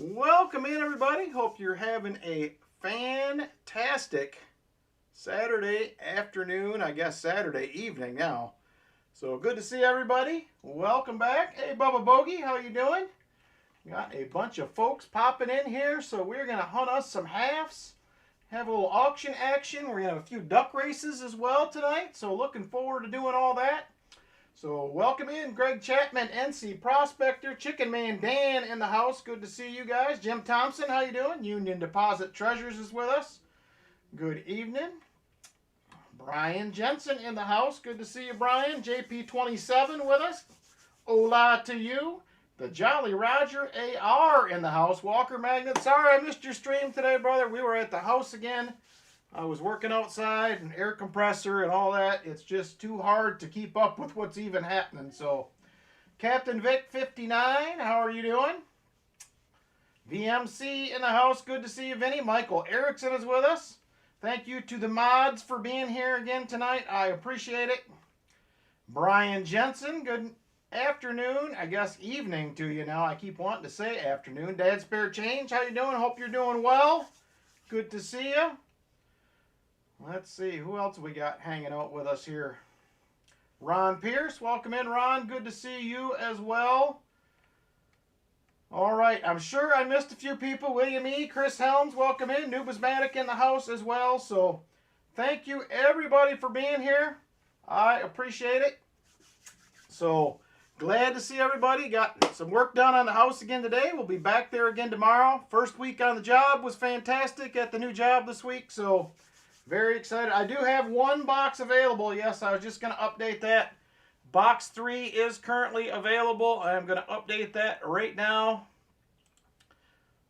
Welcome in, everybody. Hope you're having a fantastic Saturday afternoon, I guess Saturday evening now. So good to see everybody. Welcome back. Hey, Bubba Bogey, how you doing? Got a bunch of folks popping in here, so we're going to hunt us some halves, have a little auction action. We're going to have a few duck races as well tonight, so looking forward to doing all that. So welcome in, Greg Chapman, NC Prospector, Chicken Man Dan in the house. Good to see you guys. Jim Thompson, how you doing? Union Deposit Treasures is with us. Good evening. Brian Jensen in the house. Good to see you, Brian. JP27 with us. Hola to you. The Jolly Roger AR in the house. Walker Magnet. Sorry I missed your stream today, brother. We were at the house again. I was working outside and air compressor and all that. It's just too hard to keep up with what's even happening. So, Captain Vic 59, how are you doing? VMC in the house. Good to see you, Vinny. Michael Erickson is with us. Thank you to the mods for being here again tonight. I appreciate it. Brian Jensen, good afternoon. I guess evening to you now. I keep wanting to say afternoon. Dad Spare Change, how you doing? Hope you're doing well. Good to see you. Let's see, who else we got hanging out with us here? Ron Pierce, welcome in, Ron. Good to see you as well. All right, I'm sure I missed a few people. William E., Chris Helms, welcome in. Nubismatic in the house as well. So thank you, everybody, for being here. I appreciate it. So glad to see everybody. Got some work done on the house again today. We'll be back there again tomorrow. First week on the job was fantastic at the new job this week. So very excited. I do have one box available. Yes, I was just going to update that. Box 3 is currently available. I'm going to update that right now.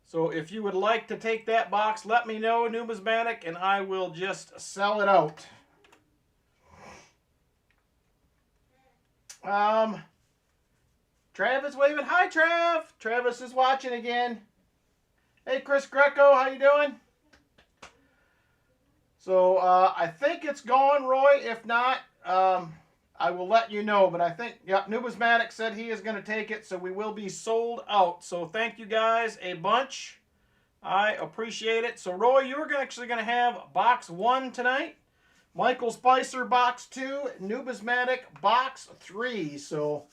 So if you would like to take that box, let me know, Numismatic, and I will just sell it out. Travis waving. Hi, Trav. Travis is watching again. Hey, Chris Greco, how you doing? So I think it's gone, Roy. If not, I will let you know. But I think, yep, Numismatic said he is going to take it, so we will be sold out. So thank you guys a bunch. I appreciate it. So Roy, you're actually going to have box 1 tonight. Michael Spicer box 2. Numismatic box 3. So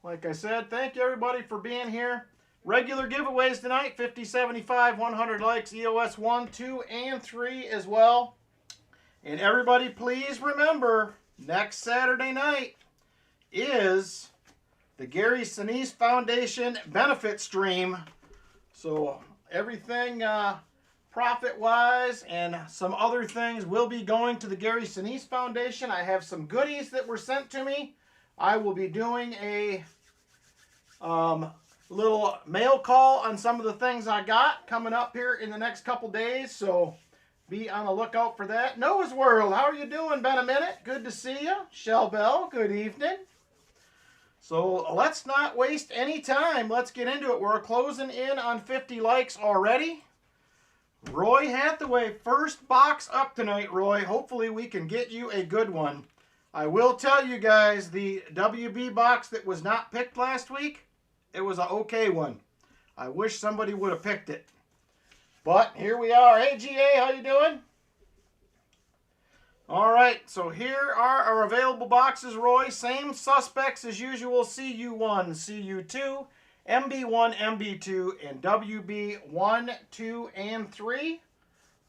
like I said, thank you everybody for being here. Regular giveaways tonight, 50, 75, 100 likes, EOS 1, 2, and 3 as well. And everybody, please remember, next Saturday night is the Gary Sinise Foundation benefit stream. So everything profit-wise and some other things will be going to the Gary Sinise Foundation. I have some goodies that were sent to me. I will be doing a little mail call on some of the things I got coming up here in the next couple days, so be on the lookout for that. Noah's World, how are you doing? Been a minute. Good to see you. Shell Bell, good evening. So let's not waste any time. Let's get into it. We're closing in on 50 likes already. Roy Hathaway, first box up tonight, Roy. Hopefully we can get you a good one. I will tell you guys, the WB box that was not picked last week, it was an okay one. I wish somebody would have picked it. But here we are. Hey, GA, how you doing? All right, so here are our available boxes, Roy. Same suspects as usual. CU1, CU2, MB1, MB2, and WB1, 2, and 3.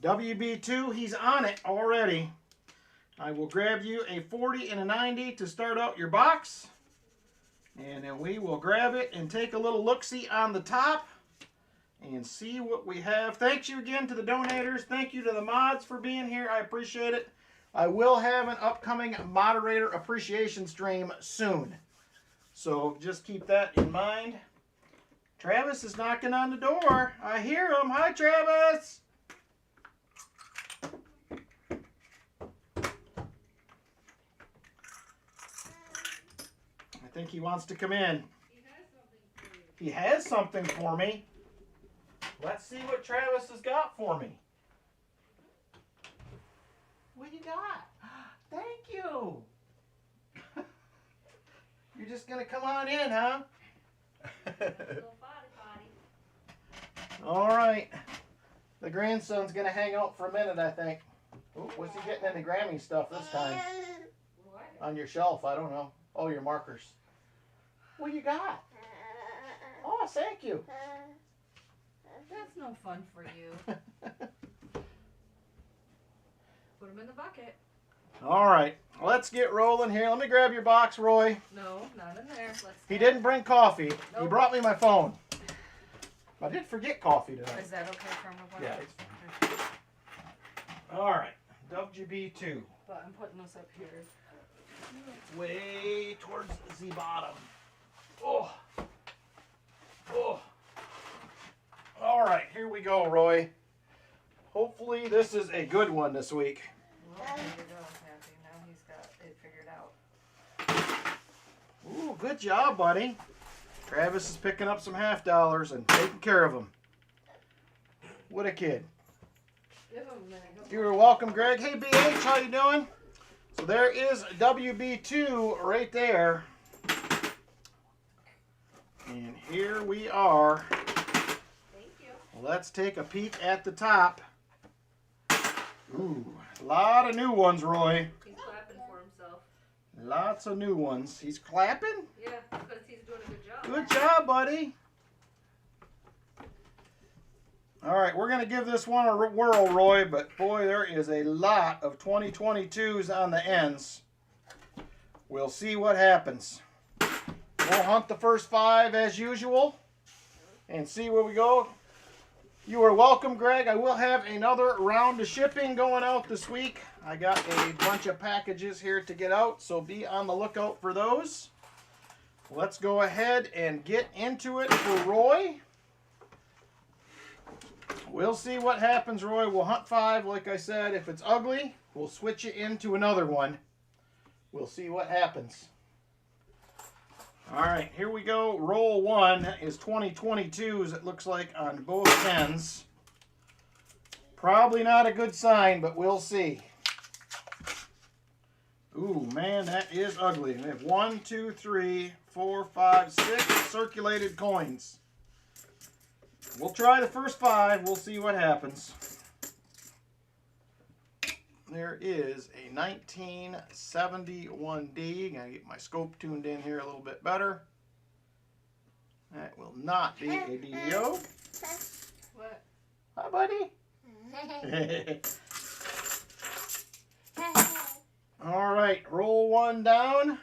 WB2, he's on it already. I will grab you a 40 and a 90 to start out your box. And then we will grab it and take a little look-see on the top and see what we have. Thank you again to the donators. Thank you to the mods for being here. I appreciate it. I will have an upcoming moderator appreciation stream soon. So just keep that in mind. Travis is knocking on the door. I hear him. Hi, Travis. I think he wants to come in. He has something for me. Let's see what Travis has got for me. What you got? Thank you. You're just going to come on in, huh? All right. The grandson's going to hang out for a minute, I think. Ooh, what's he getting into Grammy stuff this time? What? On your shelf, I don't know. Oh, your markers. What you got? Oh, thank you. That's no fun for you. Put them in the bucket. All right, let's get rolling here. Let me grab your box, Roy. No, not in there. He didn't bring coffee. He Nope. brought me my phone. I did forget coffee tonight. Is that okay from the Yeah, it's fine. All right, WB2. But I'm putting this up here. Way towards the bottom. Oh. Oh. All right, here we go, Roy. Hopefully this is a good one this week. Well, there you go, Happy. Now he's got it figured out. Ooh, good job, buddy. Travis is picking up some half dollars and taking care of them. What a kid. Give him a minute. You're welcome, Greg. Hey, BH, how you doing? So there is WB2 right there. And here we are. Thank you. Let's take a peek at the top. Ooh, a lot of new ones, Roy. He's clapping for himself. Lots of new ones. He's clapping? Yeah, because he's doing a good job. Good job, buddy. All right, we're going to give this one a whirl, Roy, but boy, there is a lot of 2022s on the ends. We'll see what happens. We'll hunt the first 5 as usual and see where we go. You are welcome, Greg. I will have another round of shipping going out this week. I got a bunch of packages here to get out, so be on the lookout for those. Let's go ahead and get into it for Roy. We'll see what happens, Roy. We'll hunt 5, like I said. If it's ugly, we'll switch it into another one. We'll see what happens. All right, here we go. Roll 1 is 2022s, it looks like, on both ends. Probably not a good sign, but we'll see. Ooh, man, that is ugly. We have 1, 2, 3, 4, 5, 6 circulated coins. We'll try the first 5. We'll see what happens. There is a 1971D. Gotta get my scope tuned in here a little bit better. That will not be a DDO. What? Hi, buddy. All right, roll 1 down.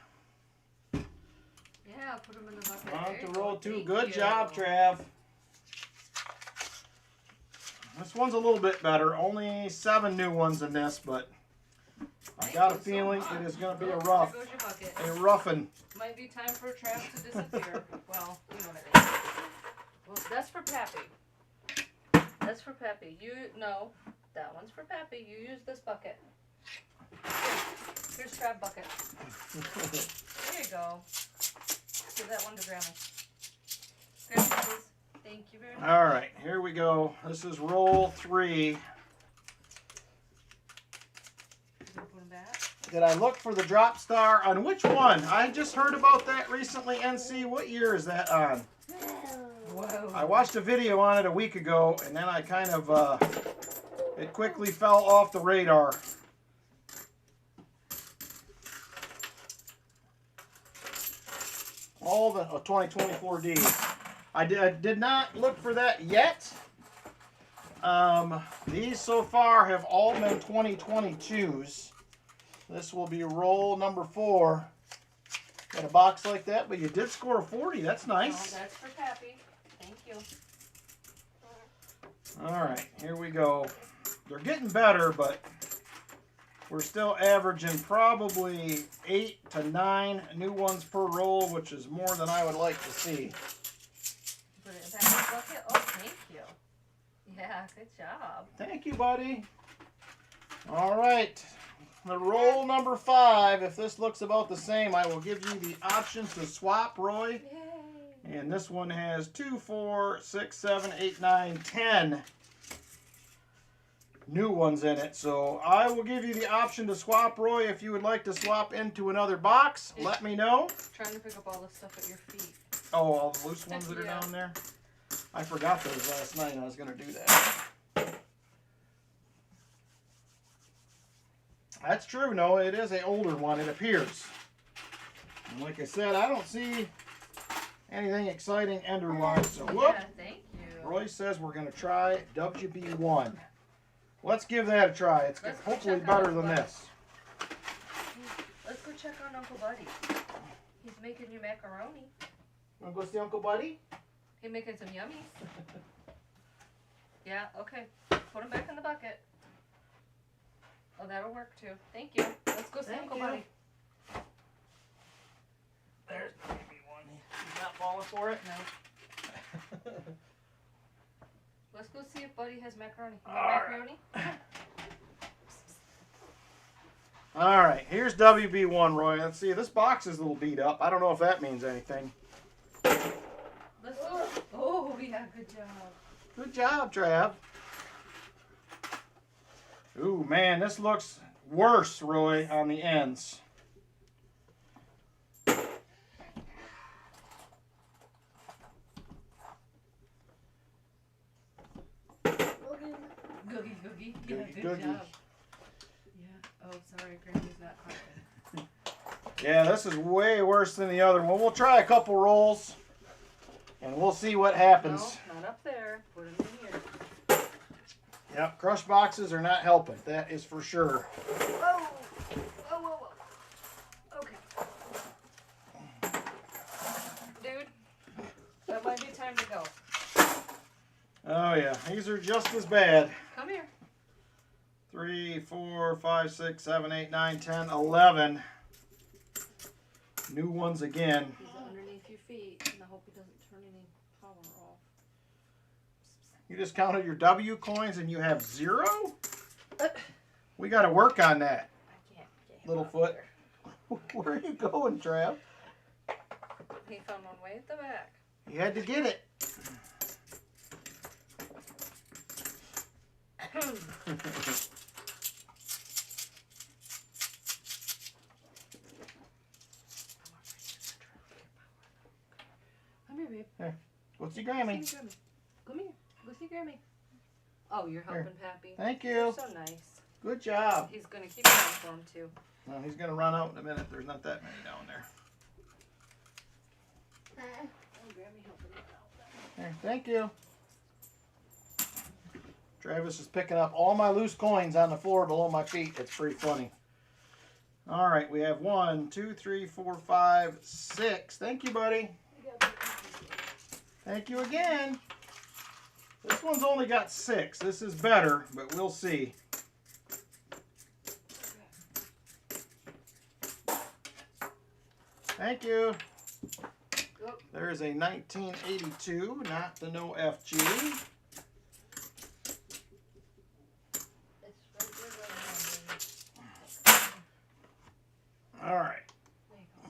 Yeah, put him in the bucket. On There to you roll go. 2. Thank Good you. job, Trav. This one's a little bit better. Only 7 new ones in this, but I got a feeling it is going to be a rough. There goes your bucket. A roughin'. Might be time for Trav to disappear. Well, you know what I mean. Well, that's for Pappy. That's for Pappy. No, that one's for Pappy. You use this bucket. Here's Trav bucket. There you go. Give that one to Grandma. Grandma, please. Thank you very much. All right, here we go. This is roll 3. You gonna put 'em back? Did I look for the drop star on which one? I just heard about that recently, NC. What year is that on? Whoa. I watched a video on it a week ago, and then I kind of, it quickly fell off the radar. All the 2024D. I did not look for that yet. These so far have all been 2022s. This will be roll number 4 in a box like that, but you did score a 40. That's nice. Oh, that's for Pappy. Thank you. All right, here we go. They're getting better, but we're still averaging probably 8 to 9 new ones per roll, which is more than I would like to see. Put it back in the bucket. Oh, thank you. Yeah, good job. Thank you, buddy. All right. The roll number 5, if this looks about the same, I will give you the option to swap, Roy. Yay. And this one has 2, 4, 6, 7, 8, 9, 10 new ones in it. So I will give you the option to swap, Roy. If you would like to swap into another box, let me know. Trying to pick up all the stuff at your feet. Oh, all the loose ones that are Yeah. down there? I forgot those last night. I was going to do that. That's true. No, it is an older one. It appears. And like I said, I don't see anything exciting ender-wise. So, whoop. Yeah, thank you. Roy says we're going to try WB1. Let's give that a try. It's Let's go hopefully check on better Uncle than Buddy. this. Let's go check on Uncle Buddy. He's making you macaroni. Want to go see Uncle Buddy? He's making some yummies. Yeah, okay. Put him back in the bucket. Oh, that'll work too. Thank you. Let's go see Thank Uncle you. Buddy. There's WB1. He's not falling for it? No. Let's go see if Buddy has macaroni. You All want right. macaroni? All right, here's WB1, Roy. Let's see. This box is a little beat up. I don't know if that means anything. Let's go. Oh, yeah, good job. Good job, Trav. Ooh, man, this looks worse, Roy, on the ends. Googie. Yeah, Googie, good googie. job. Yeah. Oh, sorry, Grammy's not cooking. Yeah, this is way worse than the other one. We'll try a couple rolls, and we'll see what happens. No, not up there. Put him in here. Yep, crush boxes are not helping. That is for sure. Whoa. Whoa. Okay. Dude, that might be time to go. Oh, yeah, these are just as bad. Come here. 3, 4, 5, 6, 7, 8, 9, 10, 11. New ones again. He's underneath your feet, and I hope he doesn't turn any power off. You just counted your W coins and you have 0? We got to work on that, I can't get him little up foot. there. Where are you going, Trav? He found one way at the back. You had to get it. Come here, babe. Go see Grammy. See Grammy. Come here. Go see Grammy. Oh, you're helping Pappy. Thank You're you. so nice. Good job. He's gonna keep going for him too. Well, he's going to run out in a minute. There's not that many down there. Oh, Grammy helping him out. There, thank you. Travis is picking up all my loose coins on the floor below my feet. It's pretty funny. All right, we have 1, 2, 3, 4, 5, 6. Thank you, buddy. Thank you again. This one's only got 6. This is better, but we'll see. Thank you. There is a 1982, not the no FG. All right.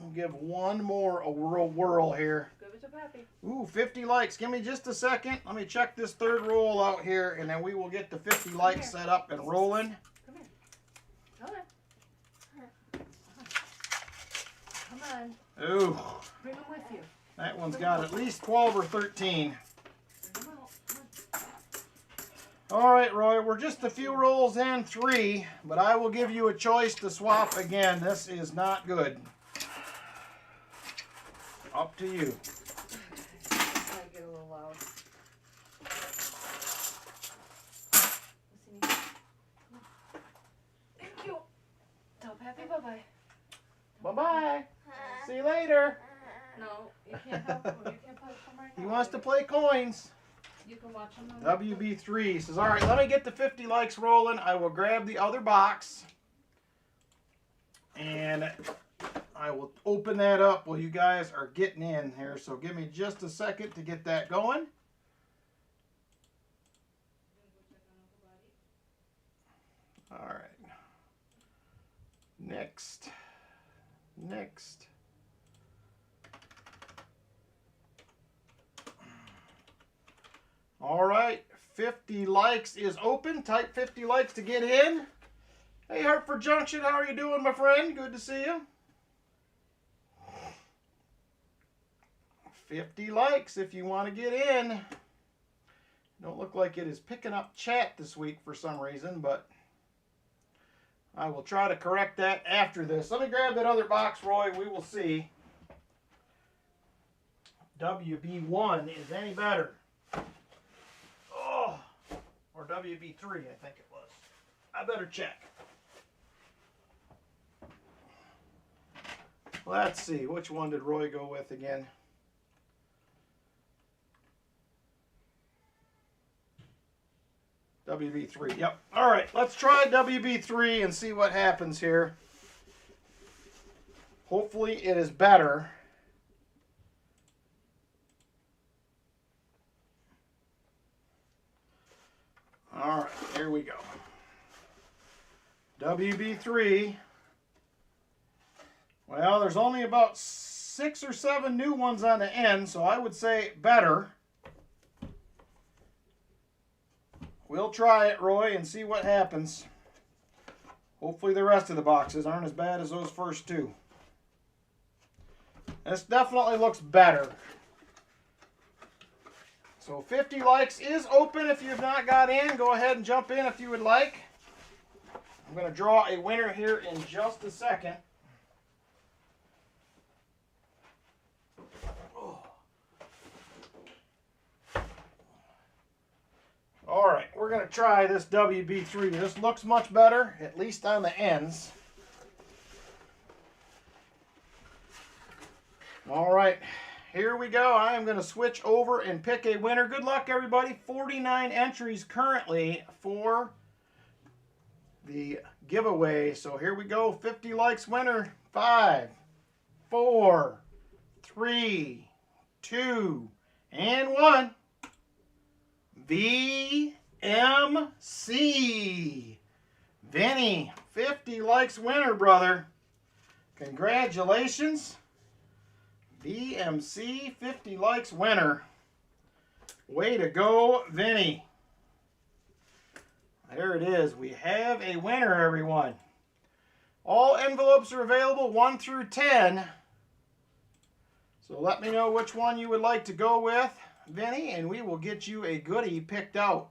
We'll give one more a whirl here. Give it to Pappy. Ooh, 50 likes. Give me just a second. Let me check this third roll out here, and then we will get the 50 likes set up and rolling. Come here. Come on. Come on. Ooh, Bring him with you. that one's got at least 12 or 13. Bring him out. Come All right, Roy, we're just a few rolls in, 3, but I will give you a choice to swap again. This is not good. Up to you. on. This might get a little loud. Listen, come on. Thank you. Tell Pappy bye-bye. Bye-bye. See you later. No, you can't help him. You can't play with him right now. He wants to play coins. You can watch him. WB3 says, all right, let me get the 50 likes rolling. I will grab the other box. And I will open that up while you guys are getting in here. So give me just a second to get that going. All right. Next. All right, 50 likes is open. Type 50 likes to get in. Hey, Hartford Junction, how are you doing, my friend? Good to see you. 50 likes if you want to get in. Don't look like it is picking up chat this week for some reason, but I will try to correct that after this. Let me grab that other box, Roy. We will see. WB1 is any better. Oh, or WB3, I think it was. I better check. Let's see, which one did Roy go with again? WB3, yep. All right, let's try WB3 and see what happens here. Hopefully it is better. All right, here we go. WB3. Well, there's only about 6 or 7 new ones on the end, so I would say better. We'll try it, Roy, and see what happens. Hopefully the rest of the boxes aren't as bad as those first 2. This definitely looks better. So 50 likes is open. If you have not got in, go ahead and jump in if you would like. I'm going to draw a winner here in just a second. All right, we're going to try this WB3. This looks much better, at least on the ends. All right, here we go. I am going to switch over and pick a winner. Good luck, everybody. 49 entries currently for the giveaway. So here we go. 50 likes winner. 5, 4, 3, 2, and 1. VMC. Vinny, 50 likes winner, brother. Congratulations. VMC, 50 likes winner. Way to go, Vinny. There it is. We have a winner, everyone. All envelopes are available 1 through 10. So let me know which one you would like to go with, Vinny, and we will get you a goodie picked out.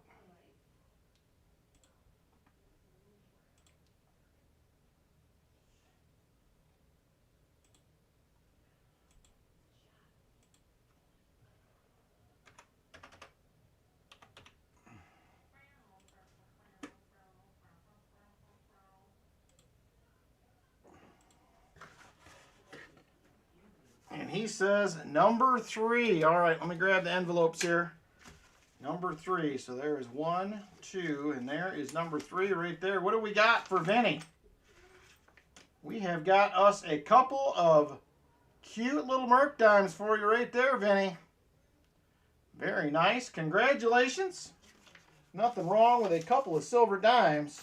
And he says number 3. All right, let me grab the envelopes here. Number 3. So there is 1, 2, and there is number 3 right there. What do we got for Vinny? We have got us a couple of cute little Merc dimes for you right there, Vinny. Very nice. Congratulations. Nothing wrong with a couple of silver dimes.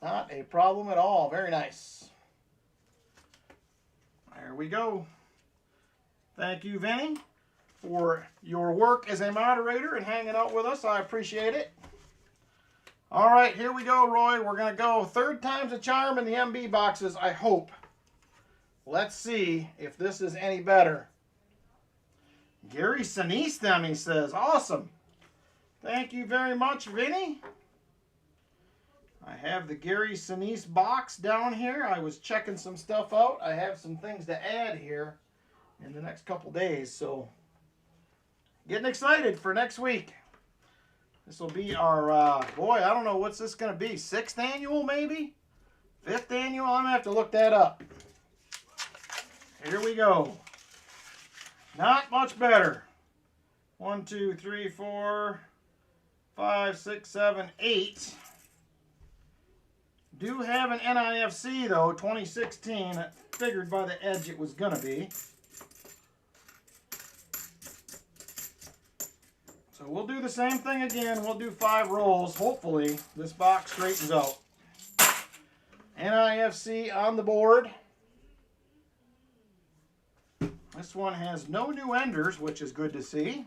Not a problem at all. Very nice. There we go. Thank you, Vinny, for your work as a moderator and hanging out with us. I appreciate it. All right, here we go, Roy. We're going to go 3rd time's a charm in the MB boxes, I hope. Let's see if this is any better. Gary Sinise, them, he says. Awesome. Thank you very much, Vinny. I have the Gary Sinise box down here. I was checking some stuff out. I have some things to add here in the next couple days. So, getting excited for next week. This will be our, boy, I don't know what's this going to be. 6th annual, maybe? 5th annual? I'm going to have to look that up. Here we go. Not much better. 1, 2, 3, 4, 5, 6, 7, 8. Do have an NIFC, though, 2016. I figured by the edge it was going to be. So we'll do the same thing again. We'll do 5 rolls. Hopefully, this box straightens out. NIFC on the board. This one has no new enders, which is good to see.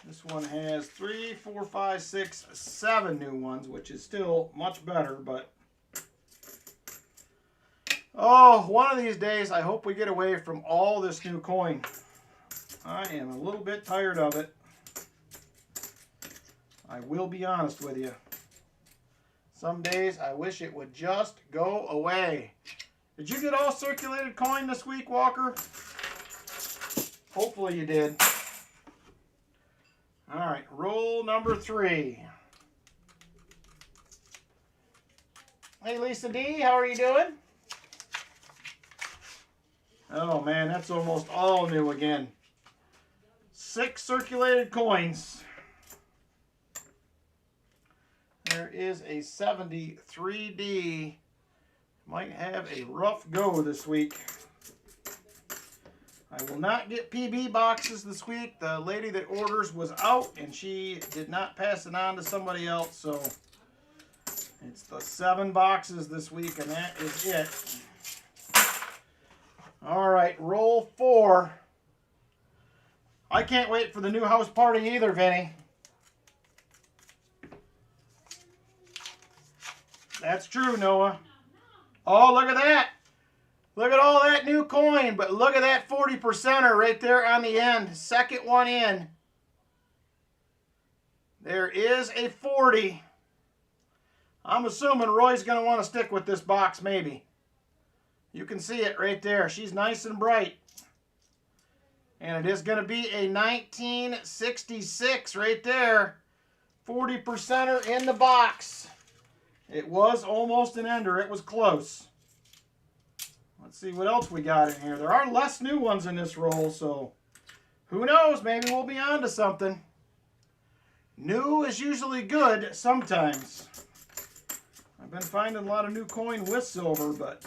This one has 3, 4, 5, 6, 7 new ones, which is still much better, but Oh, one of these days, I hope we get away from all this new coin. I am a little bit tired of it. I will be honest with you. Some days, I wish it would just go away. Did you get all circulated coin this week, Walker? Hopefully you did. All right, roll number 3. Hey, Lisa D, how are you doing? Oh, man, that's almost all new again. 6 circulated coins. There is a 73D. Might have a rough go this week. I will not get PB boxes this week. The lady that orders was out, and she did not pass it on to somebody else, so it's the 7 boxes this week, and that is it. All right, roll 4. I can't wait for the new house party either, Vinny. That's true, Noah. Oh, look at that. Look at all that new coin, but look at that 40%er right there on the end. Second one in. There is a 40. I'm assuming Roy's going to want to stick with this box, maybe. You can see it right there. She's nice and bright. And it is going to be a 1966 right there. 40%er in the box. It was almost an ender. It was close. Let's see what else we got in here. There are less new ones in this roll, so who knows? Maybe we'll be on to something. New is usually good sometimes. I've been finding a lot of new coin with silver, but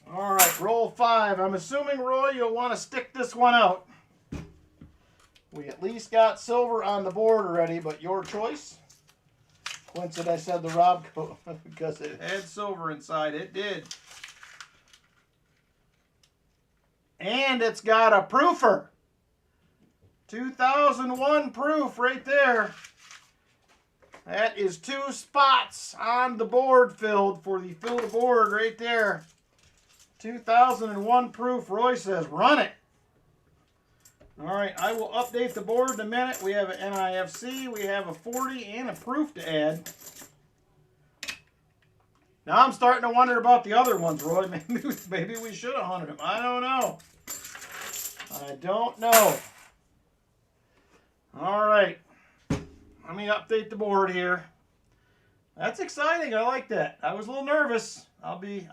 all right, roll 5. I'm assuming, Roy, you'll want to stick this one out. We at least got silver on the board already, but your choice. Coincided I said the Rob coat because it had silver inside. It did. And it's got a proofer. 2001 proof right there. That is 2 spots on the board filled for the fill the board right there. 2001 proof. Roy says, run it. All right, I will update the board in a minute. We have an NIFC, we have a 40, and a proof to add. Now I'm starting to wonder about the other ones, Roy. Maybe we should have hunted them. I don't know. I don't know. All right, let me update the board here. That's exciting. I like that. I was a little nervous. I'll be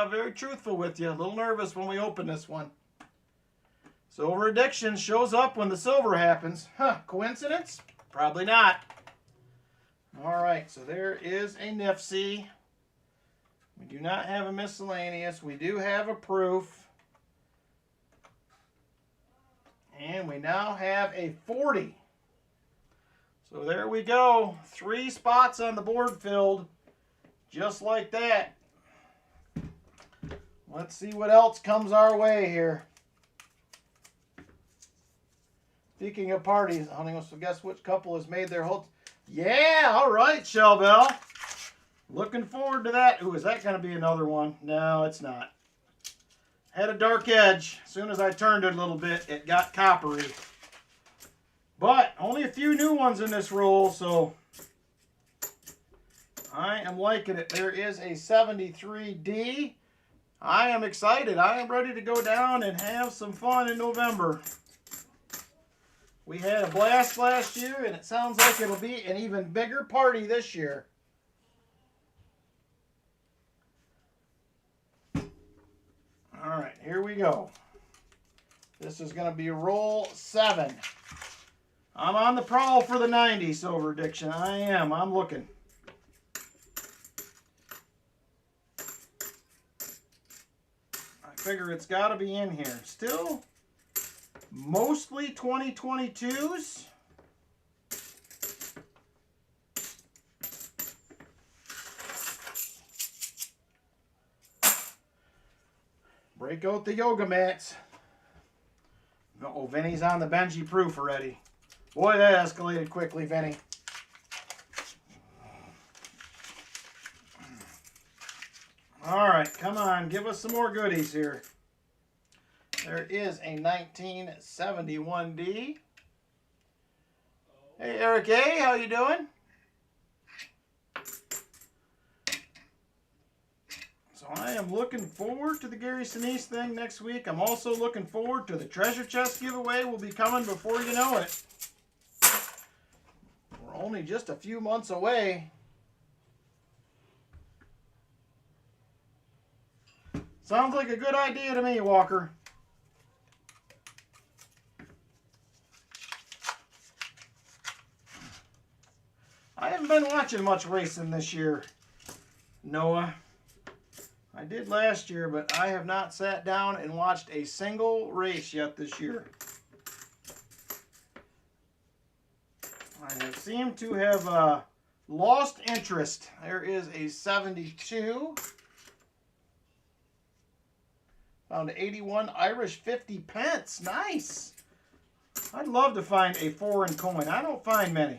very truthful with you. A little nervous when we open this one. Silver addiction shows up when the silver happens. Huh, coincidence? Probably not. All right, so there is a NIFC. We do not have a miscellaneous. We do have a proof. And we now have a 40. So there we go. 3 spots on the board filled. Just like that. Let's see what else comes our way here. Speaking of parties, honey, so guess which couple has made their whole... Yeah, all right, Shellbell. Looking forward to that. Ooh, is that going to be another one? No, it's not. Had a dark edge. As soon as I turned it a little bit, it got coppery. But only a few new ones in this roll, so I am liking it. There is a 73D. I am excited. I am ready to go down and have some fun in November. We had a blast last year, and it sounds like it'll be an even bigger party this year. All right, here we go. This is going to be roll 7. I'm on the prowl for the 90 silver addiction. I am. I'm looking. I figure it's got to be in here. Still... mostly 2022s. Break out the yoga mats. Uh-oh, Vinny's on the Benji proof already. Boy, that escalated quickly, Vinny. All right, come on, give us some more goodies here. There is a 1971D. Hey, Eric A., how you doing? So I am looking forward to the Gary Sinise thing next week. I'm also looking forward to the treasure chest giveaway. Will be coming before you know it. We're only just a few months away. Sounds like a good idea to me, Walker. I haven't been watching much racing this year, Noah. I did last year, but I have not sat down and watched a single race yet this year. I have seemed to have lost interest. There is a 72. Found an 81 Irish 50 pence. Nice. I'd love to find a foreign coin. I don't find many.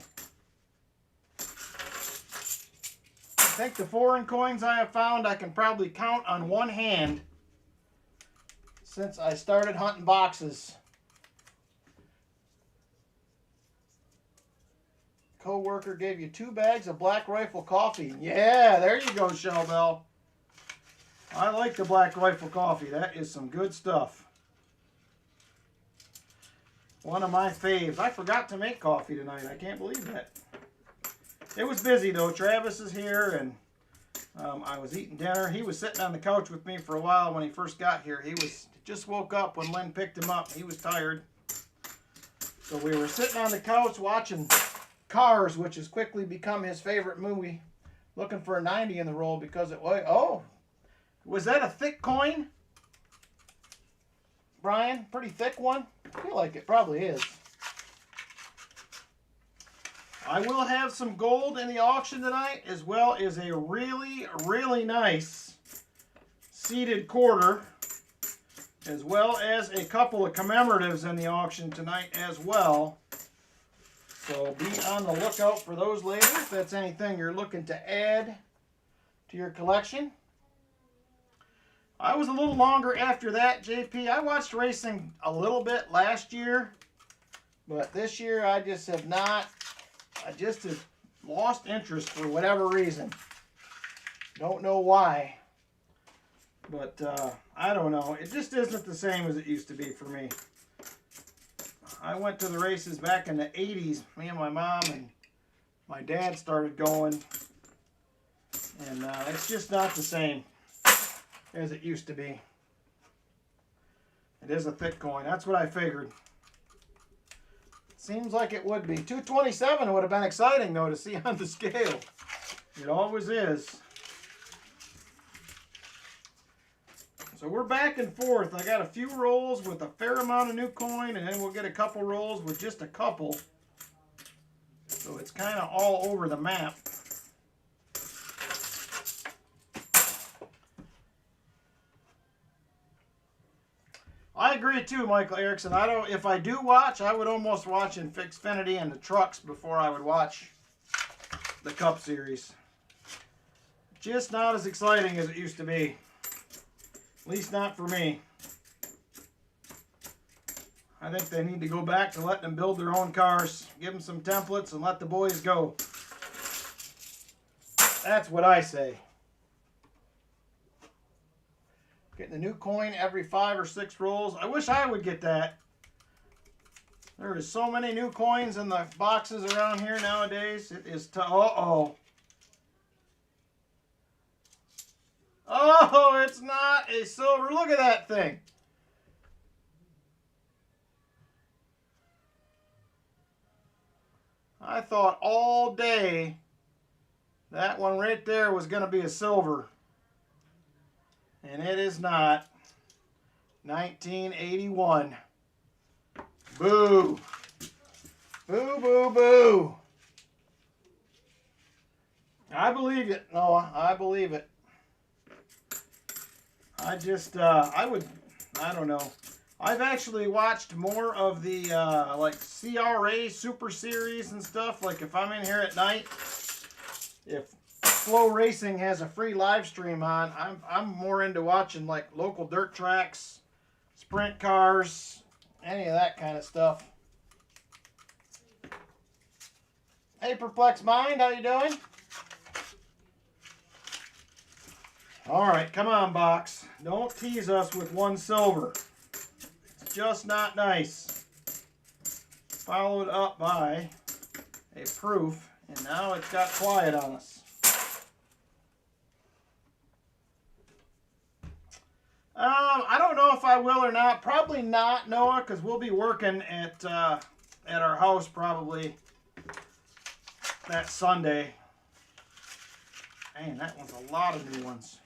I think the foreign coins I have found I can probably count on one hand since I started hunting boxes. Co-worker gave you 2 bags of Black Rifle coffee. Yeah, there you go, Shellbell. I like the Black Rifle coffee. That is some good stuff. One of my faves. I forgot to make coffee tonight. I can't believe that. It was busy though. Travis is here and I was eating dinner. He was sitting on the couch with me for a while when he first got here. He just woke up when Lynn picked him up. He was tired. So we were sitting on the couch watching Cars, which has quickly become his favorite movie. Looking for a 90 in the roll because it was... Oh! Was that a thick coin? Brian? Pretty thick one? I feel like it probably is. I will have some gold in the auction tonight, as well as a really, really nice seated quarter, as well as a couple of commemoratives in the auction tonight as well. So be on the lookout for those later if that's anything you're looking to add to your collection. I was a little longer after that, JP. I watched racing a little bit last year, but this year I just have not. I just have lost interest for whatever reason. Don't know why. But I don't know. It just isn't the same as it used to be for me. I went to the races back in the 80s. Me and my mom and my dad started going. And it's just not the same as it used to be. It is a thick coin. That's what I figured. Seems like it would be. 227 would have been exciting, though, to see on the scale. It always is. So we're back and forth. I got a few rolls with a fair amount of new coin, and then we'll get a couple rolls with just a couple. So it's kind of all over the map. I agree too, Michael Erickson. If I do watch, I would almost watch in Xfinity and the trucks before I would watch the Cup Series. Just not as exciting as it used to be. At least not for me. I think they need to go back to letting them build their own cars. Give them some templates and let the boys go. That's what I say. Getting a new coin every 5 or 6 rolls. I wish I would get that. There is so many new coins in the boxes around here nowadays. It is uh-oh. Oh, it's not a silver. Look at that thing. I thought all day that one right there was going to be a silver. And it is not. 1981. Boo. Boo, boo, boo. I believe it, Noah. I believe it. I don't know. I've actually watched more of the like CRA Super Series and stuff. Like if I'm in here at night, if Slow Racing has a free live stream on. I'm more into watching like local dirt tracks, sprint cars, any of that kind of stuff. Hey, Perplexed Mind, how you doing? All right, come on, box. Don't tease us with one silver. It's just not nice. Followed up by a proof, and now it's got quiet on us. I don't know if I will or not. Probably not, Noah, because we'll be working at our house probably that Sunday. Man, that one's a lot of new ones.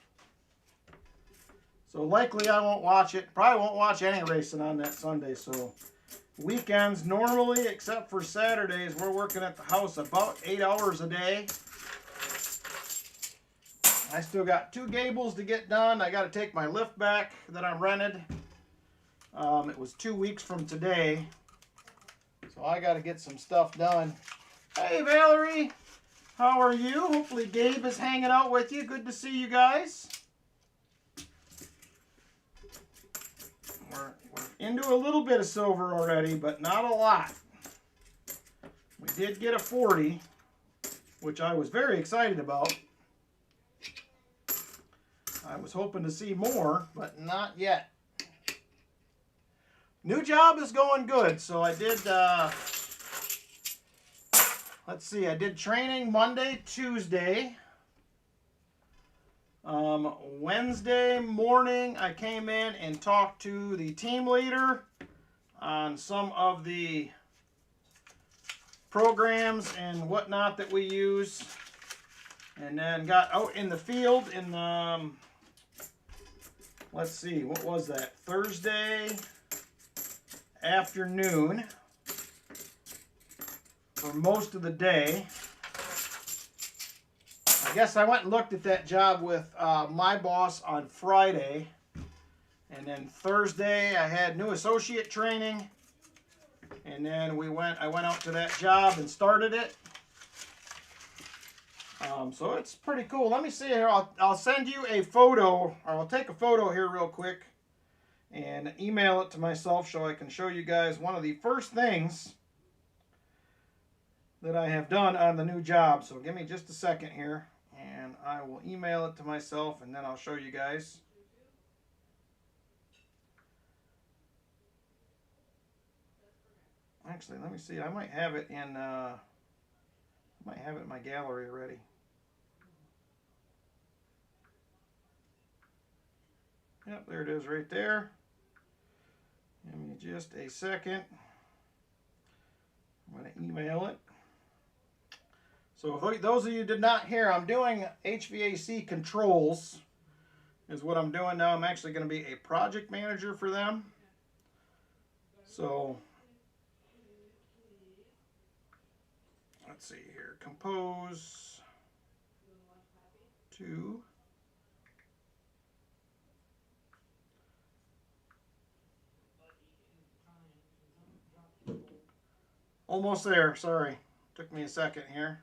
So likely I won't watch it. Probably won't watch any racing on that Sunday. So weekends normally, except for Saturdays, we're working at the house about 8 hours a day. I still got 2 gables to get done. I got to take my lift back that I rented. It was 2 weeks from today. So I got to get some stuff done. Hey, Valerie. How are you? Hopefully Gabe is hanging out with you. Good to see you guys. We're into a little bit of silver already, but not a lot. We did get a 40, which I was very excited about. I was hoping to see more, but not yet. New job is going good. So I did, let's see, I did training Monday, Tuesday. Wednesday morning, I came in and talked to the team leader on some of the programs and whatnot that we use. And then got out in the field in let's see, what was that? Thursday afternoon for most of the day. I guess I went and looked at that job with my boss on Friday. And then Thursday I had new associate training. And then I went out to that job and started it. So it's pretty cool. Let me see here. I'll send you a photo, or I'll take a photo here real quick and email it to myself so I can show you guys one of the first things that I have done on the new job. So give me just a second here and I will email it to myself and then I'll show you guys. Actually, let me see. I might have it in my gallery already. Yep, there it is right there. Give me just a second. I'm going to email it. So if those of you did not hear, I'm doing HVAC controls is what I'm doing now. I'm actually going to be a project manager for them. So let's see here. Compose to almost there. Sorry. Took me a second here.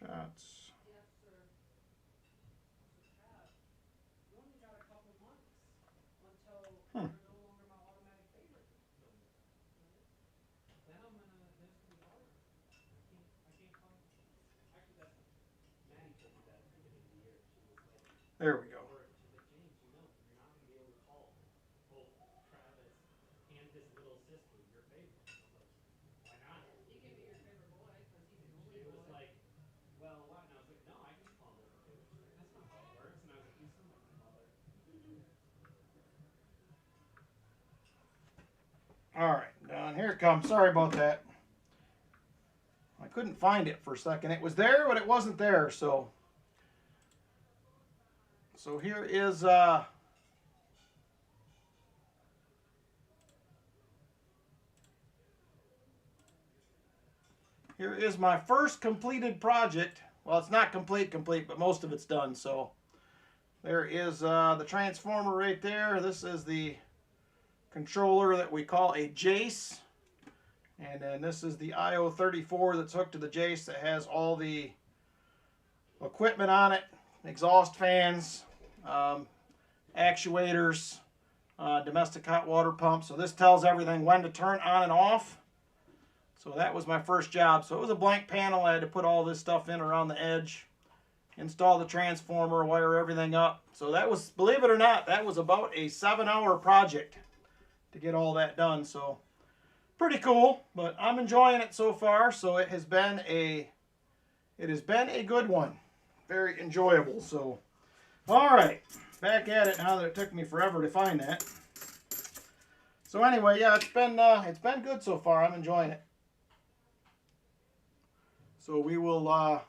Screenshots. There we go. All right, down here it comes. Sorry about that. I couldn't find it for a second. It was there, but it wasn't there. So here is here is my first completed project. Well, it's not complete, but most of it's done. So there is the transformer right there. This is the controller that we call a Jace. And then this is the IO34 that's hooked to the Jace that has all the equipment on it. Exhaust fans, actuators, domestic hot water pump. So this tells everything when to turn on and off. So that was my first job. So it was a blank panel. I had to put all this stuff in around the edge, install the transformer, wire everything up. So that was, believe it or not, that was about a 7-hour project to get all that done. So pretty cool, but I'm enjoying it so far. So it has been a good one. Very enjoyable. So all right, back at it now that it took me forever to find that. So anyway, yeah, it's been good so far. I'm enjoying it. So we will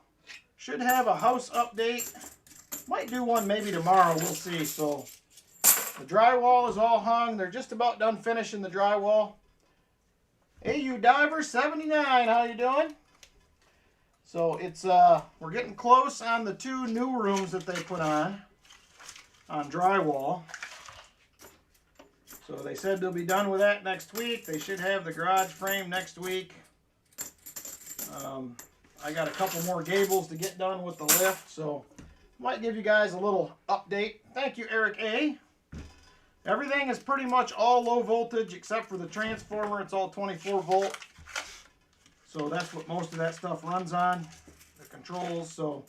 should have a house update. Might do one maybe tomorrow. We'll see. So the drywall is all hung. They're just about done finishing the drywall. AU Diver 79, how you doing? So it's we're getting close on the 2 new rooms that they put on drywall. So they said they'll be done with that next week. They should have the garage frame next week. I got a couple more gables to get done with the lift, so might give you guys a little update. Thank you, Eric A. Everything is pretty much all low voltage except for the transformer. It's all 24 volt. So that's what most of that stuff runs on, the controls. So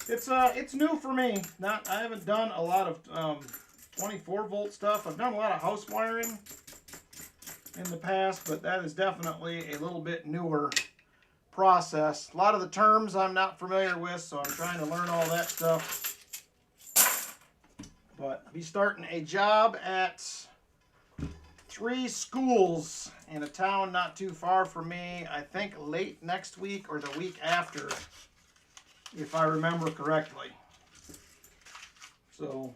it's new for me. I haven't done a lot of 24 volt stuff. I've done a lot of house wiring in the past, but that is definitely a little bit newer process. A lot of the terms I'm not familiar with, so I'm trying to learn all that stuff. But I'll be starting a job at 3 schools in a town not too far from me. I think late next week or the week after, if I remember correctly. So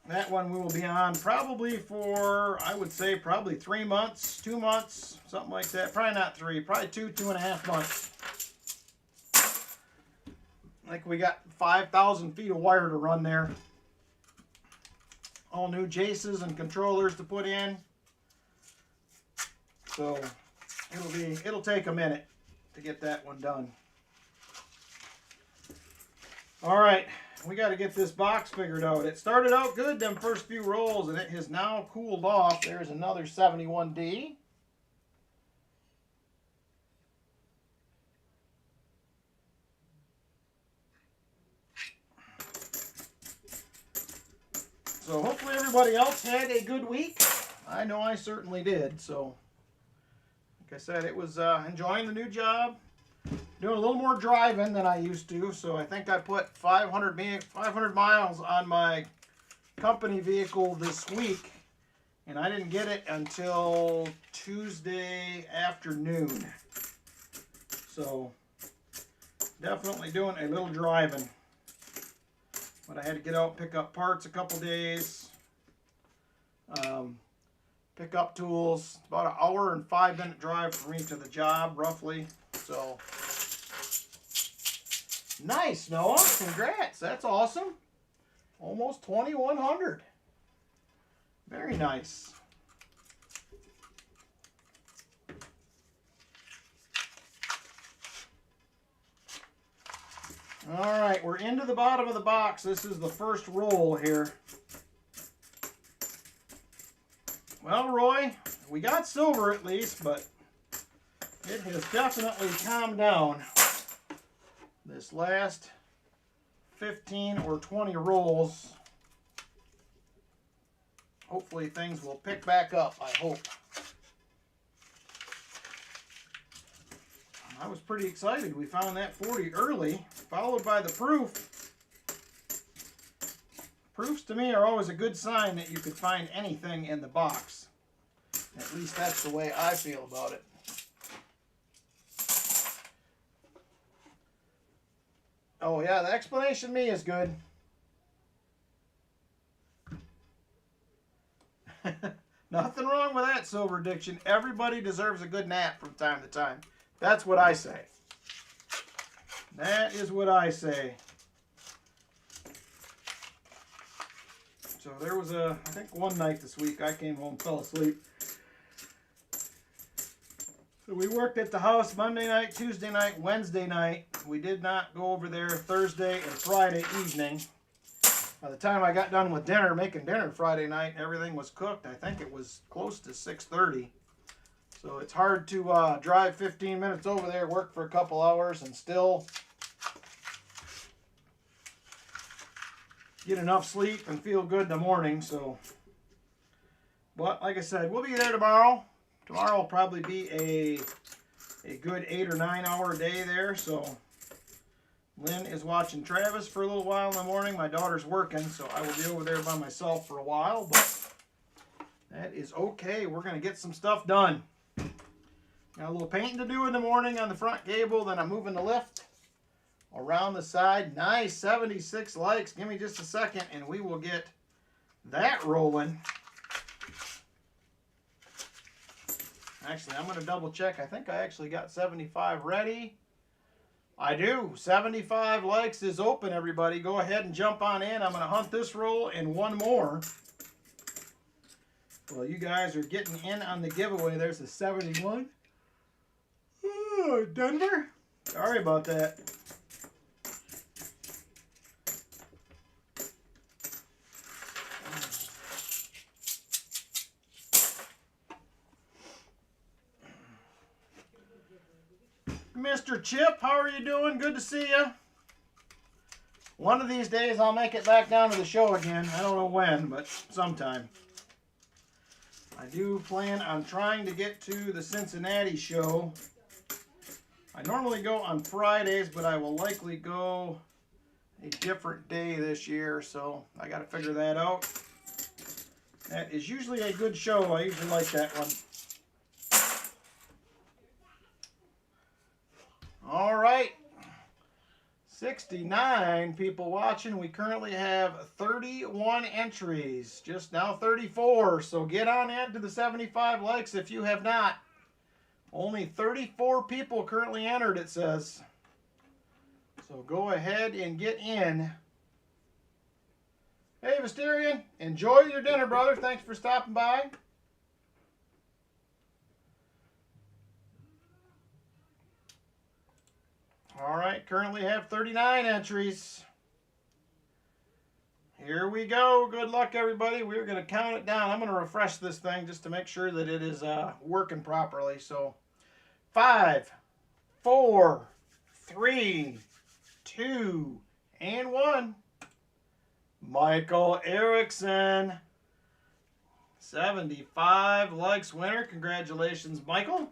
that one we will be on probably for, I would say, probably 3 months, 2 months, something like that. Probably not 3, probably 2.5 months. Like we got 5,000 feet of wire to run there. All new Jaces and controllers to put in. So it'll take a minute to get that one done. All right. We got to get this box figured out. It started out good, them first few rolls, and it has now cooled off. There's another 71D. So hopefully everybody else had a good week. I know I certainly did. So, like I said, it was enjoying the new job. Doing a little more driving than I used to, so I think I put 500 miles on my company vehicle this week, and I didn't get it until Tuesday afternoon. So definitely doing a little driving. But I had to get out, pick up parts a couple days, pick up tools. It's about an hour and 5-minute drive for me to the job, roughly. So nice, Noah. Congrats. That's awesome. Almost 2,100. Very nice. All right, we're into the bottom of the box. This is the first roll here. Well, Roy, we got silver at least, but it has definitely calmed down. This last 15 or 20 rolls, hopefully things will pick back up, I hope. I was pretty excited. We found that 40 early, followed by the proof. Proofs to me are always a good sign that you could find anything in the box. At least that's the way I feel about it. Oh yeah, the explanation me is good. Nothing wrong with that, Silver Addiction. Everybody deserves a good nap from time to time. That's what I say. That is what I say. So there was I think one night this week I came home, fell asleep. So we worked at the house Monday night, Tuesday night, Wednesday night. We did not go over there Thursday and Friday evening. By the time I got done with dinner, making dinner Friday night, everything was cooked. I think it was close to 6:30. So it's hard to drive 15 minutes over there, work for a couple hours, and still get enough sleep and feel good in the morning. So, but like I said, we'll be there tomorrow. Tomorrow will probably be a good 8 or 9 hour day there. So Lynn is watching Travis for a little while in the morning. My daughter's working, so I will be over there by myself for a while, but that is okay. We're going to get some stuff done. Got a little painting to do in the morning on the front gable, then I'm moving the lift around the side. Nice, 76 likes. Give me just a second and we will get that rolling. Actually, I'm going to double check. I think I actually got 75 ready. I do. 75 likes is open, everybody. Go ahead and jump on in. I'm going to hunt this roll and one more. Well, you guys are getting in on the giveaway. There's a 71. Oh, Denver. Sorry about that. Mr. Chip, how are you doing? Good to see you. One of these days I'll make it back down to the show again. I don't know when, but sometime. I do plan on trying to get to the Cincinnati show. I normally go on Fridays, but I will likely go a different day this year, so I got to figure that out. That is usually a good show. I usually like that one. All right, 69 people watching. We currently have 31 entries, just now 34. So get on in to the 75 likes if you have not. Only 34 people currently entered, it says. So go ahead and get in. Hey, Visterian, enjoy your dinner, brother. Thanks for stopping by. All right, currently have 39 entries. Here we go. Good luck, everybody. We're going to count it down. I'm going to refresh this thing just to make sure that it is working properly. So 5, 4, 3, 2, and 1. Michael Erickson, 75 likes winner. Congratulations, Michael.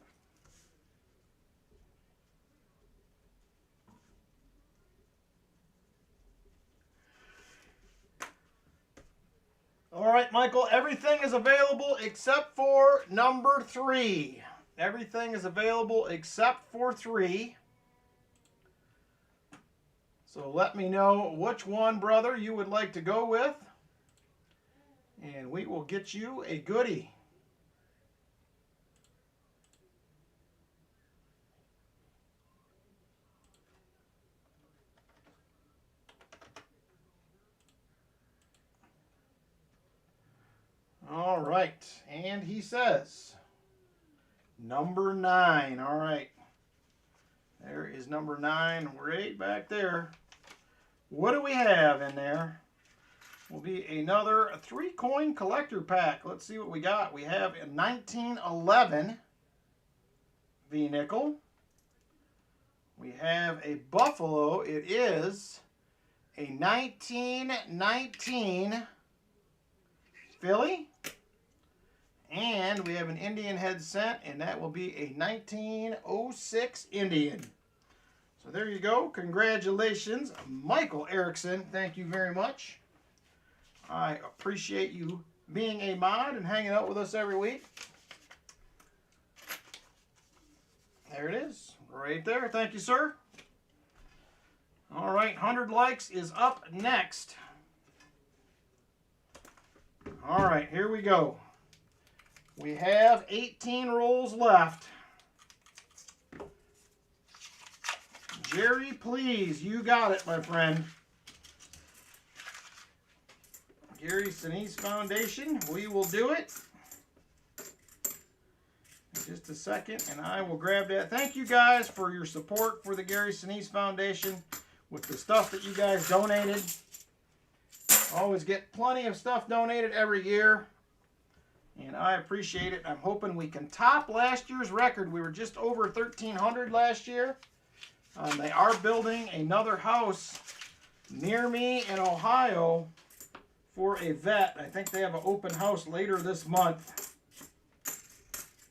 All right, Michael, everything is available except for number 3. Everything is available except for 3. So let me know which one, brother, you would like to go with. And we will get you a goodie. All right, and he says, number 9. All right, there is number 9 right back there. What do we have in there? Will be another 3-coin collector pack. Let's see what we got. We have a 1911 V-nickel. We have a Buffalo. It is a 1919 Philly. And we have an Indian head cent, and that will be a 1906 Indian. So there you go. Congratulations, Michael Erickson. Thank you very much. I appreciate you being a mod and hanging out with us every week. There it is, right there. Thank you, sir. All right, 100 likes is up next. All right, here we go. We have 18 rolls left. Jerry, please, you got it, my friend. Gary Sinise Foundation, we will do it. In just a second, and I will grab that. Thank you guys for your support for the Gary Sinise Foundation with the stuff that you guys donated. Always get plenty of stuff donated every year, and I appreciate it. I'm hoping we can top last year's record. We were just over 1,300 last year. They are building another house near me in Ohio for a vet. I think they have an open house later this month.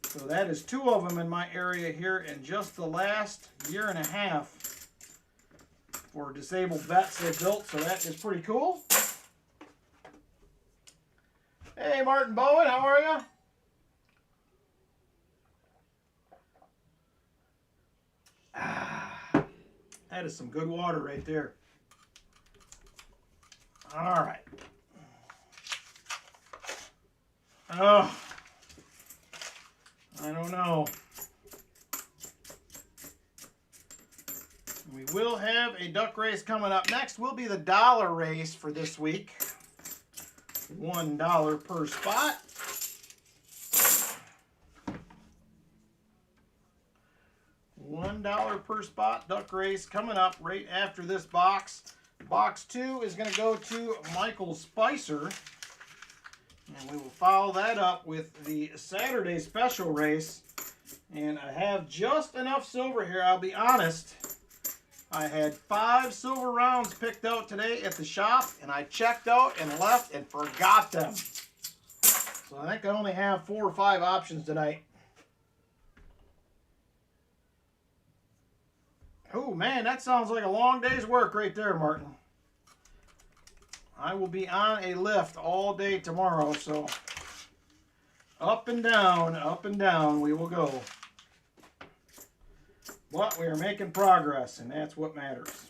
So that is 2 of them in my area here in just the last year and a half for disabled vets they built. So that is pretty cool. Hey, Martin Bowen, how are you? That is some good water right there. All right. Oh, I don't know. We will have a duck race coming up. Next will be the dollar race for this week. $1 per spot. $1 per spot duck race coming up right after this box. Box 2 is going to go to Michael Spicer. And we will follow that up with the Saturday special race. And I have just enough silver here. I'll be honest. I had 5 silver rounds picked out today at the shop. And I checked out and left and forgot them. So I think I only have 4 or 5 options tonight. Oh man, that sounds like a long day's work right there, Martin. I will be on a lift all day tomorrow, so up and down we will go. But we are making progress, and that's what matters.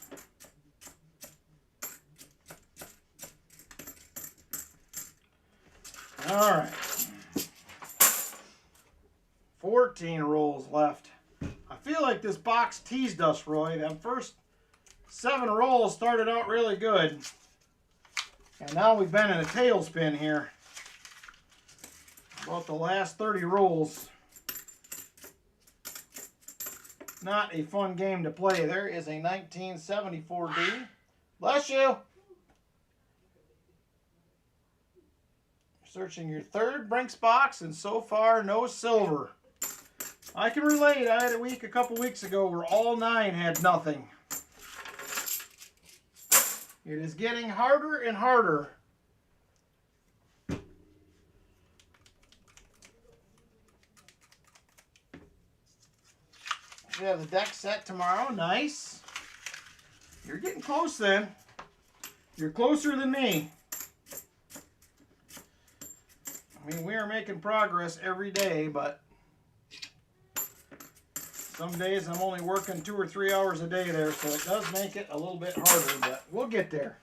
All right. 14 rolls left. I feel like this box teased us, Roy. Them first 7 rolls started out really good. And now we've been in a tailspin here. About the last 30 rolls. Not a fun game to play. There is a 1974D. Bless you. Searching your 3rd Brinks box, and so far no silver. I can relate. I had a week a couple weeks ago where all 9 had nothing. It is getting harder and harder. We have the deck set tomorrow. Nice. You're getting close then. You're closer than me. I mean, we are making progress every day, but some days I'm only working 2 or 3 hours a day there, so it does make it a little bit harder, but we'll get there.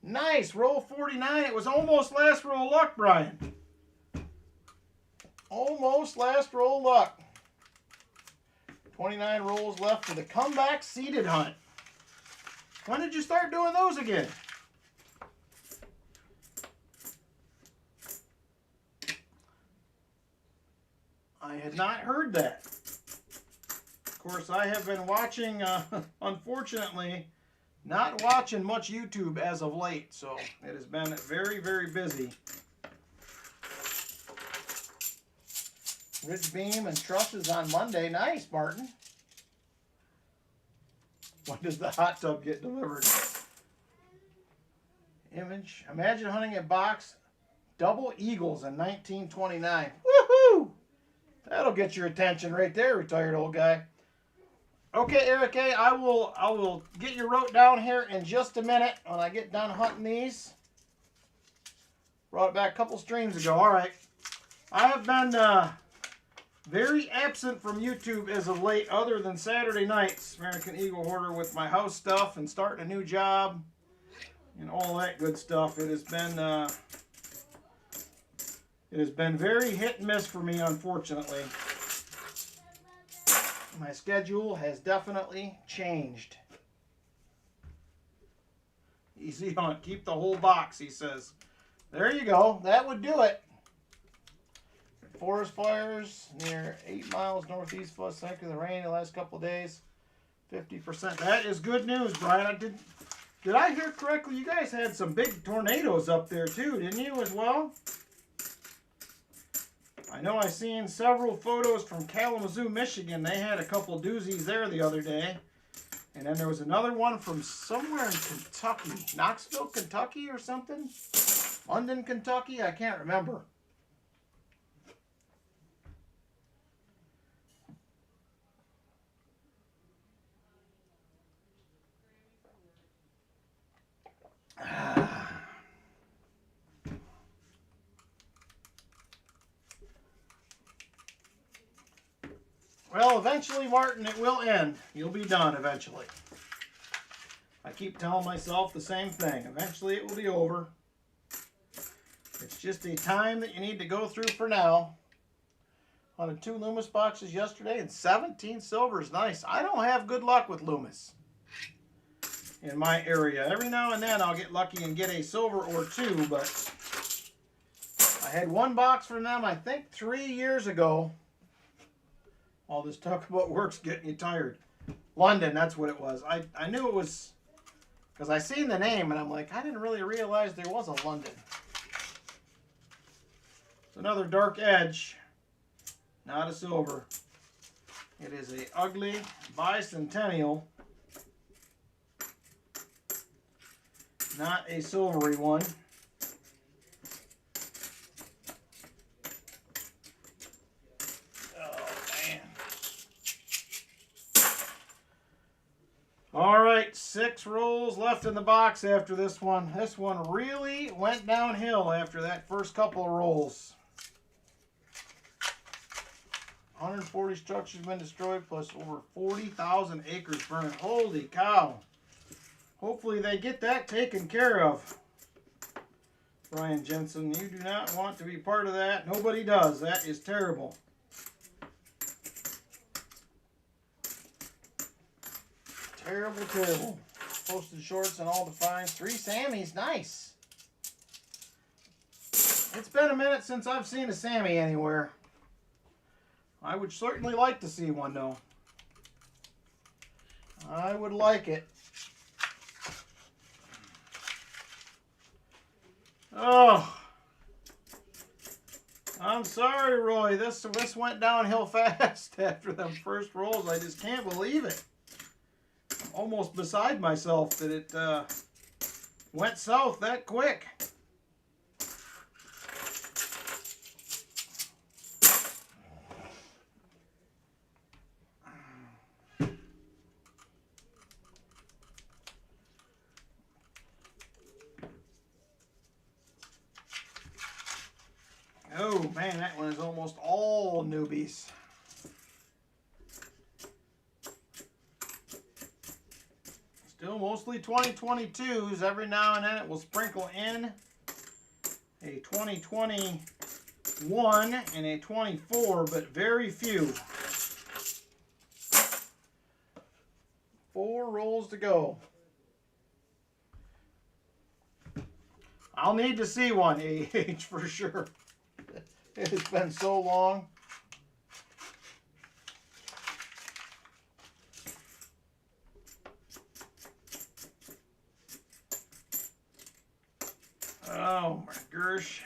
Nice, roll 49. It was almost last roll luck, Brian. Almost last roll luck. 29 rolls left for the comeback seeded hunt. When did you start doing those again? I had not heard that. Of course, I have been watching, unfortunately, not watching much YouTube as of late, so it has been very, very busy. Ridge beam and trusses on Monday. Nice, Martin. When does the hot tub get delivered? Image. Imagine hunting a box. Double eagles in 1929. Woohoo! That'll get your attention right there, retired old guy. Okay, Eric A., I will get you wrote down here in just a minute when I get done hunting these. Brought it back a couple streams ago. All right. I have been very absent from YouTube as of late, other than Saturday nights, American Eagle Hoarder, with my house stuff and starting a new job and all that good stuff. It has been It has been very hit and miss for me, unfortunately. My schedule has definitely changed. Easy on, keep the whole box, he says. There you go. That would do it. Forest fires near 8 miles northeast of us. Thanks to the rain the last couple of days. 50%. That is good news, Brian. Did I hear correctly? You guys had some big tornadoes up there too, didn't you, as well? I know I seen several photos from Kalamazoo, Michigan. They had a couple doozies there the other day. And then there was another one from somewhere in Kentucky. Knoxville, Kentucky or something? London, Kentucky? I can't remember. Well, eventually, Martin, it will end. You'll be done eventually. I keep telling myself the same thing. Eventually, it will be over. It's just a time that you need to go through for now. On 2 Loomis boxes yesterday and 17 silvers. Nice. I don't have good luck with Loomis in my area. Every now and then I'll get lucky and get a silver or 2, but I had 1 box from them, I think 3 years ago. All this talk about work's getting you tired. London, that's what it was. I knew it was, because I seen the name and I'm like, I didn't really realize there was a London. It's another dark edge, not a silver. It is a ugly bicentennial, not a silvery one. All right, 6 rolls left in the box after this one. This one really went downhill after that first couple of rolls. 140 structures been destroyed, plus over 40,000 acres burned. Holy cow. Hopefully they get that taken care of. Brian Jensen, you do not want to be part of that. Nobody does. That is terrible. Terrible, terrible. Posted shorts and all the finds. 3 Sammys, nice. It's been a minute since I've seen a Sammy anywhere. I would certainly like to see one, though. I would like it. Oh. I'm sorry, Roy. This went downhill fast after them first rolls. I just can't believe it. Almost beside myself that it went south that quick. Oh man, that one is almost all newbies. Still mostly 2022s. Every now and then it will sprinkle in a 2021 and a 24, but very few. 4 rolls to go. I'll need to see one, AH, for sure. It has been so long. Oh my gosh.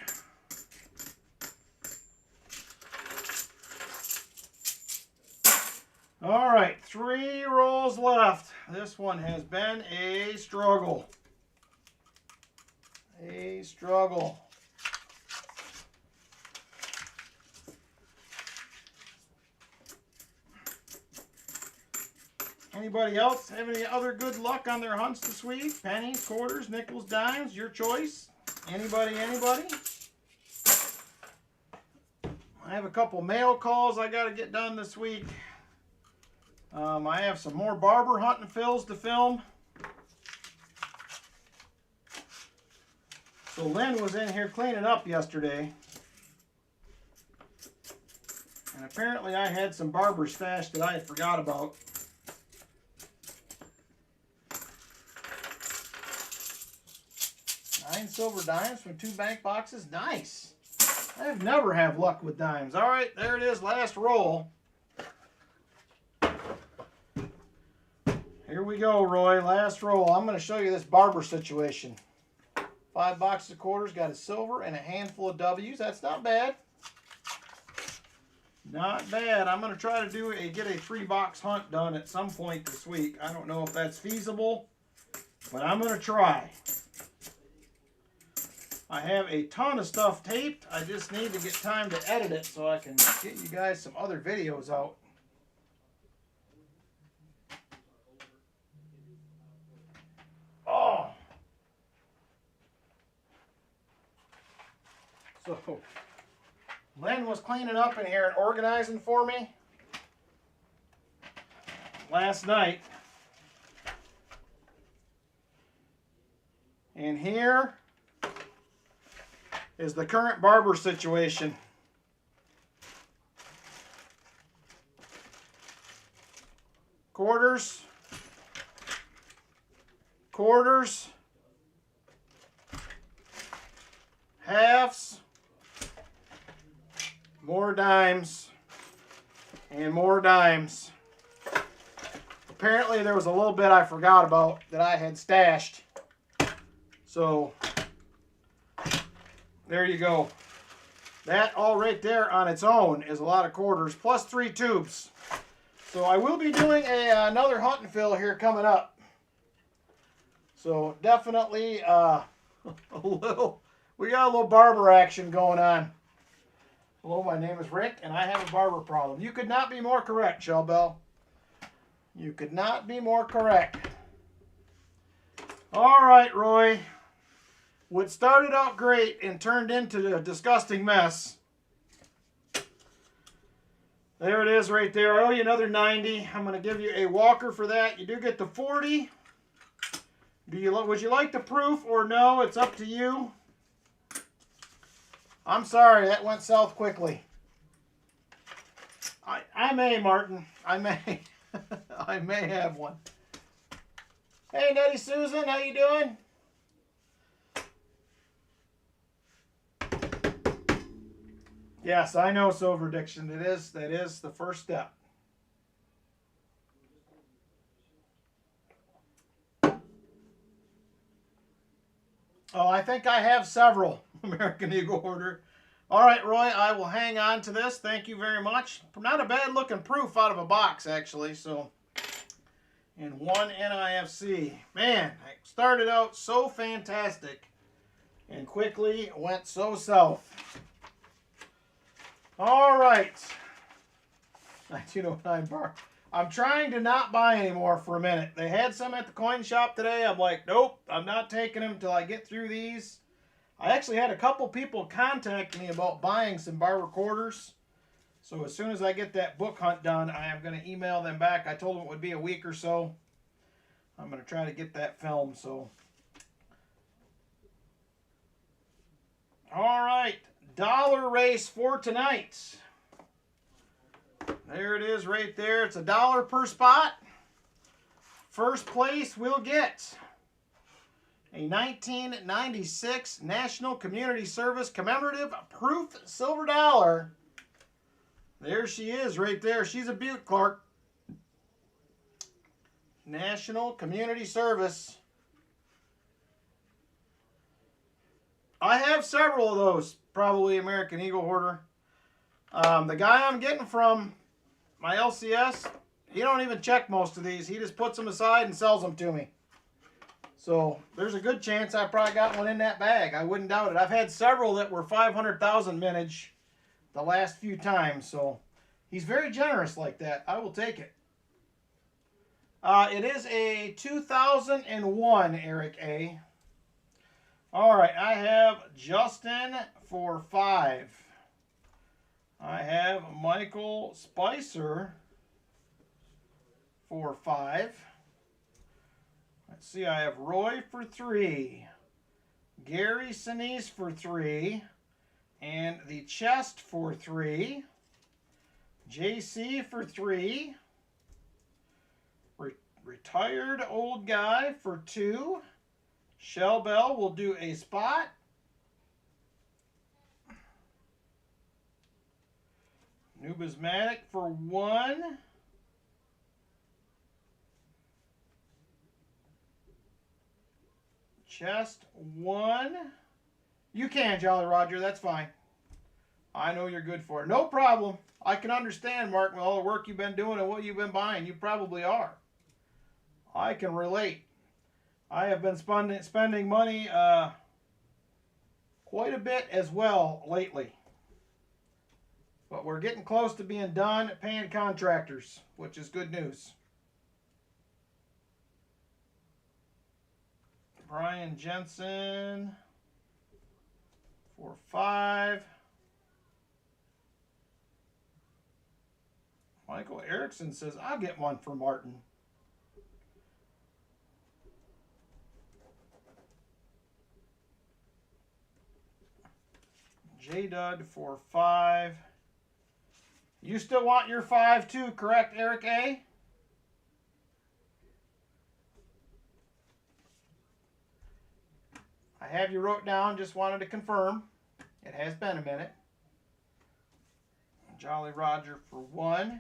All right, 3 rolls left. This one has been a struggle. A struggle. Anybody else have any other good luck on their hunts this week? Pennies, quarters, nickels, dimes, your choice. Anybody? I have a couple mail calls I got to get done this week. I have some more barber hunting fills to film. So Lynn was in here cleaning up yesterday. And apparently I had some barber stash that I had forgot about. Nine silver dimes from 2 bank boxes. Nice. I've never had luck with dimes. All right, there it is. Last roll. Here we go, Roy. Last roll. I'm going to show you this barber situation. 5 boxes of quarters. Got a silver and a handful of W's. That's not bad. Not bad. I'm going to try to get a 3-box hunt done at some point this week. I don't know if that's feasible, but I'm going to try. I have a ton of stuff taped. I just need to get time to edit it so I can get you guys some other videos out. Oh. So, Len was cleaning up in here and organizing for me last night. And here is the current barber situation. Quarters, quarters, halves, more dimes, and more dimes. Apparently there was a little bit I forgot about that I had stashed. So there you go. That all right there on its own is a lot of quarters, plus 3 tubes. So I will be doing another hunt and fill here coming up. So definitely we got a little barber action going on. Hello, my name is Rick, and I have a barber problem. You could not be more correct, Shellbell. You could not be more correct. All right, Roy. What started out great and turned into a disgusting mess. There it is right there. I owe you another 90. I'm going to give you a walker for that. You do get the 40. Would you like the proof or no? It's up to you. I'm sorry, that went south quickly. I may, Martin. I may. I may have one. Hey, Nutty Susan, how you doing? Yes, I know silver addiction. That is the first step. Oh, I think I have several American Eagle order. All right, Roy, I will hang on to this. Thank you very much. Not a bad looking proof out of a box, actually. So, and 1 NIFC. Man, I started out so fantastic and quickly went so south. All right. I'm trying to not buy anymore for a minute. They had some at the coin shop today. I'm like, nope, I'm not taking them until I get through these. I actually had a couple people contact me about buying some barber quarters. So as soon as I get that book hunt done, I am going to email them back. I told them it would be a week or so. I'm going to try to get that filmed. So, all right. Dollar race for tonight. There it is right there. It's $1 per spot. First place will get a 1996 National Community Service commemorative proof silver dollar. There she is right there. She's a beaut, Clark. National Community Service. I have several of those. Probably American Eagle hoarder. The guy I'm getting from my LCS, he don't even check most of these. He just puts them aside and sells them to me. So there's a good chance I probably got one in that bag. I wouldn't doubt it. I've had several that were 500,000 mintage the last few times. So he's very generous like that. I will take it. It is a 2001 Eric A. All right, I have Justin for 5. I have Michael Spicer for 5. Let's see, I have Roy for 3. Gary Sinise for 3. And the chest for 3. JC for 3. Retired old guy for 2. Shell Bell will do a spot. Numismatic for 1. Chest 1. You can, Jolly Roger. That's fine. I know you're good for it. No problem. I can understand, Mark, with all the work you've been doing and what you've been buying. You probably are. I can relate. I have been spending money quite a bit as well lately. But we're getting close to being done paying contractors, which is good news. Brian Jensen for 5. Michael Erickson says, I'll get one for Martin. J-Dud for 5. You still want your 5 too, correct, Eric A? I have you wrote down, just wanted to confirm. It has been a minute. Jolly Roger for 1.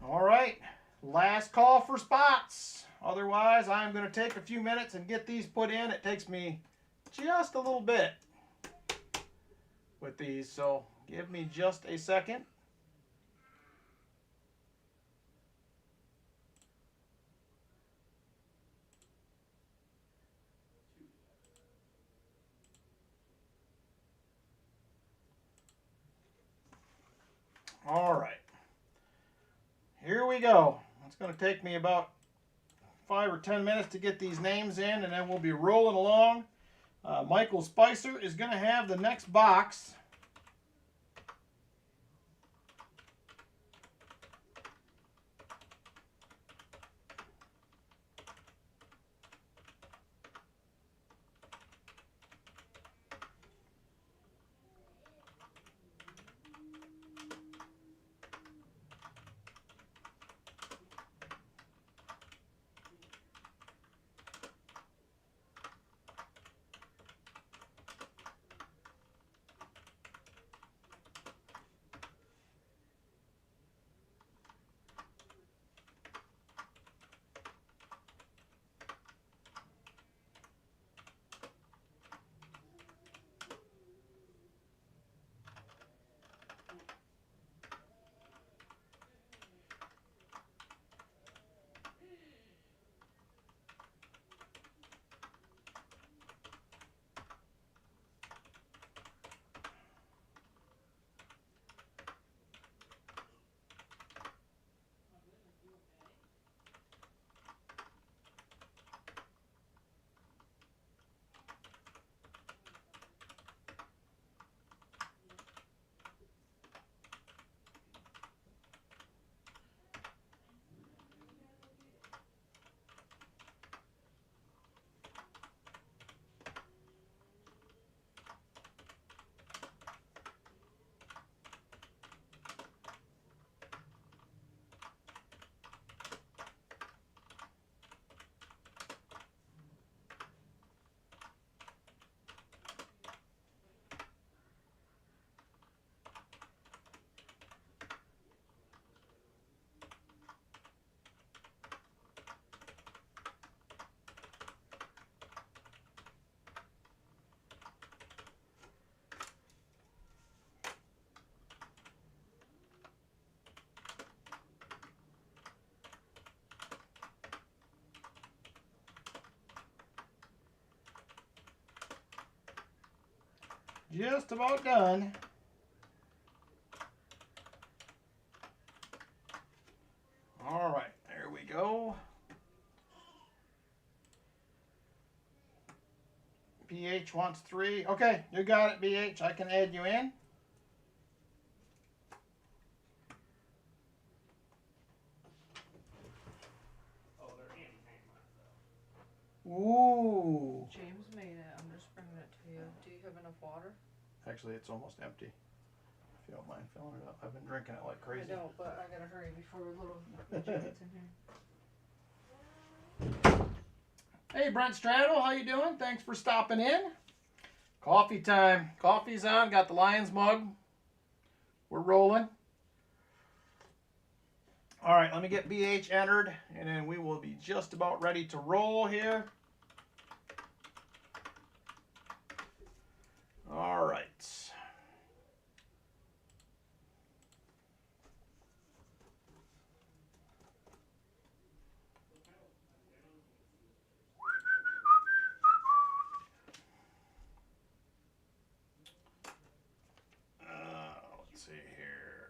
All right, last call for spots. Otherwise, I'm going to take a few minutes and get these put in. It takes me just a little bit with these, so give me just a second. All right. Here we go. It's going to take me about 5 or 10 minutes to get these names in, and then we'll be rolling along. Michael Spicer is going to have the next box. Just about done. All right, there we go. BH wants 3. Okay, you got it, BH. I can add you in. Oh, they're in Ooh. James made it. I'm just bringing it to you. Do you have enough water? Actually, it's almost empty. If you don't mind filling it up. I've been drinking it like crazy. I don't, but I gotta hurry before a little midget gets in here. Hey, Brent Straddle, how you doing? Thanks for stopping in. Coffee time. Coffee's on. Got the Lions mug. We're rolling. All right, let me get BH entered, and then we will be just about ready to roll here. All right. Let's see here.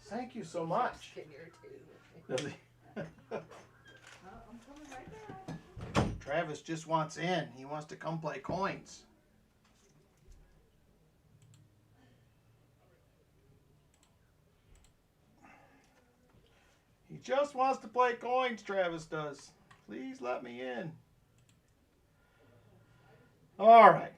Thank you so much. Getting irritated with me. Does he? I'm coming right back. Travis just wants in. He wants to come play coins. He just wants to play coins, Travis does. Please let me in. All right.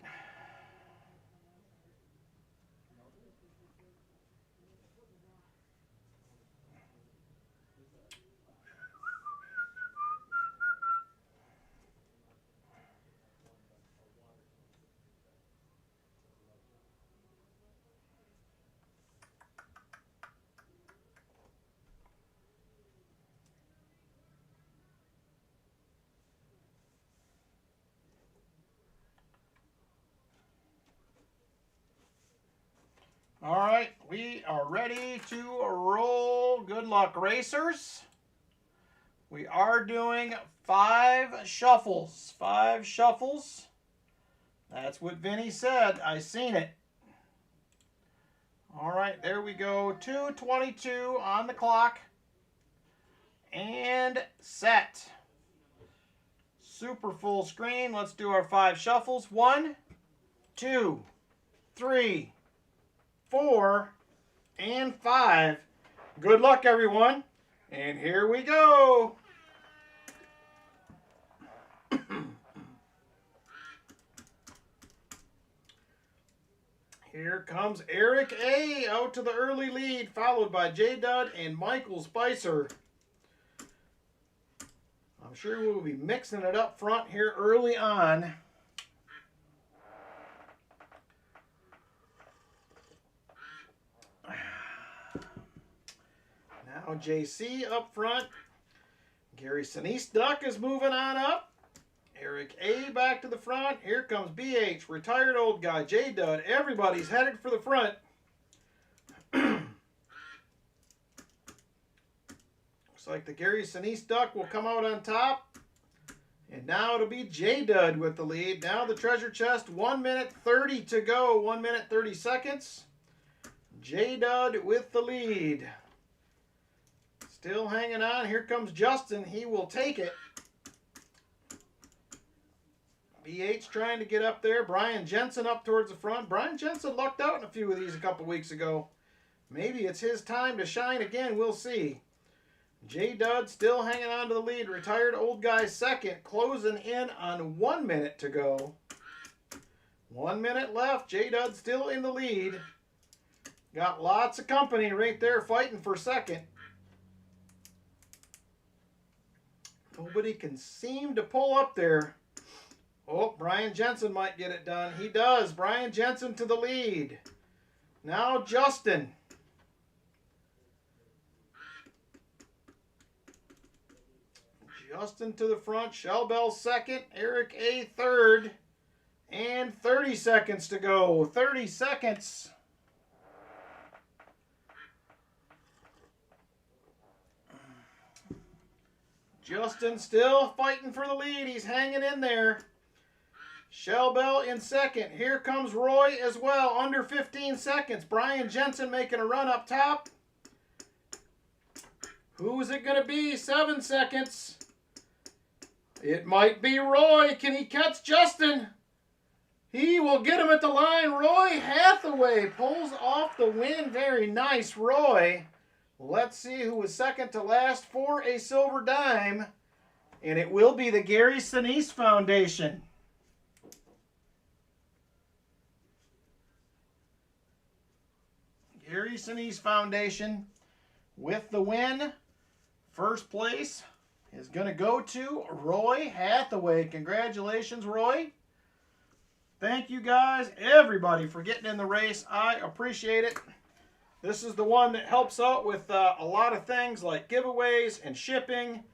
All right, we are ready to roll. Good luck, racers. We are doing 5 shuffles. 5 shuffles. That's what Vinny said. I seen it. All right, there we go. 2:22 on the clock. And set. Super full screen. Let's do our 5 shuffles. 1, 2, 3, 4, and 5. Good luck, everyone. And here we go. Here comes Eric A. out to the early lead, followed by J. Dud and Michael Spicer. I'm sure we'll be mixing it up front here early on. Now JC up front. Gary Sinise Duck is moving on up. Eric A back to the front. Here comes BH, retired old guy, J Dud. Everybody's headed for the front. Looks like the Gary Sinise Duck will come out on top. And now it'll be J Dud with the lead. Now the treasure chest, 1 minute 30 to go. 1 minute 30 seconds. J Dud with the lead. Still hanging on. Here comes Justin. He will take it. BH trying to get up there. Brian Jensen up towards the front. Brian Jensen lucked out in a few of these a couple weeks ago. Maybe it's his time to shine again. We'll see. J Dud still hanging on to the lead. Retired old guy second. Closing in on 1 minute to go. 1 minute left. J Dud still in the lead. Got lots of company right there fighting for second. Nobody can seem to pull up there. Oh, Brian Jensen might get it done. He does. Brian Jensen to the lead. Now Justin. Justin to the front. Shelbell second. Eric A third. And 30 seconds to go. 30 seconds. Justin still fighting for the lead. He's hanging in there. Shelbell in second. Here comes Roy as well. Under 15 seconds. Brian Jensen making a run up top. Who is it going to be? 7 seconds. It might be Roy. Can he catch Justin? He will get him at the line. Roy Hathaway pulls off the win. Very nice, Roy. Let's see who was second to last for a silver dime. And it will be the Gary Sinise Foundation. Gary Sinise Foundation with the win. First place is going to go to Roy Hathaway. Congratulations, Roy. Thank you guys, everybody, for getting in the race. I appreciate it. This is the one that helps out with a lot of things like giveaways and shipping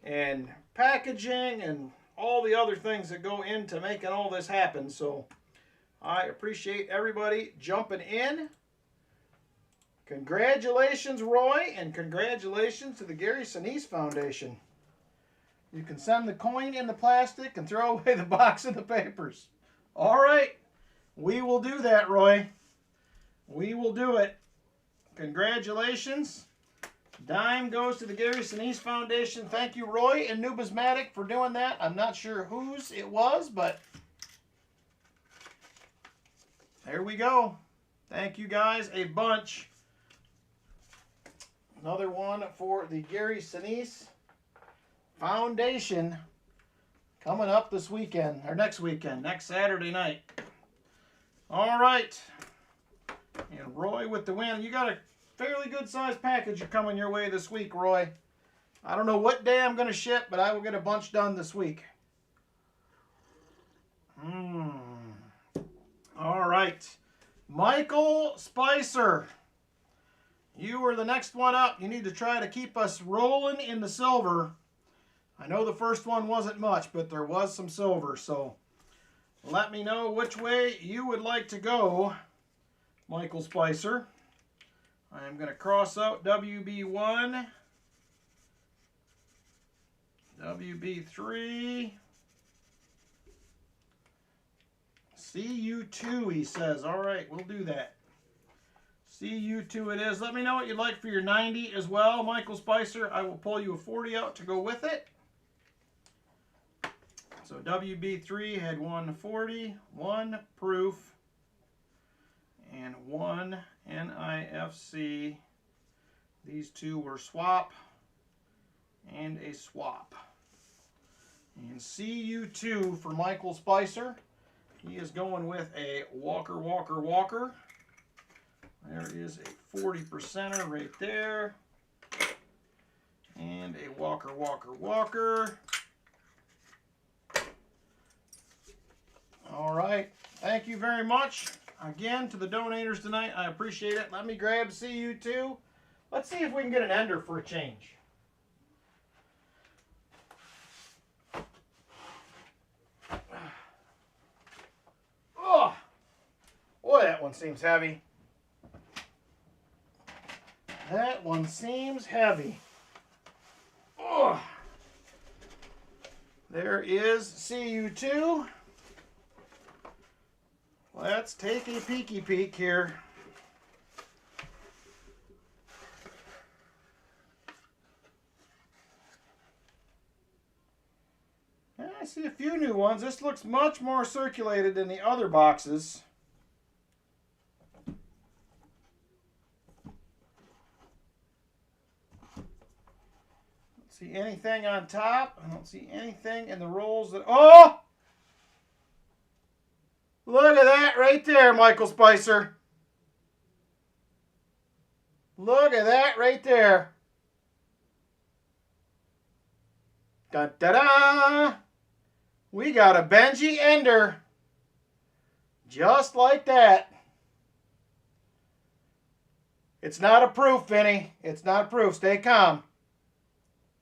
and packaging and all the other things that go into making all this happen. So I appreciate everybody jumping in. Congratulations, Roy, and congratulations to the Gary Sinise Foundation. You can send the coin in the plastic and throw away the box and the papers. All right, we will do that, Roy. We will do it. Congratulations. Dime goes to the Gary Sinise Foundation. Thank you, Roy and Nubismatic, for doing that. I'm not sure whose it was, but there we go. Thank you guys a bunch. Another one for the Gary Sinise Foundation coming up this weekend, or next weekend, next Saturday night. All right. And Roy with the win. You got a fairly good sized package coming your way this week, Roy. I don't know what day I'm going to ship, but I will get a bunch done this week. All right. Michael Spicer. You are the next one up. You need to try to keep us rolling in the silver. I know the first one wasn't much, but there was some silver. So let me know which way you would like to go, Michael Spicer. I'm going to cross out WB1, WB3, CU2, he says. All right, we'll do that. CU2 it is. Let me know what you'd like for your 90 as well, Michael Spicer. I will pull you a 40 out to go with it. So WB3 had 140, 1 proof, and 1 NIFC. These two were swap and a swap. And CU2 for Michael Spicer. He is going with a Walker, Walker, Walker. There is a 40%er right there. And a Walker, Walker, Walker. All right. Thank you very much again to the donators tonight. I appreciate it. Let me grab CU2. Let's see if we can get an ender for a change. Oh, boy, that one seems heavy. That one seems heavy. Oh, there is CU2. Let's take a peeky peek here. I see a few new ones. This looks much more circulated than the other boxes. Don't see anything on top. I don't see anything in the rolls that... Oh! Look at that right there, Michael Spicer. Look at that right there. Da-da-da! We got a Benji Ender. Just like that. It's not a proof, Vinny. It's not a proof. Stay calm.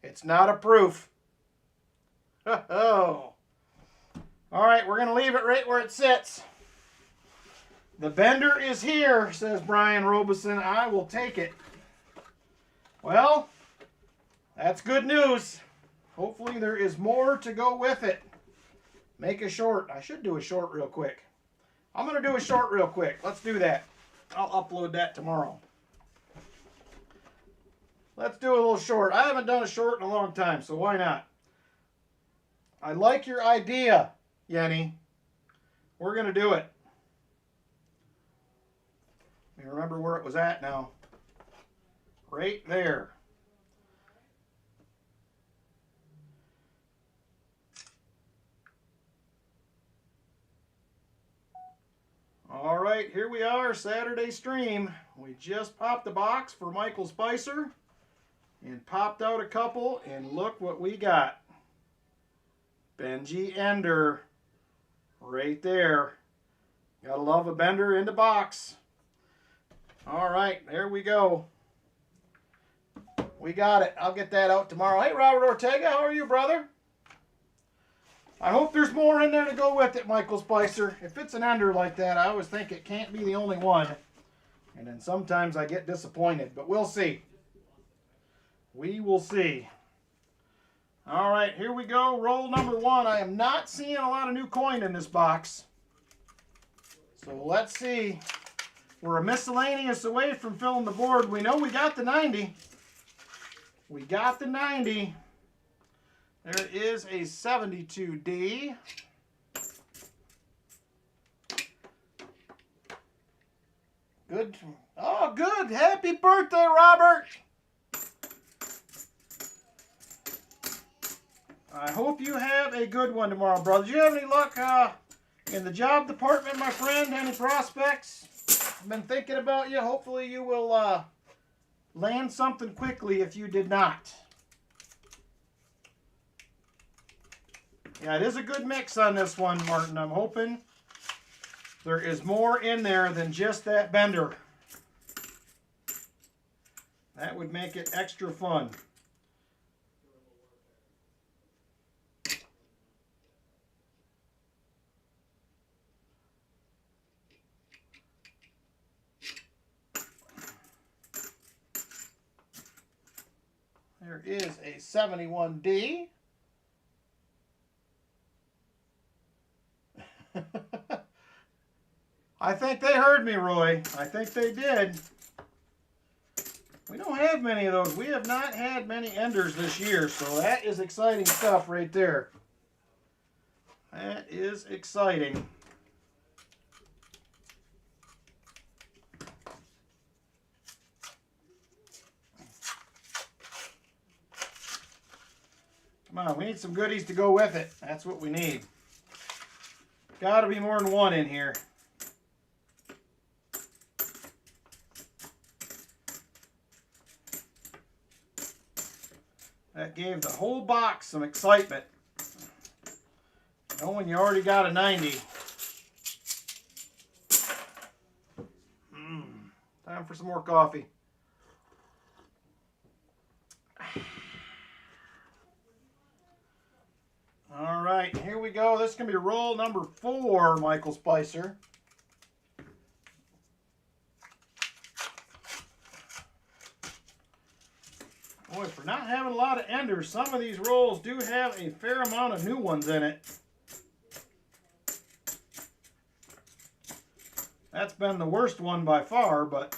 It's not a proof. Oh. All right, we're going to leave it right where it sits. The bender is here, says Brian Robeson. I will take it. Well, that's good news. Hopefully there is more to go with it. Make a short. I should do a short real quick. I'm going to do a short real quick. Let's do that. I'll upload that tomorrow. Let's do a little short. I haven't done a short in a long time, so why not? I like your idea, Yenny. We're going to do it. Let me remember where it was at now. Right there. All right, here we are, Saturday stream. We just popped the box for Michael Spicer and popped out a couple, and look what we got. Benji Ender, right there. Gotta love a Bender in the box. All right, there we go. We got it. I'll get that out tomorrow. Hey, Robert Ortega, how are you, brother? I hope there's more in there to go with it, Michael Spicer. If it's an Ender like that, I always think it can't be the only one. And then sometimes I get disappointed, but we'll see. We will see. All right, here we go. Roll number 1. I am not seeing a lot of new coin in this box. So let's see. We're a miscellaneous away from filling the board. We know we got the 90. We got the 90. There is a 72D. Good. Oh, good. Happy birthday, Robert. I hope you have a good one tomorrow, brother. Do you have any luck in the job department, my friend? Any prospects? I've been thinking about you. Hopefully you will land something quickly if you did not. Yeah, it is a good mix on this one, Martin. I'm hoping there is more in there than just that Bender. That would make it extra fun. There is a 71D. I think they heard me, Roy. I think they did. We don't have many of those. We have not had many Enders this year, so that is exciting stuff right there. That is exciting. Come on, we need some goodies to go with it. That's what we need. Got to be more than one in here. That gave the whole box some excitement. Knowing you already got a 90. Time for some more coffee. All right, here we go. This is going to be roll number 4, Michael Spicer. Boy, for not having a lot of Enders, some of these rolls do have a fair amount of new ones in it. That's been the worst one by far, but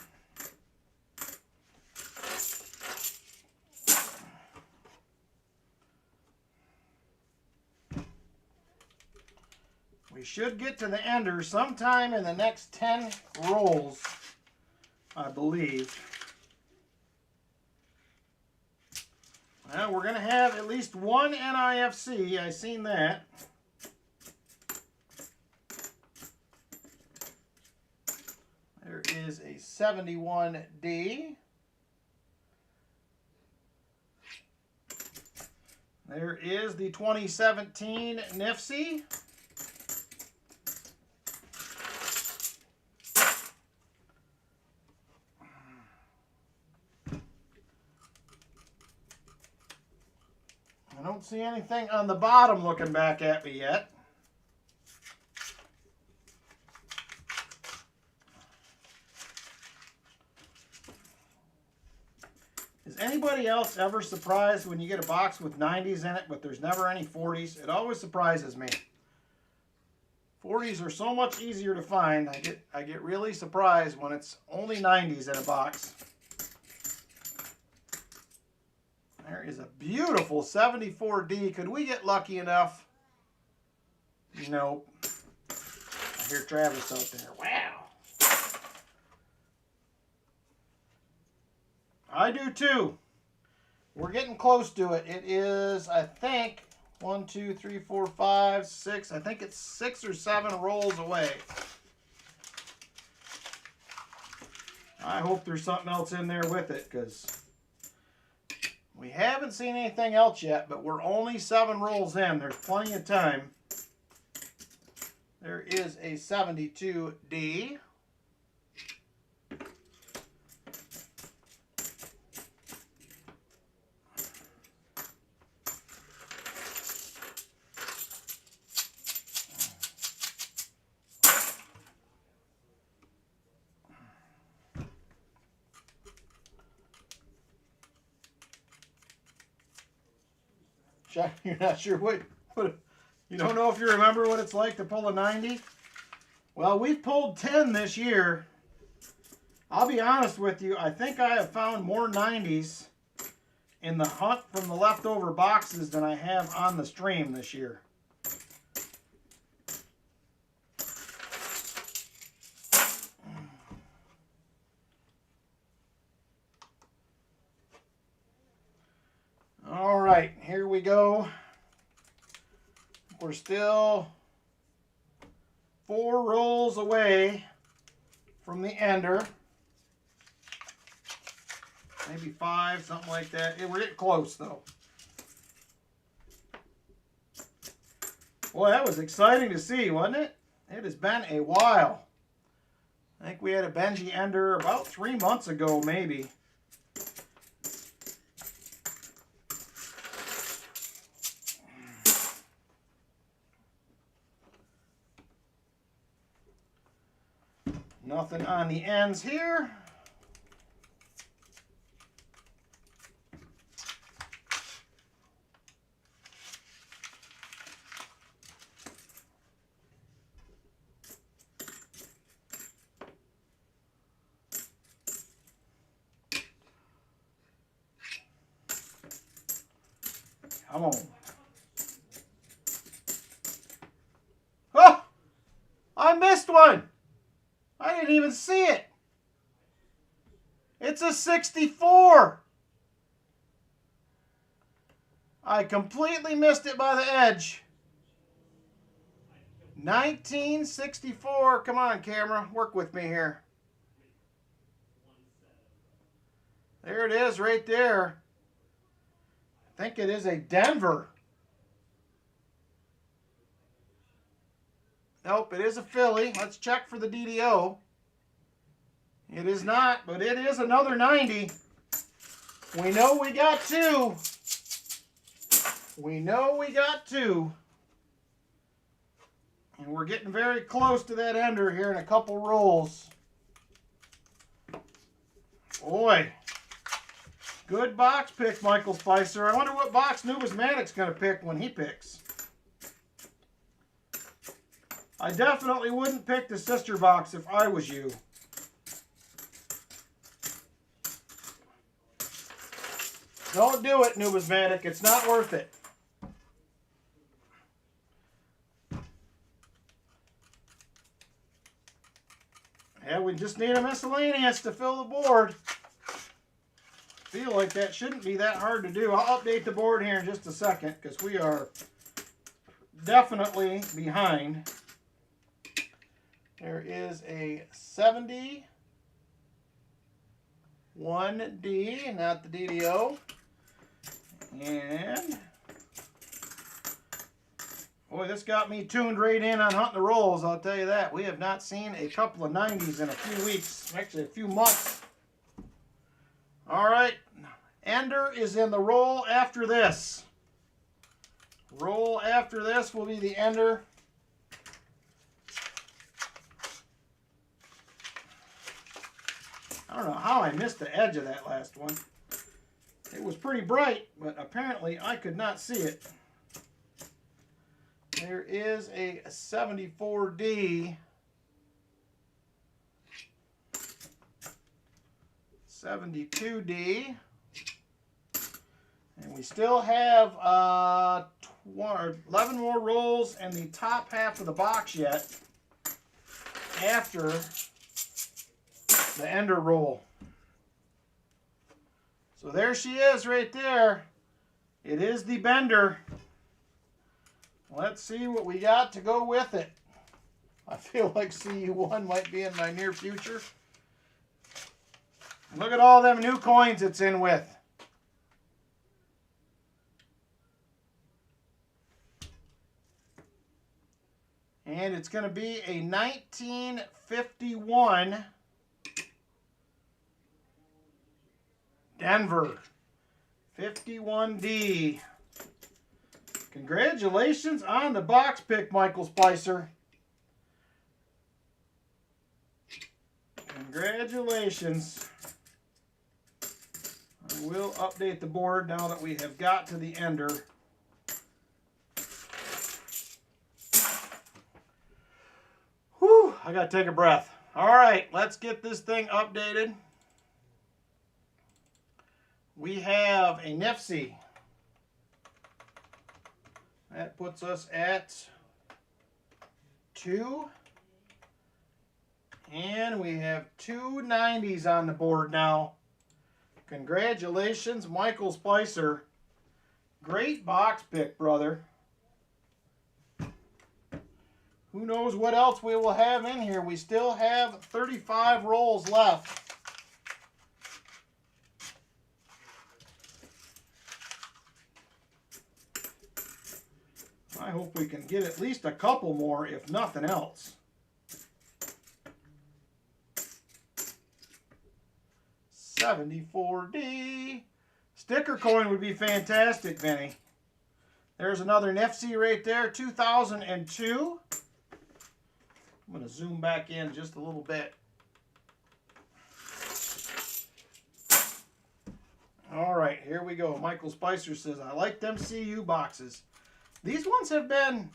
we should get to the Enders sometime in the next 10 rolls, I believe. Well, we're going to have at least one NIFC. I seen that. There is a 71D. There is the 2017 NIFC. I don't see anything on the bottom looking back at me yet. Is anybody else ever surprised when you get a box with 90s in it, but there's never any 40s? It always surprises me. 40s are so much easier to find. I get really surprised when it's only 90s in a box. There is a beautiful 74D. Could we get lucky enough Nope. I hear Travis out there. Wow. I do too. We're getting close to it. It is, I think, 1, 2, 3, 4, 5, 6. I think it's 6 or 7 rolls away. I hope there's something else in there with it, because we haven't seen anything else yet, but we're only 7 rolls in. There's plenty of time. There is a 72D. You're not sure what you don't know if you remember what it's like to pull a 90? Well, we've pulled 10 this year. I'll be honest with you, I think I have found more 90s in the hunt from the leftover boxes than I have on the stream this year. All right, here we go. We're still 4 rolls away from the ender. Maybe 5, something like that. We're getting close, though. Boy, that was exciting to see, wasn't it? It has been a while. I think we had a Benji ender about 3 months ago, maybe. Nothing on the ends here. Come on. Oh! I missed one! I didn't even see it. It's a 64. I completely missed it by the edge. 1964. Come on, camera. Work with me here. There it is right there. I think it is a Denver. Nope, it is a Philly. Let's check for the DDO. It is not, but it is another 90. We know we got 2. We know we got 2. And we're getting very close to that ender here in a couple rolls. Boy. Good box pick, Michael Spicer. I wonder what box Numismatic's going to pick when he picks. I definitely wouldn't pick the sister box if I was you. Don't do it, Numismatic. It's not worth it. Yeah, we just need a miscellaneous to fill the board. Feel like that shouldn't be that hard to do. I'll update the board here in just a second because we are definitely behind. There is a 71D, not the DDO. And boy, this got me tuned right in on hunting the rolls, I'll tell you that. We have not seen a couple of 90s in a few weeks, actually a few months. All right, ender is in the roll after this. Roll after this will be the ender. I don't know how I missed the edge of that last one. It was pretty bright, but apparently I could not see it. There is a 74D. 72D. And we still have 11 more rolls and the top half of the box yet after the ender roll. So there she is right there. It is the bender. Let's see what we got to go with it. I feel like CU1 might be in my near future. Look at all them new coins it's in with. And it's going to be a 1951 Denver 51D. Congratulations on the box pick, Michael Spicer. Congratulations. I will update the board now that we have got to the ender. Whew, I gotta take a breath. All right, let's get this thing updated. We have a Nifty. That puts us at 2. And we have 2 90s on the board now. Congratulations, Michael Spicer. Great box pick, brother. Who knows what else we will have in here. We still have 35 rolls left. I hope we can get at least a couple more, if nothing else. 74D. Sticker coin would be fantastic, Vinny. There's another Nifty right there, 2002. I'm going to zoom back in just a little bit. All right, here we go. Michael Spicer says, I like them CU boxes. These ones have been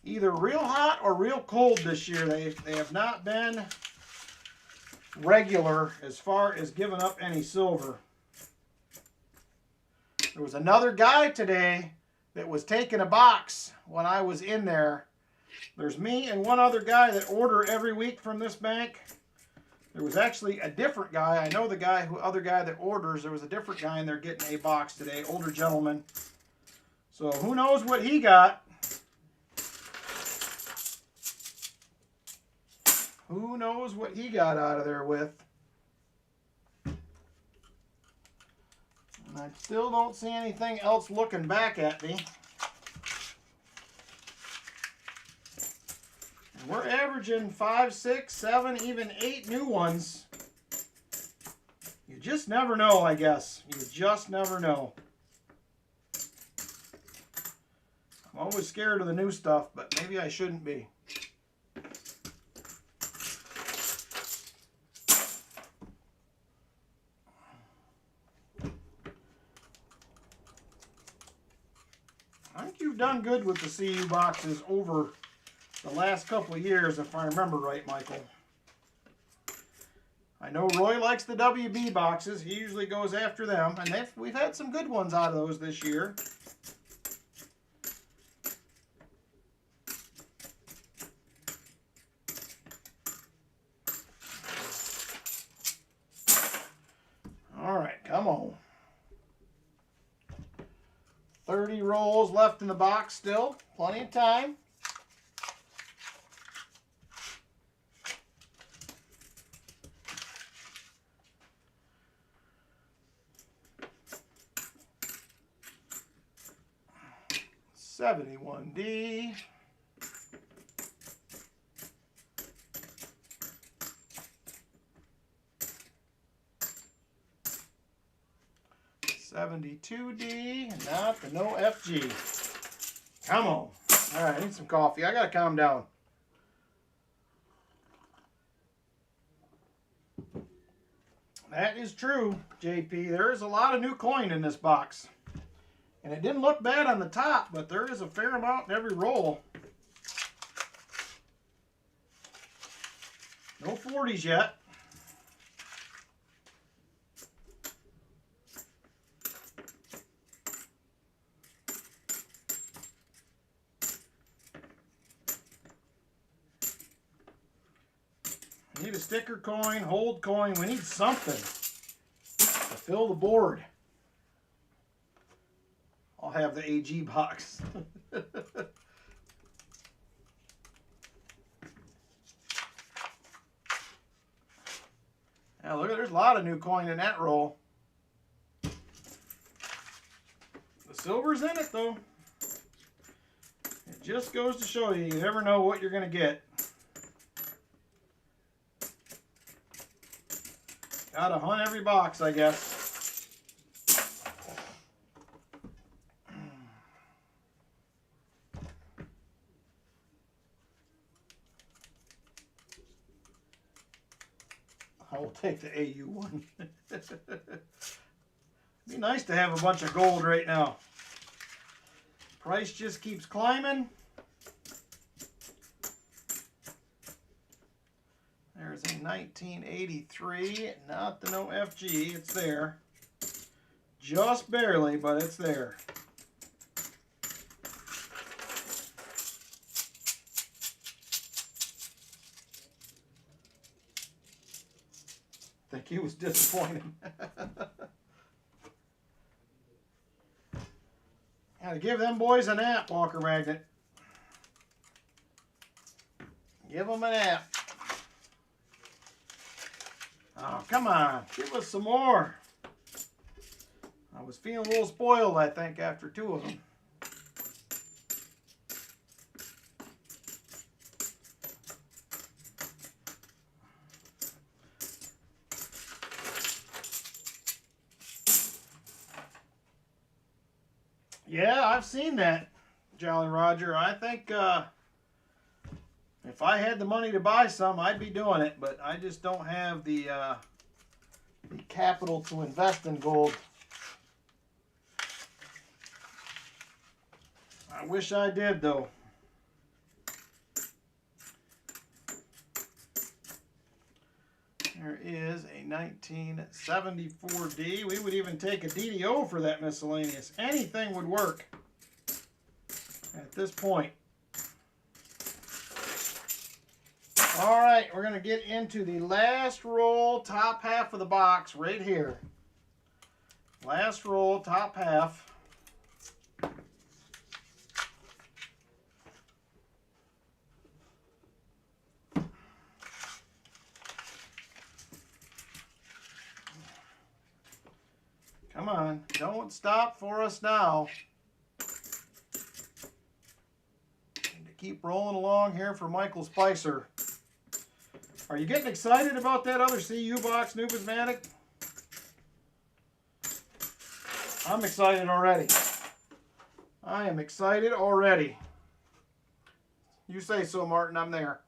either real hot or real cold this year. They have not been regular as far as giving up any silver. There was another guy today that was taking a box when I was in there. There's me and one other guy that order every week from this bank. There was actually a different guy. I know the other guy that orders. There was a different guy in there getting a box today, older gentleman. So who knows what he got? Who knows what he got out of there with? And I still don't see anything else looking back at me. And we're averaging 5, 6, 7, even 8 new ones. You just never know, I guess. You just never know. I'm always scared of the new stuff, but maybe I shouldn't be. I think you've done good with the CU boxes over the last couple of years, if I remember right, Michael. I know Roy likes the WB boxes. He usually goes after them, and we've had some good ones out of those this year. All right, come on. 30 rolls left in the box still. Plenty of time. $71D. $72D, not the no FG. Come on. All right, I need some coffee. I gotta calm down. That is true, JP. There is a lot of new coin in this box. And it didn't look bad on the top, but there is a fair amount in every roll. No 40s yet. Need a sticker coin, hold coin. We need something to fill the board. I'll have the AG box. Now look, there's a lot of new coin in that roll. The silver's in it though. It just goes to show you, you never know what you're going to get. Gotta hunt every box, I guess. I will take the AU one. Be nice to have a bunch of gold right now. Price just keeps climbing. There's a 1983, not the no FG, it's there. Just barely, but it's there. I think he was disappointed. Gotta give them boys a nap, Walker Magnet. Give them a nap. Oh, come on. Give us some more. I was feeling a little spoiled, I think, after two of them. Yeah, I've seen that, Jolly Roger. I think if I had the money to buy some, I'd be doing it, but I just don't have the capital to invest in gold. I wish I did, though. There is a 1974D. We would even take a DDO for that miscellaneous. Anything would work at this point. All right, we're going to get into the last roll, top half of the box right here. Last roll, top half. Come on, don't stop for us now. Need to keep rolling along here for Michael Spicer. Are you getting excited about that other CU box, Numismatic? I'm excited already. I am excited already. You say so, Martin. I'm there.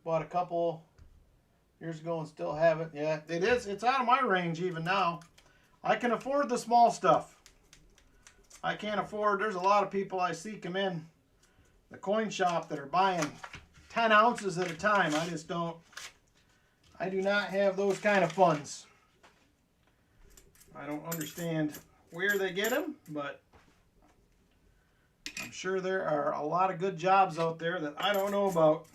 Bought a couple years ago and still have it. Yeah, it is. It's out of my range even now. I can afford the small stuff. I can't afford, there's a lot of people I see come in the coin shop that are buying 10 ounces at a time. I just don't, I do not have those kind of funds. I don't understand where they get them, but I'm sure there are a lot of good jobs out there that I don't know about.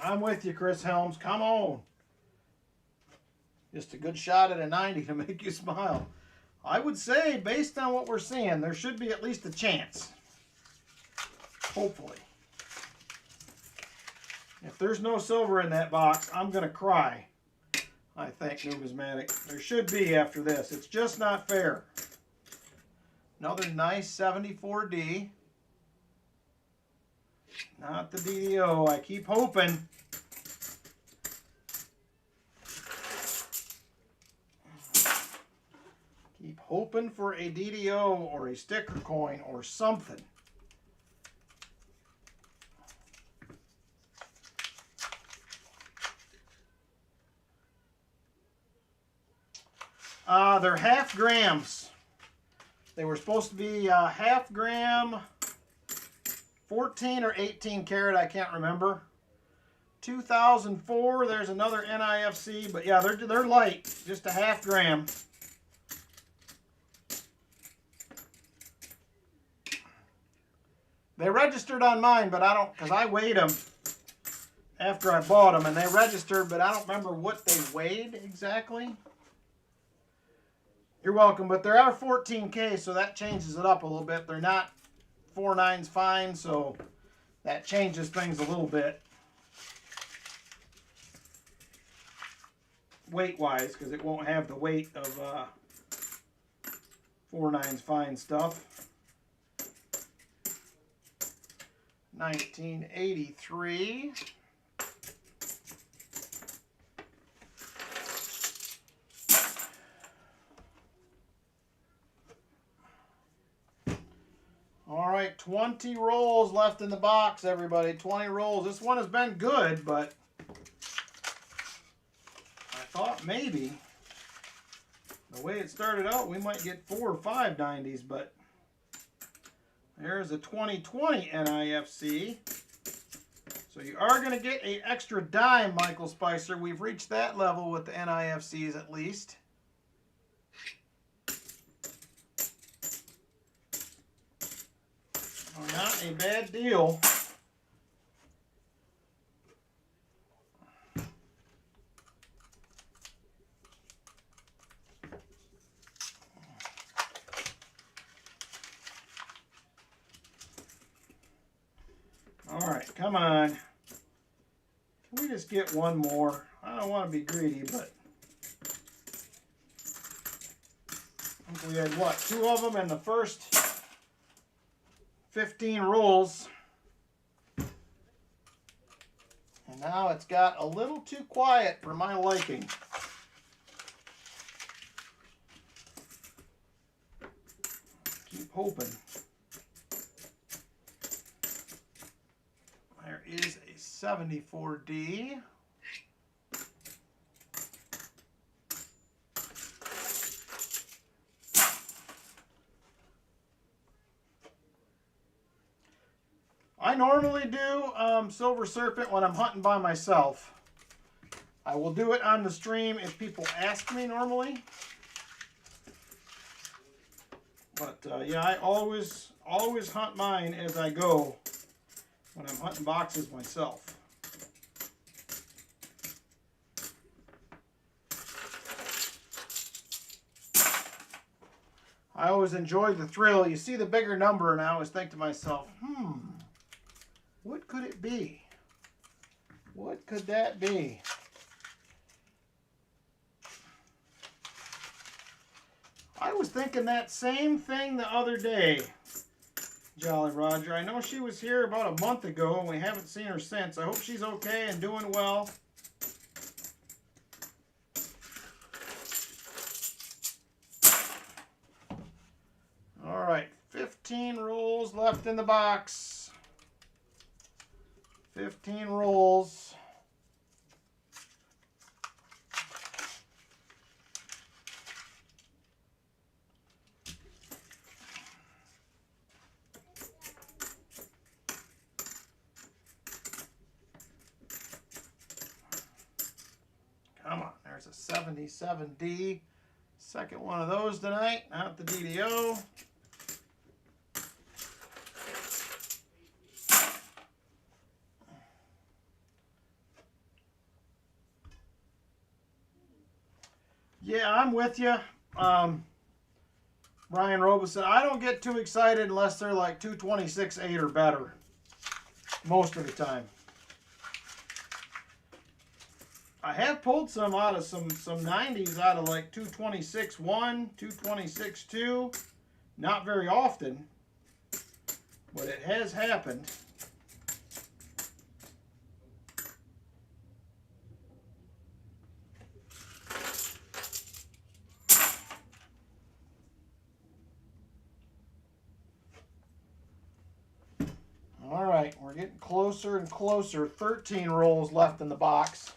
I'm with you, Chris Helms. Come on. Just a good shot at a 90 to make you smile. I would say, based on what we're seeing, there should be at least a chance. Hopefully. If there's no silver in that box, I'm going to cry. I think, Numismatic. There should be after this. It's just not fair. Another nice 74D. Not the DDO. I keep hoping. Keep hoping for a DDO or a sticker coin or something. They're half grams. They were supposed to be half gram, 14 or 18 karat, I can't remember. 2004, there's another NIFC, but yeah, they're light, just a half gram. They registered on mine, but I don't, because I weighed them after I bought them, and they registered, but I don't remember what they weighed exactly. You're welcome, but they are 14K, so that changes it up a little bit. They're not 4.9s fine, so that changes things a little bit. Weight-wise, because it won't have the weight of 4.9s fine stuff. 1983. All right, 20 rolls left in the box, everybody. 20 rolls. This one has been good, but I thought maybe the way it started out, we might get 4 or 5 90s, but there's a 2020 NIFC. So you are going to get an extra dime, Michael Spicer. We've reached that level with the NIFCs at least. Oh, not a bad deal. All right, come on. Can we just get one more? I don't want to be greedy, but I think we had, what, 2 of them in the first 15 rolls. And now it's got a little too quiet for my liking. Keep hoping. There is a 74D. I normally do Silver Serpent when I'm hunting by myself. I will do it on the stream if people ask me normally. But yeah, I always hunt mine as I go when I'm hunting boxes myself. I always enjoy the thrill. You see the bigger number and I always think to myself, what could it be? What could that be? I was thinking that same thing the other day, Jolly Roger. I know she was here about a month ago and we haven't seen her since. I hope she's okay and doing well. All right, 15 rolls left in the box. 15 rolls. Come on, there's a 77D. Second one of those tonight, not the DDO. Yeah, I'm with you. Brian Robeson, I don't get too excited unless they're like 226.8 or better. Most of the time. I have pulled some out of some 90s out of like 226.1, 226.2. Not very often, but it has happened. All right, we're getting closer and closer. 13 rolls left in the box.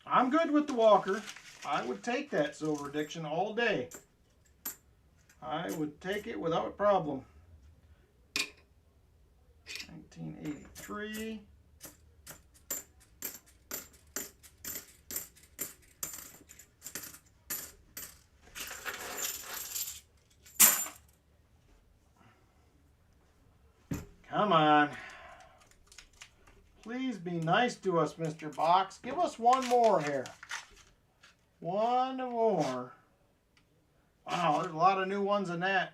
I'm good with the Walker. I would take that Silver Addiction all day. I would take it without problem. 1983. Come on. Please be nice to us, Mr. Box. Give us one more here. One more. Wow, there's a lot of new ones in that.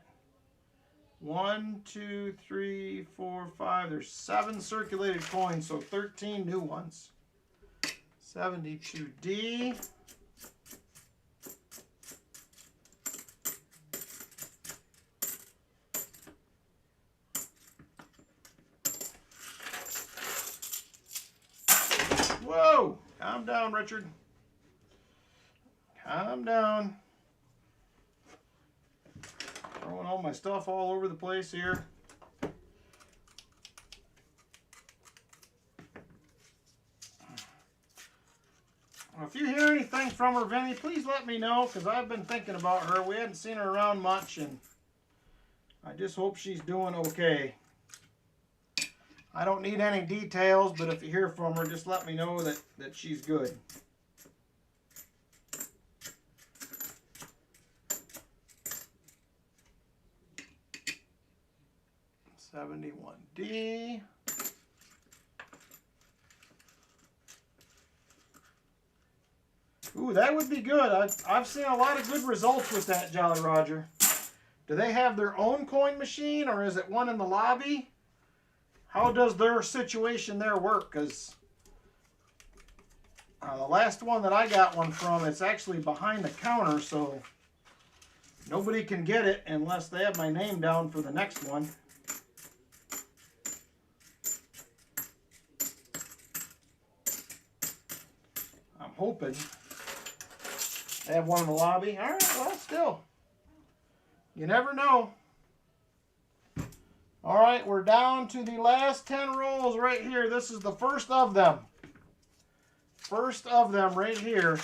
1, 2, 3, 4, 5. There's 7 circulated coins, so 13 new ones. 72D. Whoa! Calm down, Richard. Calm down. Throwing all my stuff all over the place here. Well, if you hear anything from her, Vinny, please let me know, because I've been thinking about her. We hadn't seen her around much, and I just hope she's doing okay. I don't need any details, but if you hear from her, just let me know that she's good. $71D. Ooh, that would be good. I've seen a lot of good results with that, Jolly Roger. Do they have their own coin machine, or is it one in the lobby? How does their situation there work? Because the last one that I got one from, it's actually behind the counter, so nobody can get it unless they have my name down for the next one. I'm hoping they have one in the lobby. All right, well, still, you never know. All right, we're down to the last 10 rolls right here. This is the first of them. First of them right here.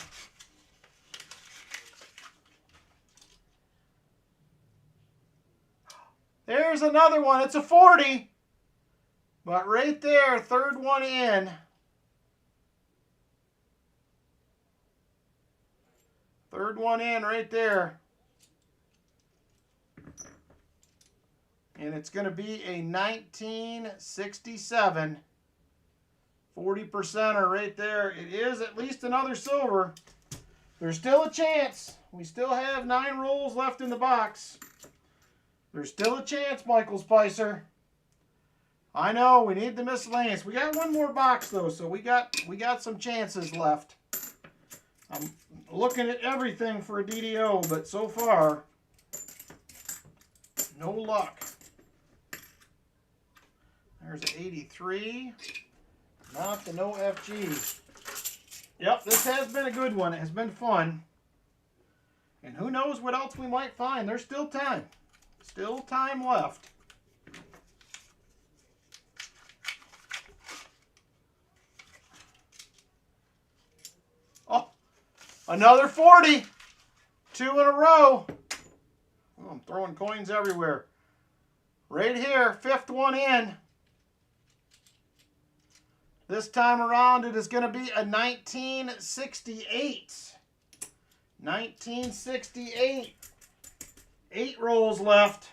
There's another one. It's a 40. But right there, third one in. Third one in right there. And it's going to be a 1967. 40%er right there. It is at least another silver. There's still a chance. We still have 9 rolls left in the box. There's still a chance, Michael Spicer. I know, we need the miscellaneous. We got one more box, though, so we got some chances left. I'm looking at everything for a DDO, but so far, no luck. There's an 83. Not the no FG. Yep, this has been a good one. It has been fun. And who knows what else we might find. There's still time. Still time left. Oh, another 40. 2 in a row. Oh, I'm throwing coins everywhere. Right here, 5th one in. This time around, it is going to be a 1968. 1968. 8 rolls left.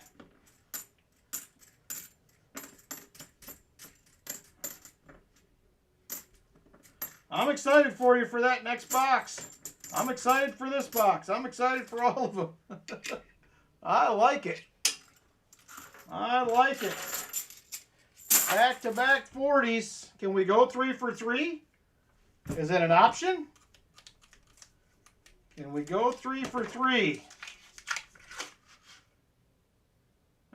I'm excited for you for that next box. I'm excited for this box. I'm excited for all of them. I like it. I like it. Back-to-back 40s. Can we go 3 for 3? Is it an option? Can we go 3 for 3?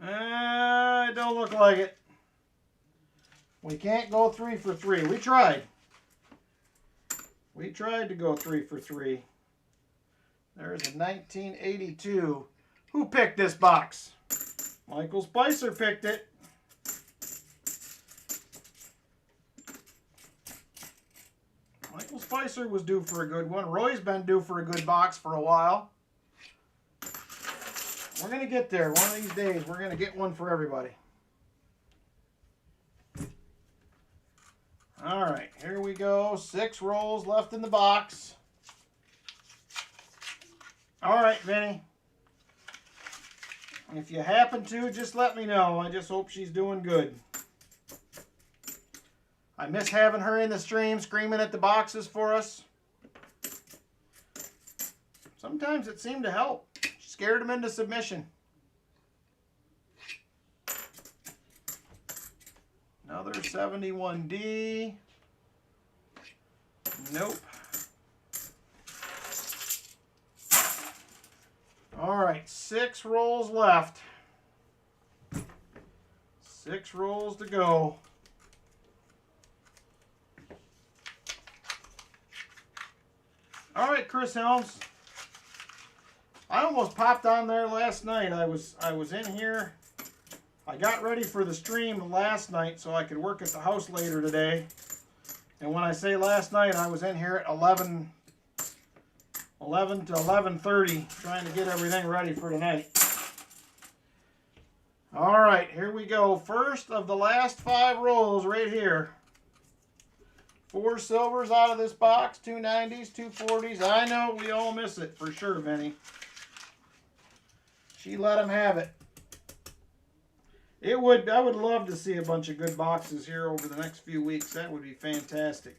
It don't look like it. We can't go 3 for 3. We tried. We tried to go 3 for 3. There's a 1982. Who picked this box? Michael Spicer picked it. Michael Spicer was due for a good one. Roy's been due for a good box for a while. We're going to get there. One of these days, we're going to get one for everybody. All right, here we go. 6 rolls left in the box. All right, Vinny. If you happen to, just let me know. I just hope she's doing good. I miss having her in the stream screaming at the boxes for us. Sometimes it seemed to help. She scared them into submission. Another 71D. Nope. All right, 6 rolls left. 6 rolls to go. All right, Chris Helms. I almost popped on there last night. I was in here. I got ready for the stream last night so I could work at the house later today. And when I say last night, I was in here at 11 to 11:30 trying to get everything ready for tonight. All right, here we go. First of the last 5 rolls right here. 4 silvers out of this box, 2 90s, 2 40s. I know we all miss it for sure, Vinny. She let them have it. I would love to see a bunch of good boxes here over the next few weeks. That would be fantastic.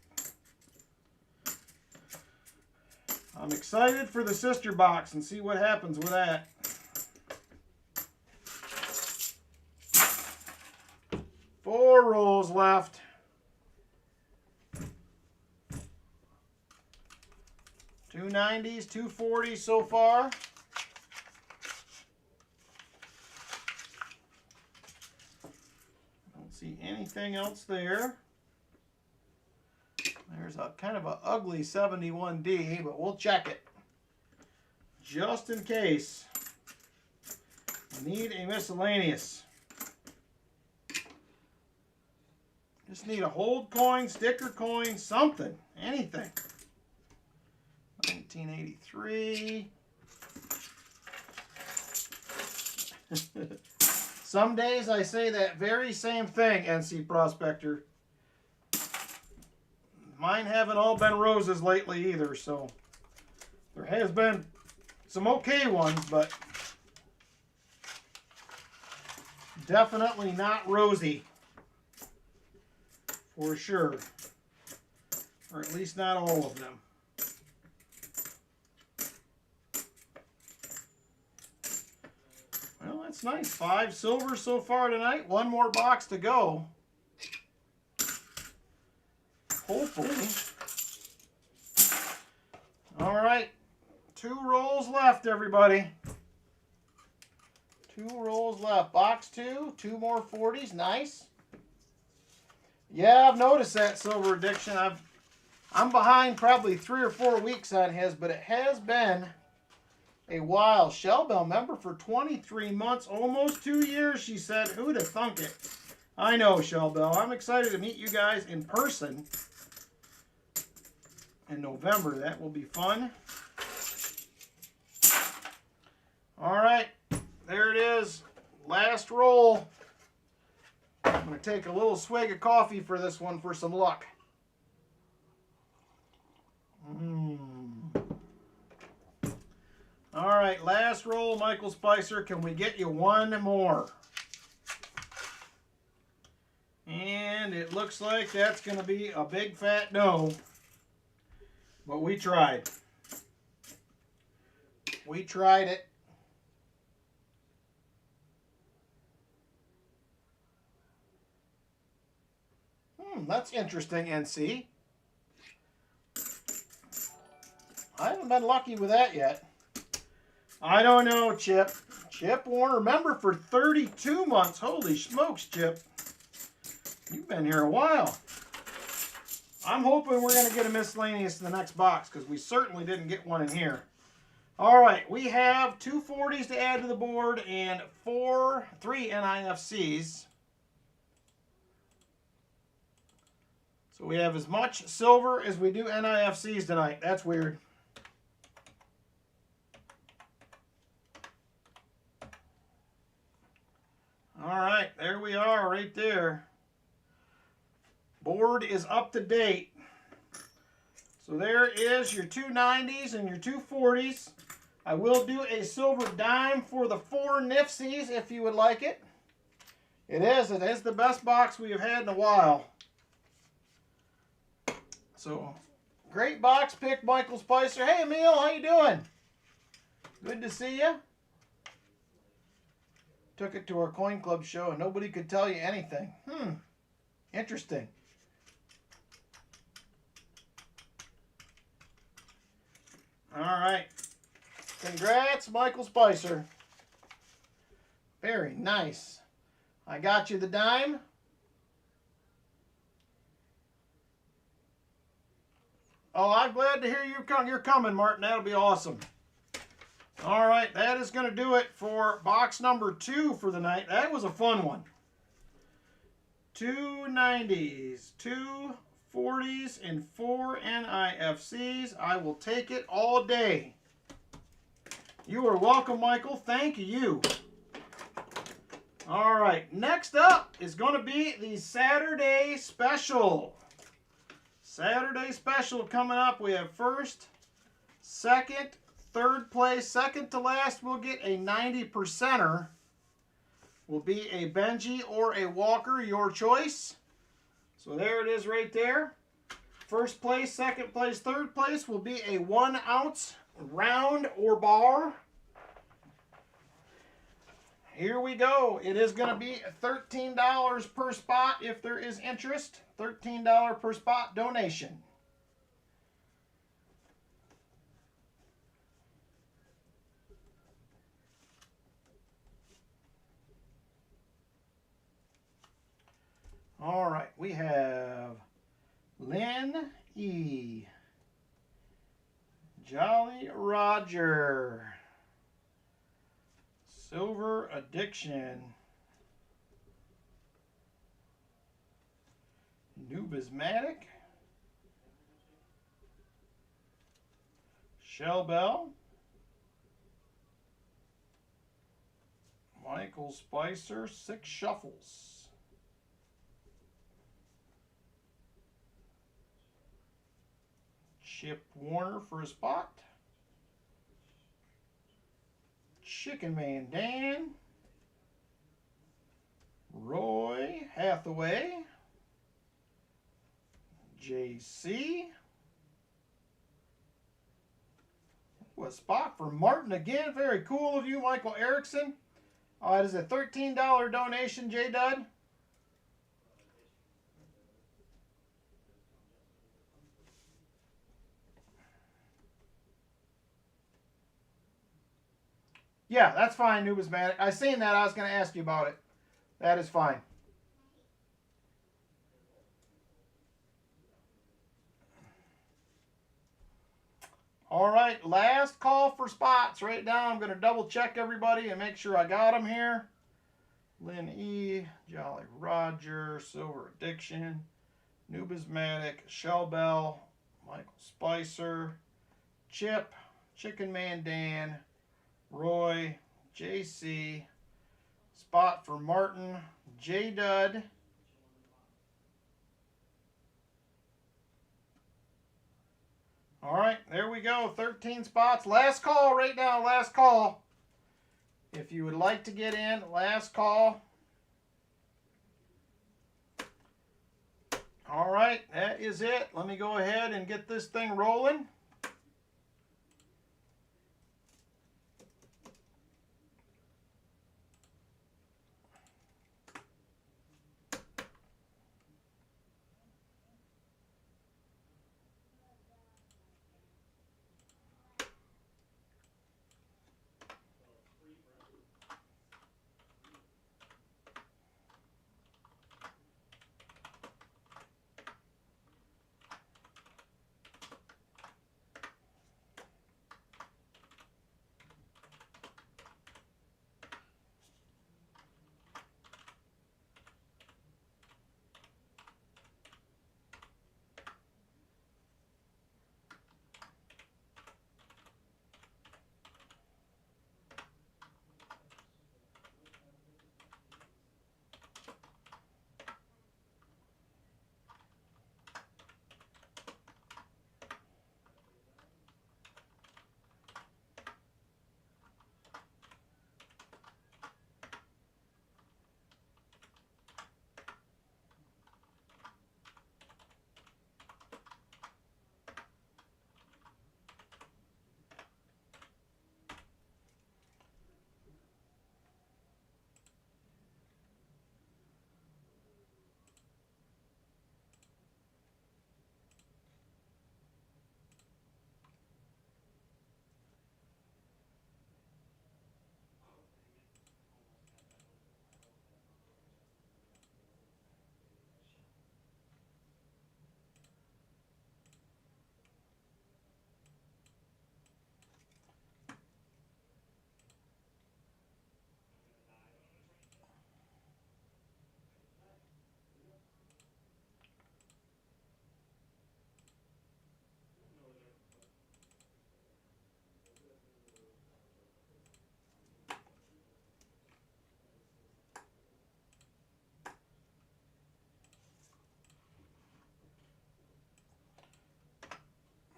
I'm excited for the sister box and see what happens with that. Four rolls left. Two 90s, 2 40s so far. Don't see anything else there. There's a kind of a ugly 71D, but we'll check it. Just in case. We need a miscellaneous. Just need a hold coin, sticker coin, something. Anything. 1983. Some days I say that very same thing, NC Prospector. Mine haven't all been roses lately either, so there has been some okay ones, but definitely not rosy for sure, or at least not all of them. Well, that's nice. 5 silvers so far tonight. One more box to go. Hopefully. All right. 2 rolls left, everybody. 2 rolls left. Box 2. 2 more 40s. Nice. Yeah, I've noticed that, Silver Addiction. I'm behind probably 3 or 4 weeks on his, but it has been a while. Shellbell member for 23 months, almost 2 years, she said. Who'd have thunk it? I know, Shellbell. I'm excited to meet you guys in person in November. That will be fun. All right, there it is. Last roll. I'm going to take a little swig of coffee for this one for some luck. All right, last roll, Michael Spicer. Can we get you one more? And it looks like that's going to be a big fat no. But we tried. We tried it. That's interesting, NC. I haven't been lucky with that yet. I don't know, Chip. Chip Warner, member for 32 months. Holy smokes, Chip. You've been here a while. I'm hoping we're going to get a miscellaneous in the next box because we certainly didn't get one in here. All right, we have 2 40s to add to the board and 3 NIFCs. So we have as much silver as we do NIFCs tonight. That's weird. right, there we are right there. Board is up to date. So there is your 290s and your 240s. I will do a silver dime for the 4 Nifsies if you would like it. It is the best box we have had in a while. So, great box pick, Michael Spicer. Hey, Emil, how you doing? Good to see you. Took it to our Coin Club show and nobody could tell you anything. Interesting. All right. Congrats, Michael Spicer. Very nice. I got you the dime. Oh, I'm glad to hear you're coming, Martin. That'll be awesome. All right, that is going to do it for box number 2 for the night. That was a fun one. 2 90s, 2 40s, and 4 NIFCs. I will take it all day. You are welcome, Michael. Thank you. All right, next up is going to be the Saturday special. Saturday special coming up. We have first, second, third place. Second to last, we'll get a 90%er. Will be a Benji or a Walker, your choice. So there it is right there. First place, second place, third place will be a 1 ounce round or bar. Here we go. It is going to be $13 per spot if there is interest. $13 per spot donation. All right, we have Lynn E. Jolly Roger. Silver Addiction. Numismatic. Shell Bell. Michael Spicer, 6 shuffles. Chip Warner for a spot. Chicken Man Dan. Roy Hathaway. JC. A spot for Martin again. Very cool of you, Michael Erickson. It is a $13 donation, J Dud. Yeah, that's fine, Numismatic. I seen that. I was going to ask you about it. That is fine. All right, last call for spots. Right now, I'm going to double check everybody and make sure I got them here. Lynn E, Jolly Roger, Silver Addiction, Numismatic, Shell Bell, Michael Spicer, Chip, Chicken Man Dan, Roy, JC, spot for Martin, J Dud, all right, there we go, 13 spots. Last call right now, last call. If you would like to get in, last call. All right, that is it. Let me go ahead and get this thing rolling.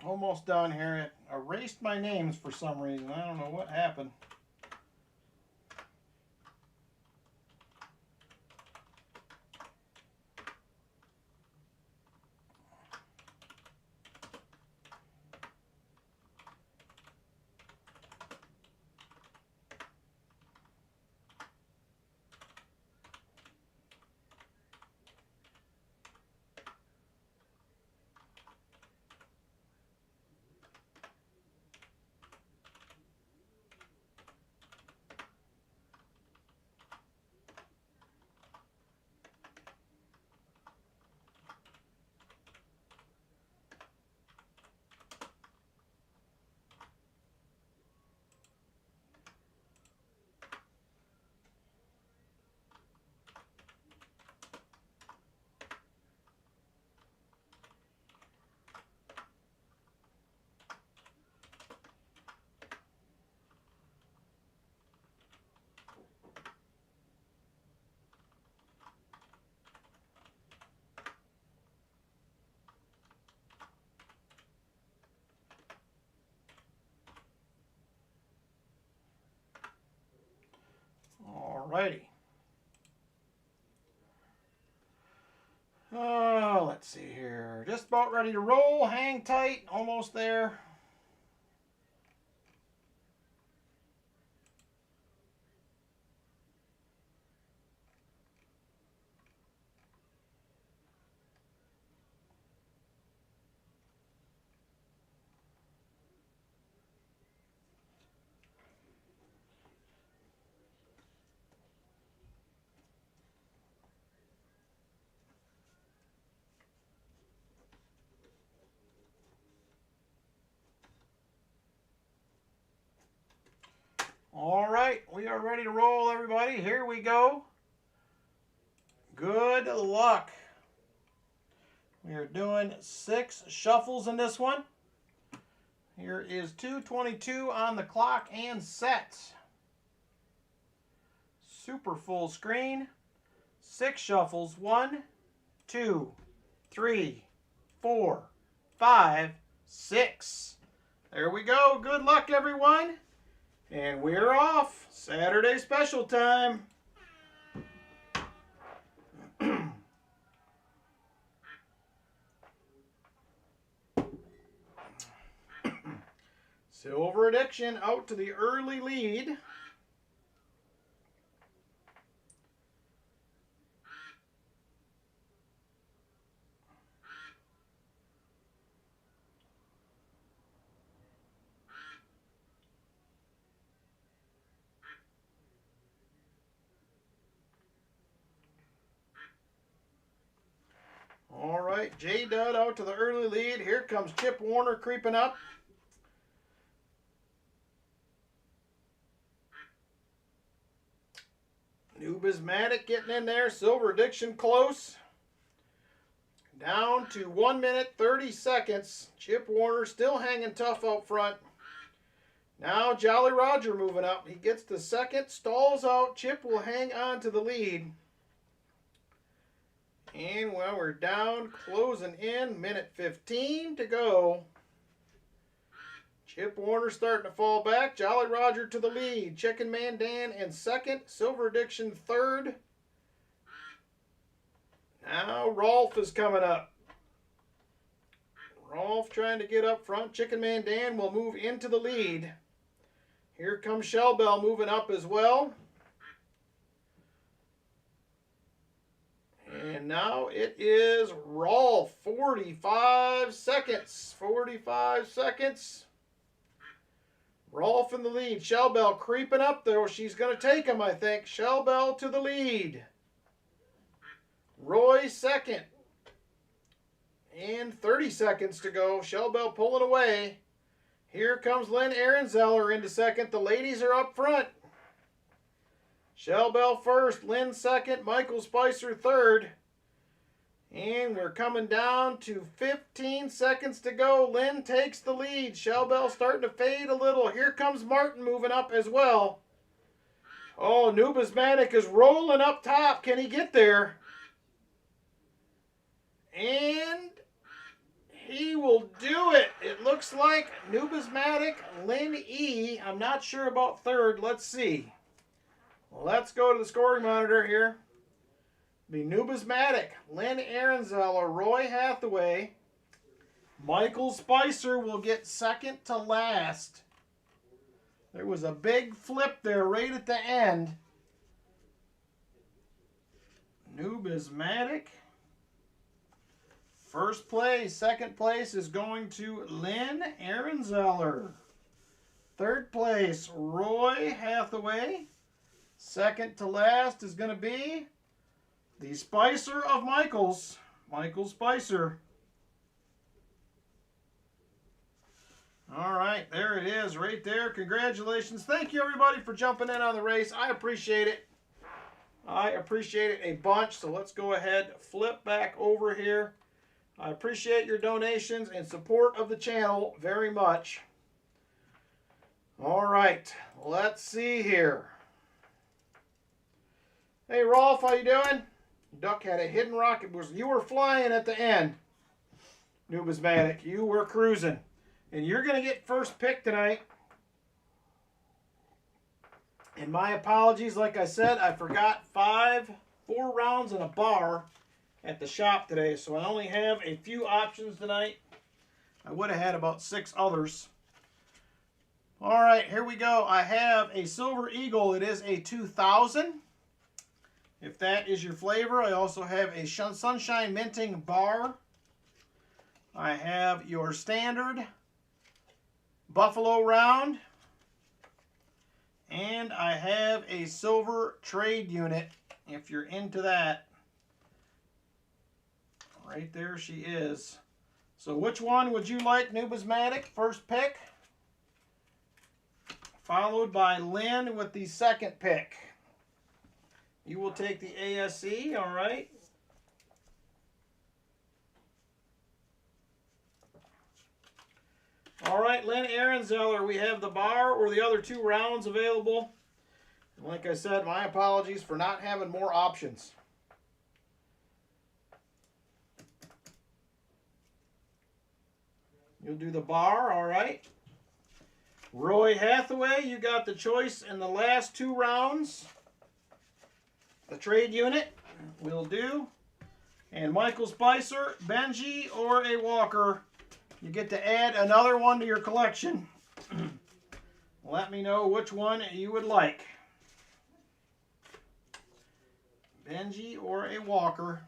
Almost done here. It erased my names for some reason. I don't know what happened. Alrighty. Oh, let's see here. Just about ready to roll. Hang tight. Almost there. All right, we are ready to roll, everybody. Here we go. Good luck. We are doing 6 shuffles in this one. Here is 2:22 on the clock and set. Super full screen. 6 shuffles. 1, 2, 3, 4, 5, 6. There we go. Good luck, everyone. And we're off. Saturday special time. Silver Addiction out to the early lead. All right, J Dud out to the early lead. Here comes Chip Warner creeping up. Nubismatic getting in there. Silver Addiction close. Down to 1 minute 30 seconds. Chip Warner still hanging tough out front. Now Jolly Roger moving up. He gets to second, stalls out. Chip will hang on to the lead. And well, we're down, closing in, minute 15 to go. Chip Warner starting to fall back. Jolly Roger to the lead. Chicken Man Dan in second. Silver Addiction third. Now Rolf is coming up. Rolf trying to get up front. Chicken Man Dan will move into the lead. Here comes Shell Bell moving up as well. And now it is Rolf. 45 seconds. 45 seconds. Rolf in the lead. Shell Bell creeping up there. She's going to take him, I think. Shell Bell to the lead. Roy second. And 30 seconds to go. Shell Bell pulling away. Here comes Lynn Ehrenzeller into second. The ladies are up front. Shell Bell first. Lynn second. Michael Spicer third. And we're coming down to 15 seconds to go. Lynn takes the lead. Shell Bell starting to fade a little. Here comes Martin moving up as well. Oh, Nubismatic is rolling up top. Can he get there? And he will do it. It looks like Numismatic Lynn E. I'm not sure about third. Let's see. Let's go to the scoring monitor here. Be Numismatic, Lynn Ehrenzeller, Roy Hathaway. Michael Spicer will get second to last. There was a big flip there right at the end. Numismatic. First place. Second place is going to Lynn Ehrenzeller. Third place, Roy Hathaway. Second to last is going to be the Spicer of Michaels, Michael Spicer. All right, there it is right there. Congratulations. Thank you, everybody, for jumping in on the race. I appreciate it. I appreciate it a bunch. So let's go ahead, flip back over here. I appreciate your donations and support of the channel very much. All right, let's see here. Hey, Rolf, how you doing? Duck had a hidden rocket. You were flying at the end, Numismatic. You were cruising. And you're going to get first pick tonight. And my apologies, like I said, I forgot 4 rounds in a bar at the shop today, so I only have a few options tonight. I would have had about 6 others. All right, here we go. I have a Silver Eagle. It is a 2000. If that is your flavor, I also have a Sunshine Minting Bar. I have your standard Buffalo Round. And I have a silver trade unit, if you're into that. Right there she is. So which one would you like, Numismatic? First pick. Followed by Lynn with the second pick. You will take the ASE, all right. All right, Lynn Ehrenzeller, we have the bar or the other 2 rounds available. And like I said, my apologies for not having more options. You'll do the bar, all right. Roy Hathaway, you got the choice in the last 2 rounds. The trade unit will do. And Michael Spicer, Benji, or a Walker. You get to add another one to your collection. Let me know which one you would like. Benji or a Walker.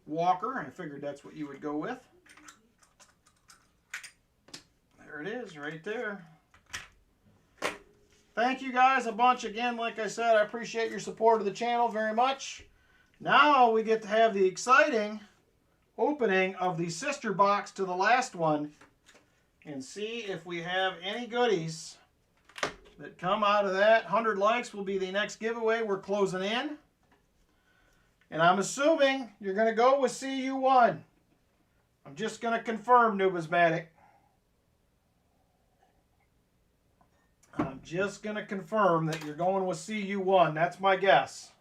Walker, I figured that's what you would go with. There it is, right there. Thank you guys a bunch again. Like I said, I appreciate your support of the channel very much. Now we get to have the exciting opening of the sister box to the last one and see if we have any goodies that come out of that. 100 likes will be the next giveaway we're closing in. And I'm assuming you're going to go with CU1. I'm just going to confirm, Numismatic. I'm just going to confirm that you're going with CU1. That's my guess.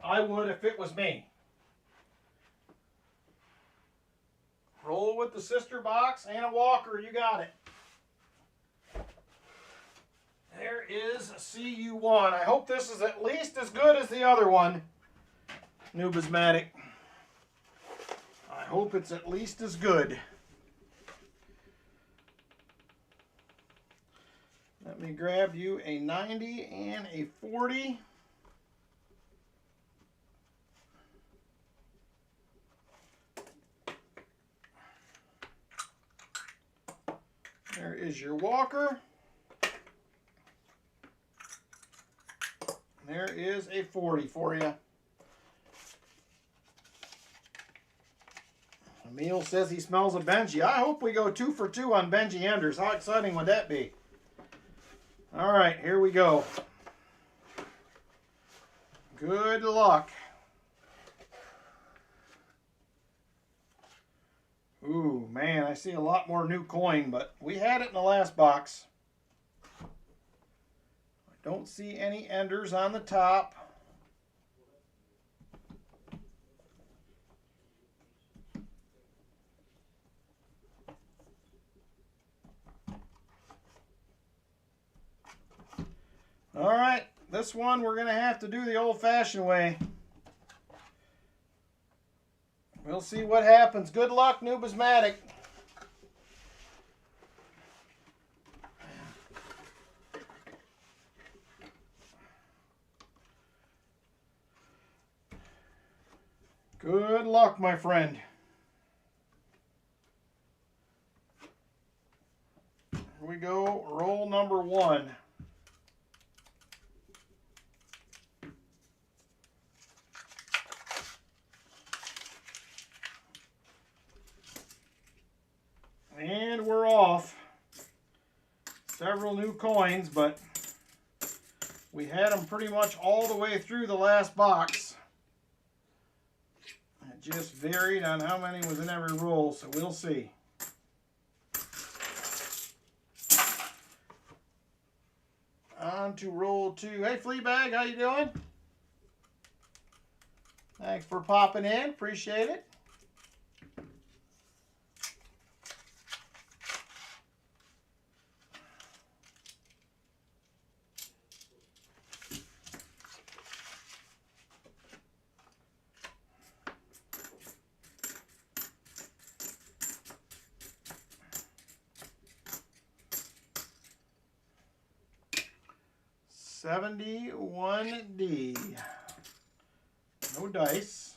I would if it was me. Roll with the sister box and a Walker. You got it. There is CU1. I hope this is at least as good as the other one, Numismatic. I hope it's at least as good. Let me grab you a 90 and a 40. There is your Walker. There is a 40 for you. Emil says he smells a Benji. I hope we go 2 for 2 on Benji Enders. How exciting would that be? All right, here we go. Good luck. Ooh, man, I see a lot more new coin, but we had it in the last box. I Don't see any enders on the top. All right, this one we're going to have to do the old-fashioned way. We'll see what happens. Good luck, Numismatic. Good luck, my friend. Here we go, roll number 1. And we're off. Several new coins, but we had them pretty much all the way through the last box. It just varied on how many was in every roll, so we'll see. On to roll 2. Hey, Fleabag, how you doing? Thanks for popping in. Appreciate it. $71D. No dice.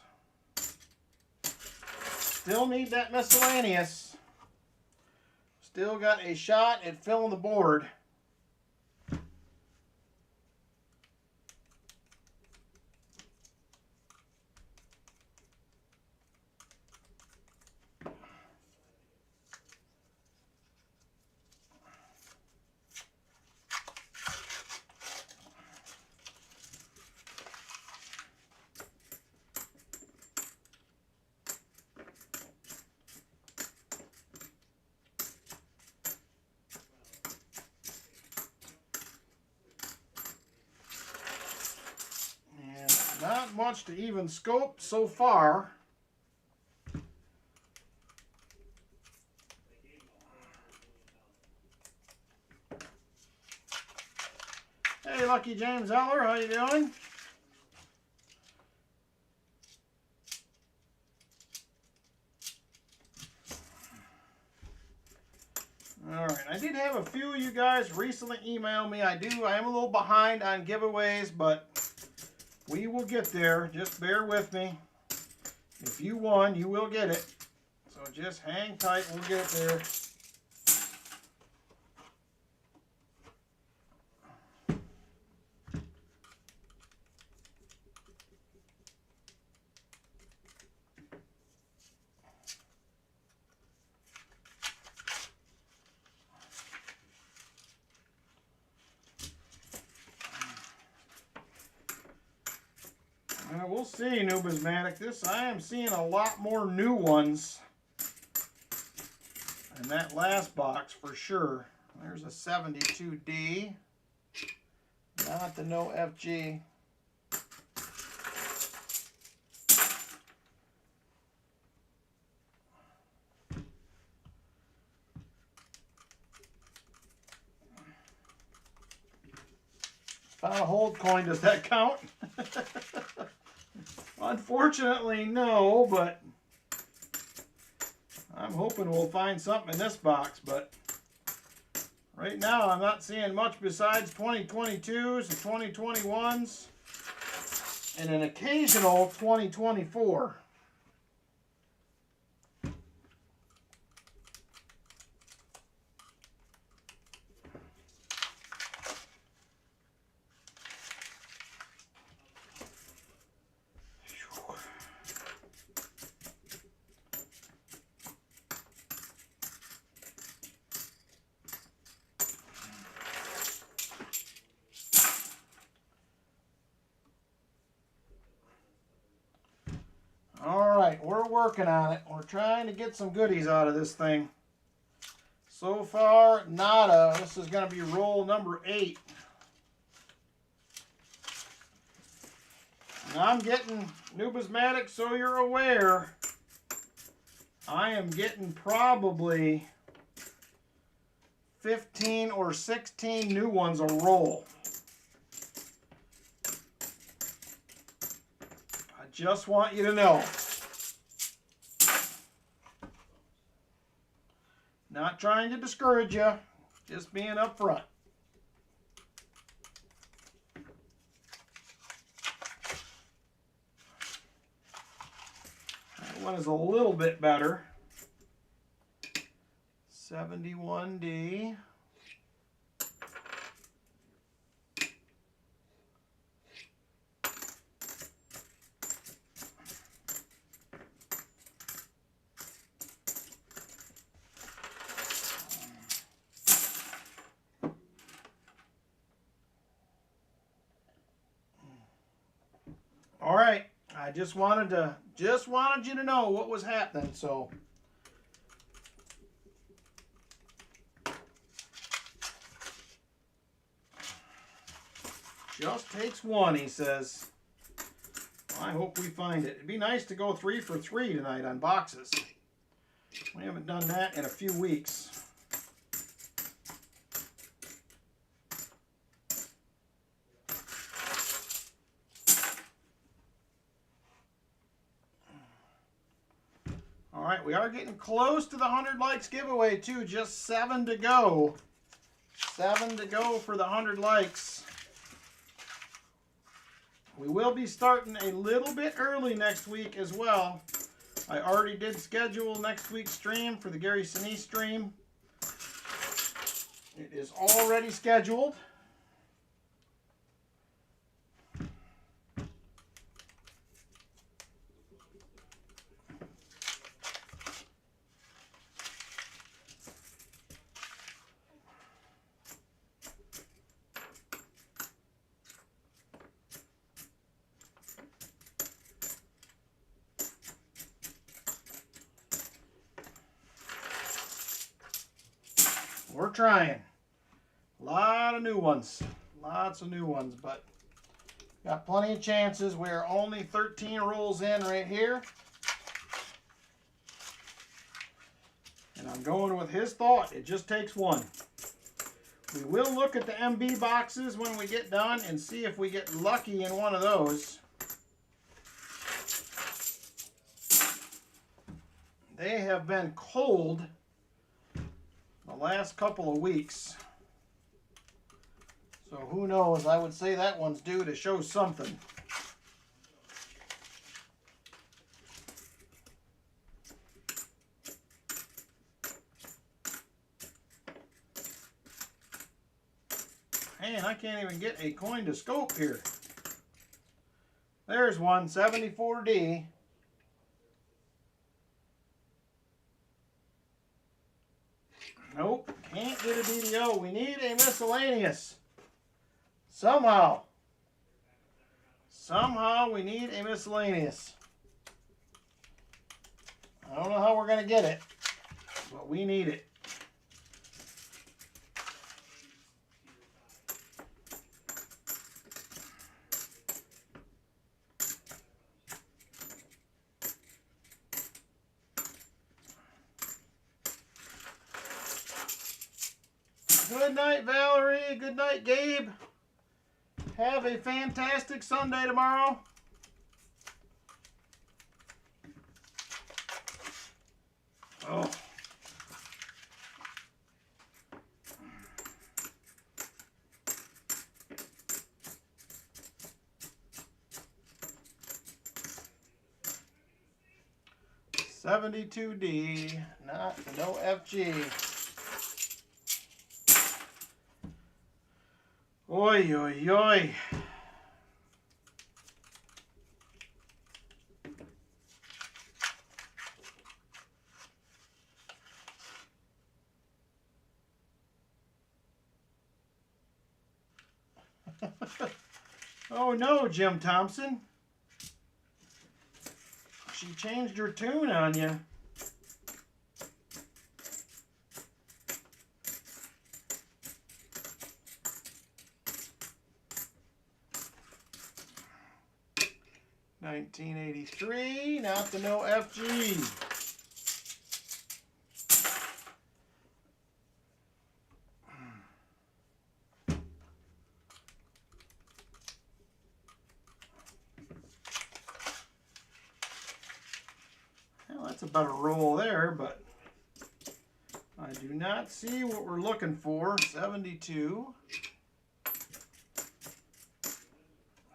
Still need that miscellaneous. Still got a shot at filling the board. Not much to even scope so far. Hey, Lucky James Eller, how you doing? All right, I did have a few of you guys recently email me. I am a little behind on giveaways, but we will get there. Just bear with me. If you won, you will get it. So just hang tight. We'll get there. We'll see, Numismatic. I am seeing a lot more new ones in that last box for sure. There's a 72D. Not the no FG. Found a hold coin. Does that count? Unfortunately, no, but I'm hoping we'll find something in this box. But right now, I'm not seeing much besides 2022s and 2021s and an occasional 2024. We're working on it. We're trying to get some goodies out of this thing. So far, nada. This is going to be roll number 8. And I'm getting, Nubismatic, so you're aware, I am getting probably 15 or 16 new ones a roll. I just want you to know. Not trying to discourage you, just being upfront. That one is a little bit better. 71D. All right, I just wanted you to know what was happening, so just takes one, he says. I hope we find it. It'd be nice to go 3 for 3 tonight on boxes. We haven't done that in a few weeks. All right, we are getting close to the 100 likes giveaway too. Just 7 to go. 7 to go for the 100 likes. We will be starting a little bit early next week as well. I already did schedule next week's stream for the Gary Sinise stream. It is already scheduled. We're trying. A lot of new ones. Lots of new ones, but got plenty of chances. We're only 13 rolls in right here. And I'm going with his thought. It just takes one. We will look at the MB boxes when we get done and see if we get lucky in one of those. They have been cold the last couple of weeks. So who knows? I would say that one's due to show something. Man, I can't even get a coin to scope here. There's one, 74D. Nope, can't get a DDO. We need a miscellaneous. Somehow we need a miscellaneous. I don't know how we're going to get it, but we need it. Good night, Valerie. Good night, Gabe. Have a fantastic Sunday tomorrow. Oh. $72D, no FG. Oi, oi, oi. Oh no, Jim Thompson. She changed her tune on you. 1983, not the no FG. Well, that's a better roll there, but I do not see what we're looking for. 72.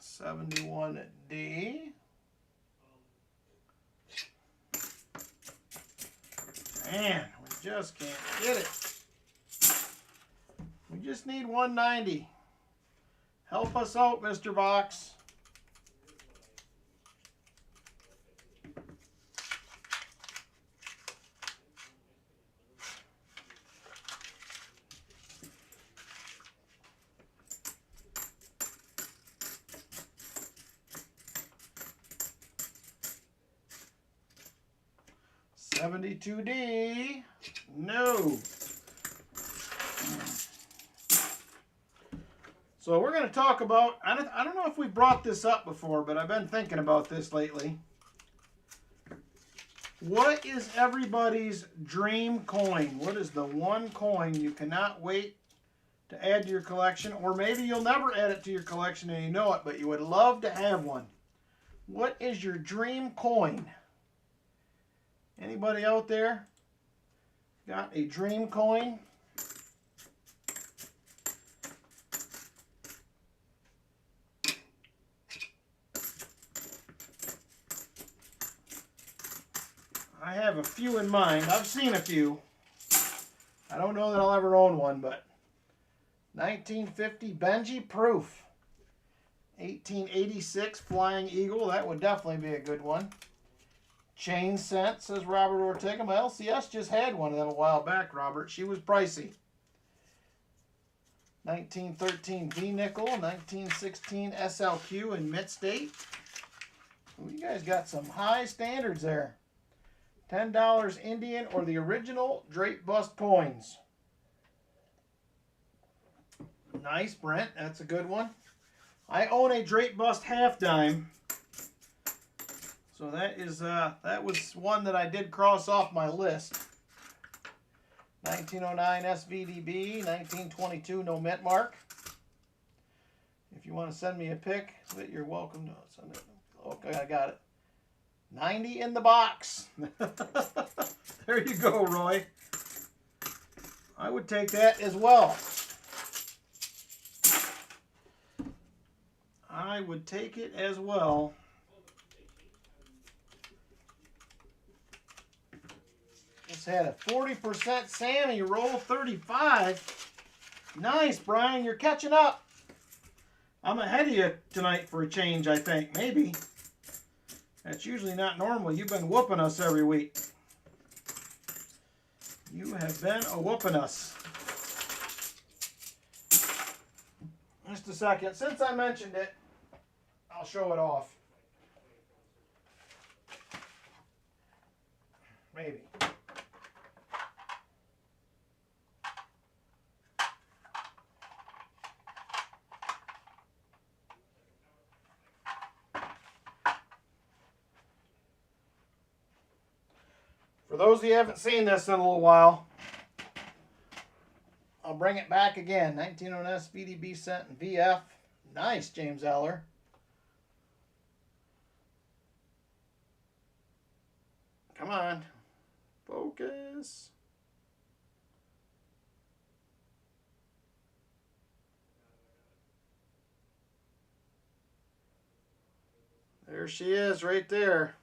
71D. Man, we just can't get it. We just need 190. Help us out, Mr. Box. $72D. No. So we're going to talk about, I don't know if we brought this up before, but I've been thinking about this lately. What is everybody's dream coin? What is the one coin you cannot wait to add to your collection? Or maybe you'll never add it to your collection and you know it, but you would love to have one. What is your dream coin? Anybody out there got a dream coin? I have a few in mind. I've seen a few. I don't know that I'll ever own one, but 1950 Benji Proof. 1886 Flying Eagle. That would definitely be a good one. Chain Scent, says Robert Ortega. My LCS just had one of them a while back, Robert. She was pricey. 1913 V-Nickel. 1916 SLQ in Mid-State. Ooh, you guys got some high standards there. $10 Indian or the original Drape Bust coins. Nice, Brent. That's a good one. I own a Drape Bust half dime. So that is that was one that I did cross off my list. 1909 SVDB, 1922 no mint mark. If you want to send me a pic, you're welcome to send it. Okay, I got it. 90 in the box. There you go, Roy. I would take that as well. I would take it as well. Just had a 40% Sammy roll 35. Nice, Brian. You're catching up. I'm ahead of you tonight for a change, I think. Maybe. That's usually not normal. You've been whooping us every week. You have been a-whooping us. Just a second. Since I mentioned it, I'll show it off. Maybe. For those of you who haven't seen this in a little while, I'll bring it back again. 1909 SVDB cent and VF. Nice, James Eller. Come on. Focus. There she is right there.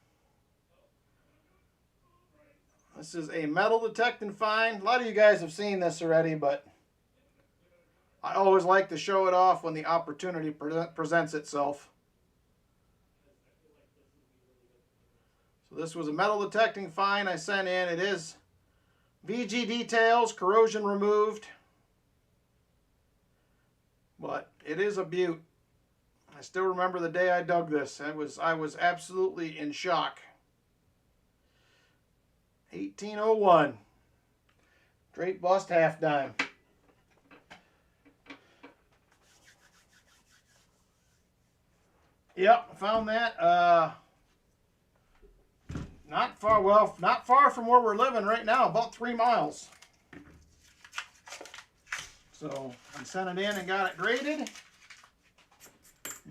This is a metal detect and find. A lot of you guys have seen this already, but I always like to show it off when the opportunity presents itself. So this was a metal detecting find I sent in. It is VG details, corrosion removed, but it is a beaut. I still remember the day I dug this. I was absolutely in shock. 1801. Drape Bust half dime. Yep, found that. Not far, well, not far from where we're living right now, about 3 miles. So I sent it in and got it graded.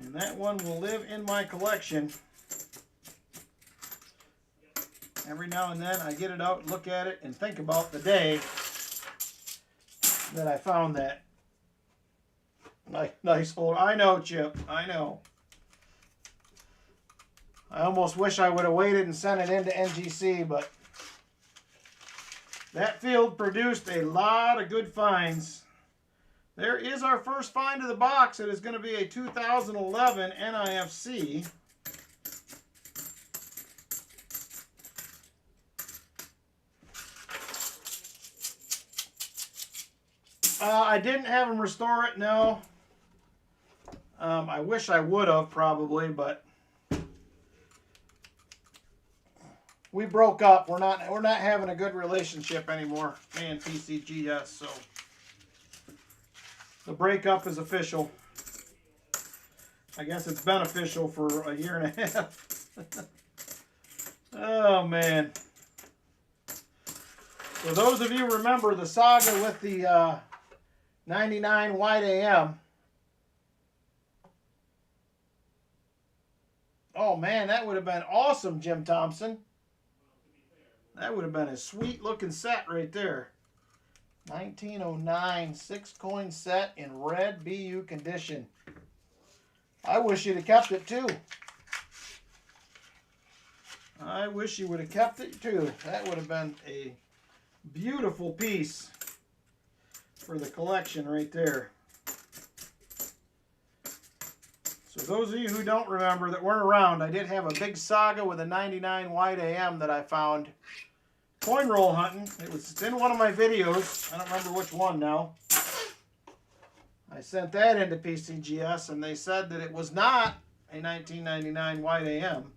And that one will live in my collection. Every now and then I get it out, look at it, and think about the day that I found that. Nice holder. I know, Chip. I know. I almost wish I would have waited and sent it into NGC, but that field produced a lot of good finds. There is our first find of the box. It is going to be a 2011 NIFC. I didn't have him restore it, no. I wish I would have, probably, but we broke up. We're not having a good relationship anymore, me and PCGS, so the breakup is official. I guess it's been official for a year and a half. Oh, man. So those of you remember the saga with the 99 White AM. Oh, man, that would have been awesome, Jim Thompson. That would have been a sweet looking set right there. 1909 6-coin set in red BU condition. I wish you'd have kept it too. I wish you would have kept it too. That would have been a beautiful piece for the collection right there. So those of you who don't remember, that weren't around, I did have a big saga with a 99 White AM that I found coin roll hunting. It's in one of my videos. I don't remember which one now. I sent that into PCGS and they said that it was not a 1999 White AM.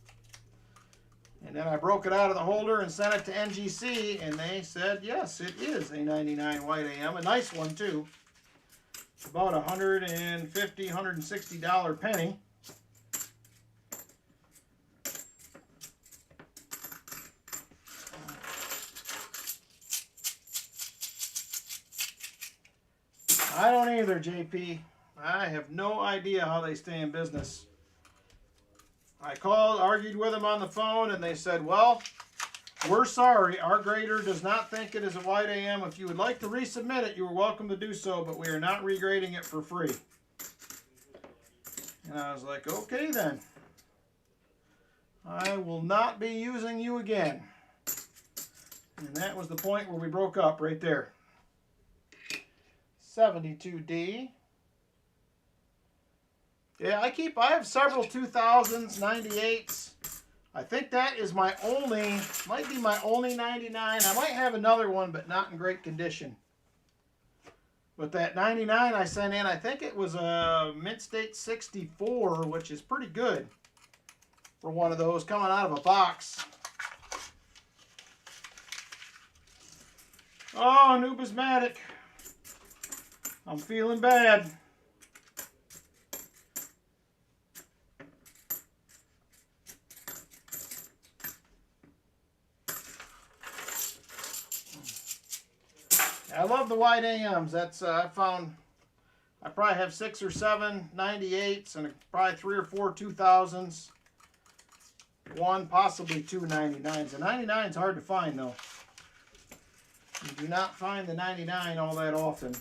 And then I broke it out of the holder and sent it to NGC and they said, yes, it is a 99 White AM. A nice one too. About $150, $160 penny. I don't either, JP. I have no idea how they stay in business. I called, argued with them on the phone, and they said, well, we're sorry. Our grader does not think it is a White AM. If you would like to resubmit it, you are welcome to do so, but we are not regrading it for free. And I was like, okay then. I will not be using you again. And that was the point where we broke up right there. 72D. Yeah, I have several 2000s, 98s. I think that is my only, might be my only 99. I might have another one, but not in great condition. But that 99 I sent in, I think it was a Mint State 64, which is pretty good for one of those coming out of a box. Oh, numismatic. I'm feeling bad. I love the White AMs. That's I found I probably have 6 or 7 98s and probably 3 or 4 2000s. One, possibly 2 99s. The 99 is hard to find though. You do not find the 99 all that often.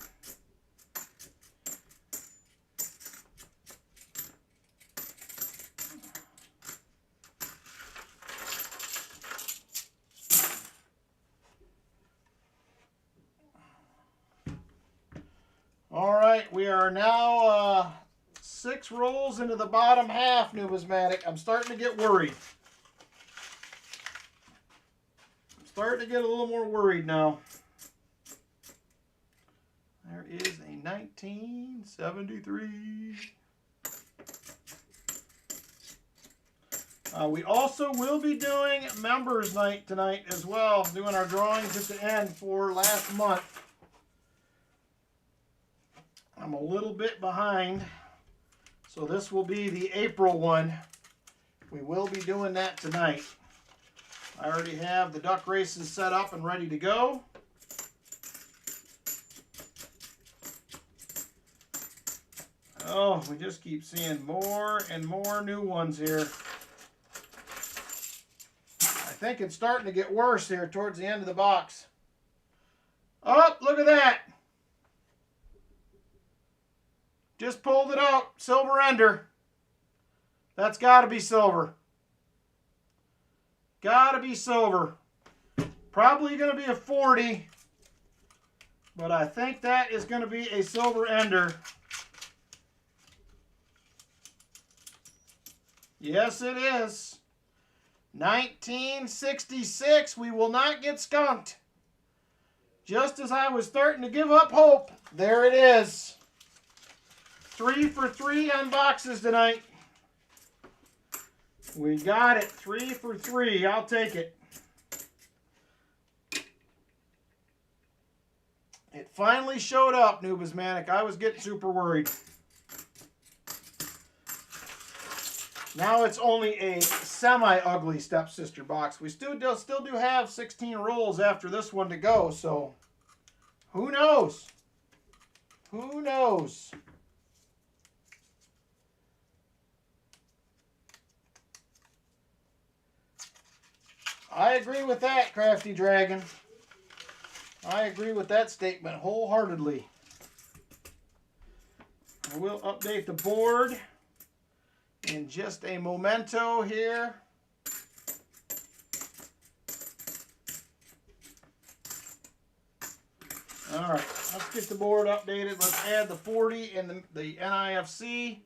All right, we are now 6 rolls into the bottom half, numismatic. I'm starting to get worried. I'm starting to get a little more worried now. There is a 1973. We also will be doing members night tonight as well, doing our drawings at the end for last month. I'm a little bit behind, so this will be the April one. We will be doing that tonight. I already have the duck races set up and ready to go. Oh, we just keep seeing more and more new ones here. I think it's starting to get worse here towards the end of the box. Oh, look at that. Just pulled it out. Silver ender. That's got to be silver. Got to be silver. Probably going to be a 40. But I think that is going to be a silver ender. Yes, it is. 1966. We will not get skunked. Just as I was starting to give up hope, there it is. 3 for 3 on boxes tonight. We got it. 3 for 3. I'll take it. It finally showed up, Nubismatic. I was getting super worried. Now it's only a semi-ugly stepsister box. We still do have 16 rolls after this one to go, so who knows? Who knows? I agree with that, Crafty Dragon. I agree with that statement wholeheartedly. I will update the board in just a momento here. All right, let's get the board updated. Let's add the 40 and the NIFC.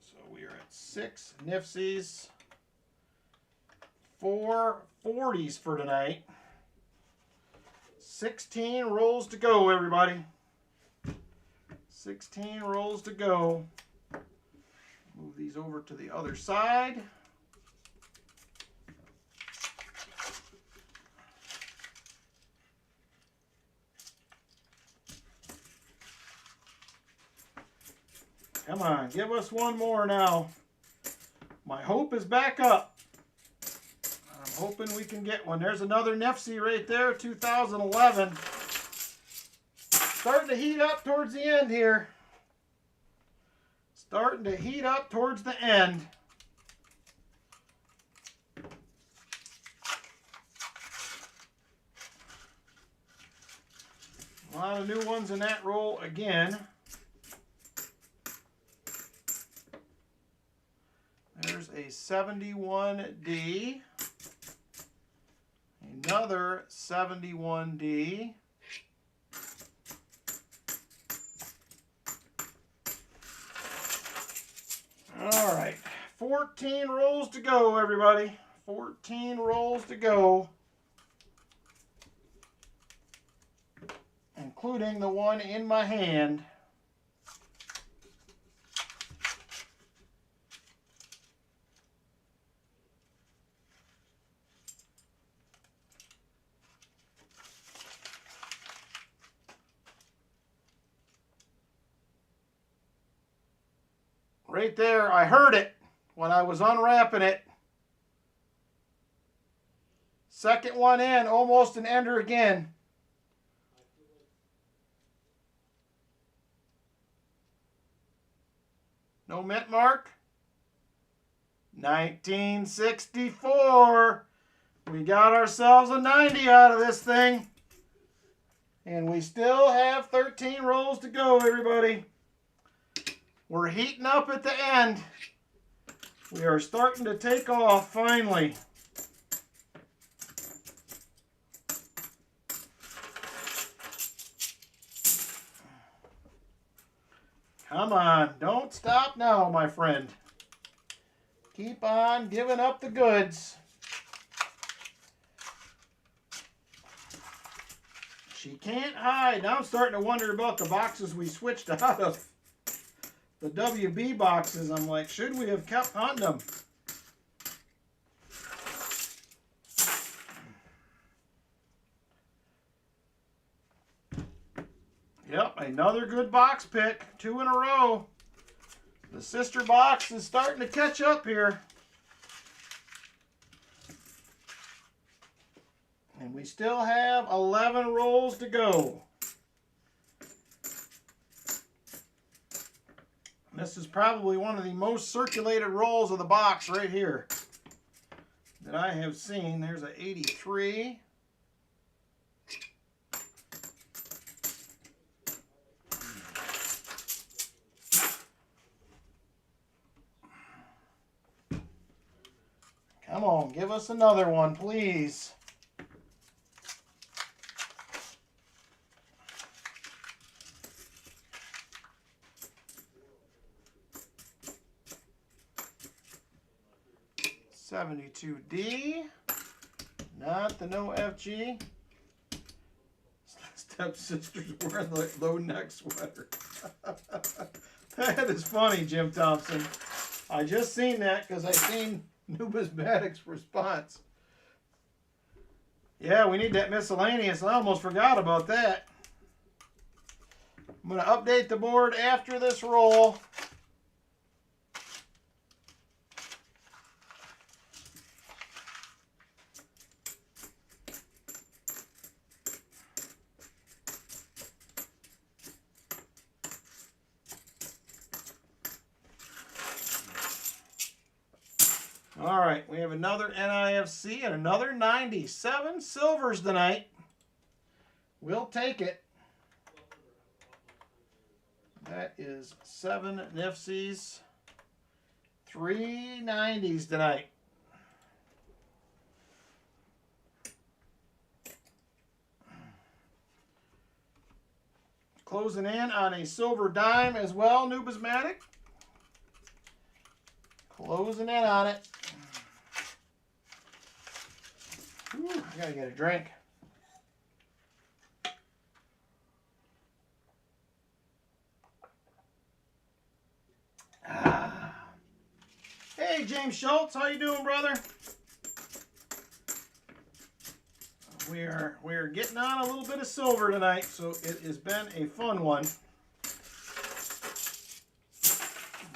So we are at 6 NIFCs, 4 40s for tonight. 16 rolls to go, everybody. 16 rolls to go. Move these over to the other side. Come on, give us one more now. My hope is back up. I'm hoping we can get one. There's another NIFC right there, 2011. Starting to heat up towards the end here. Starting to heat up towards the end. A lot of new ones in that roll again. There's a 71D. Another 71D. All right, 14 rolls to go, everybody. 14 rolls to go. Including the one in my hand. Right there, I heard it when I was unwrapping it. Second one in, almost an ender again. No mint mark. 1964. We got ourselves a 90 out of this thing. And we still have 13 rolls to go, everybody. We're heating up at the end. We are starting to take off finally. Come on, don't stop now, my friend. Keep on giving up the goods. She can't hide. Now I'm starting to wonder about the boxes we switched out of. The WB boxes, I'm like, should we have kept hunting them? Yep, another good box pick. 2 in a row. The sister box is starting to catch up here. And we still have 11 rolls to go. This is probably one of the most circulated rolls of the box right here that I have seen. There's an 83. Come on, give us another one, please. $72D. Not the no FG. Stepsister's wearing the low neck sweater. That is funny, Jim Thompson. I just seen that because I seen Numismatic's response. Yeah, we need that miscellaneous. I almost forgot about that. I'm going to update the board after this roll. All right, we have another NIFC and another 97 silvers tonight. We'll take it. That is 7 NIFCs, 3 90s tonight. Closing in on a silver dime as well, Numismatic. Closing in on it. Ooh, I gotta get a drink. Hey, James Schultz, how you doing, brother? We are getting on a little bit of silver tonight, so it has been a fun one.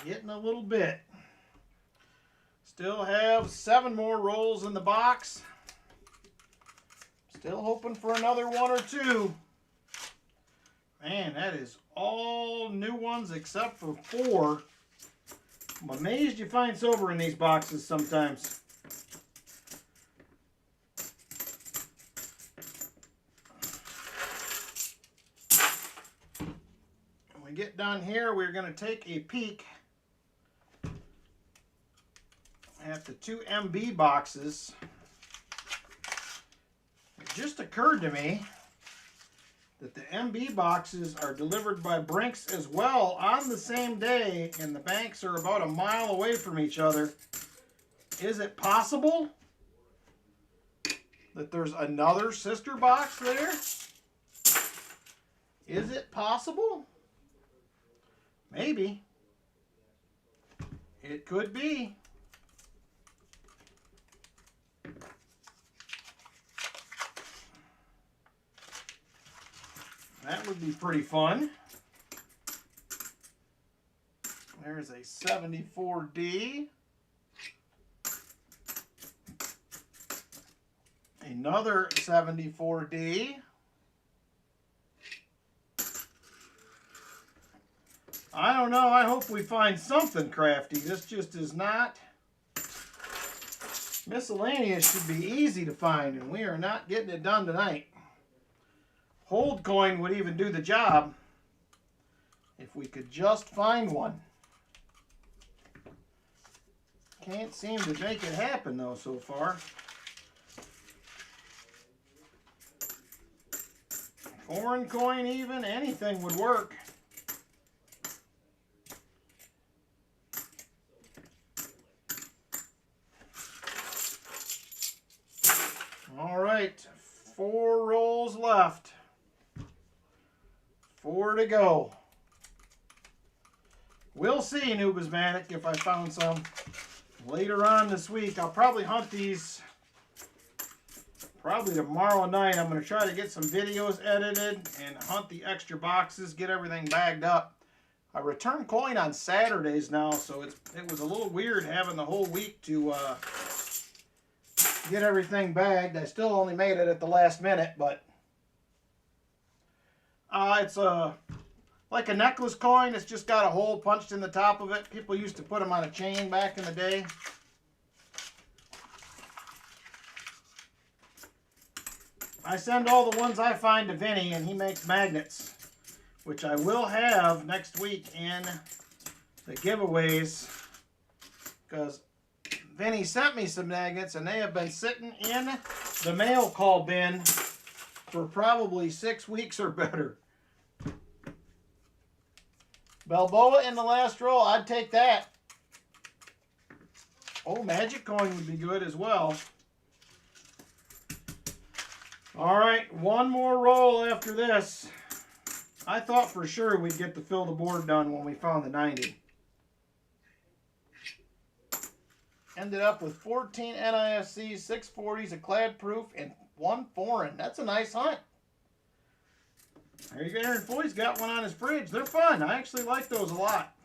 Getting a little bit. Still have 7 more rolls in the box. Still hoping for another 1 or 2. Man, that is all new ones except for 4. I'm amazed you find silver in these boxes sometimes. When we get done here, we're going to take a peek at the 2 MB boxes. It just occurred to me that the MB boxes are delivered by Brinks as well on the same day, and the banks are about a mile away from each other. Is it possible that there's another sister box there? Is it possible? Maybe. It could be. That would be pretty fun. There's a 74D. Another 74D. I don't know. I hope we find something crafty. This just is not. Miscellaneous should be easy to find, and we are not getting it done tonight. Hold coin would even do the job if we could just find one. Can't seem to make it happen though so far. Foreign coin even, anything would work. All right, 4 rolls left. 4 to go. We'll see, Numismatic, if I found some later on this week. I'll probably hunt these probably tomorrow night. I'm going to try to get some videos edited and hunt the extra boxes, get everything bagged up. I return coin on Saturdays now, so it was a little weird having the whole week to get everything bagged. I still only made it at the last minute, but it's like a necklace coin. It's just got a hole punched in the top of it. People used to put them on a chain back in the day. I send all the ones I find to Vinny, and he makes magnets, which I will have next week in the giveaways, because Vinny sent me some magnets, and they have been sitting in the mail call bin for probably 6 weeks or better. Balboa in the last roll, I'd take that. Oh, magic coin would be good as well. All right, one more roll after this. I thought for sure we'd get to fill the board done when we found the 90. Ended up with 14 NIFCs, 6 40s, a clad proof, and 1 foreign. That's a nice hunt. There you go. Aaron Foy's got one on his fridge. They're fun. I actually like those a lot.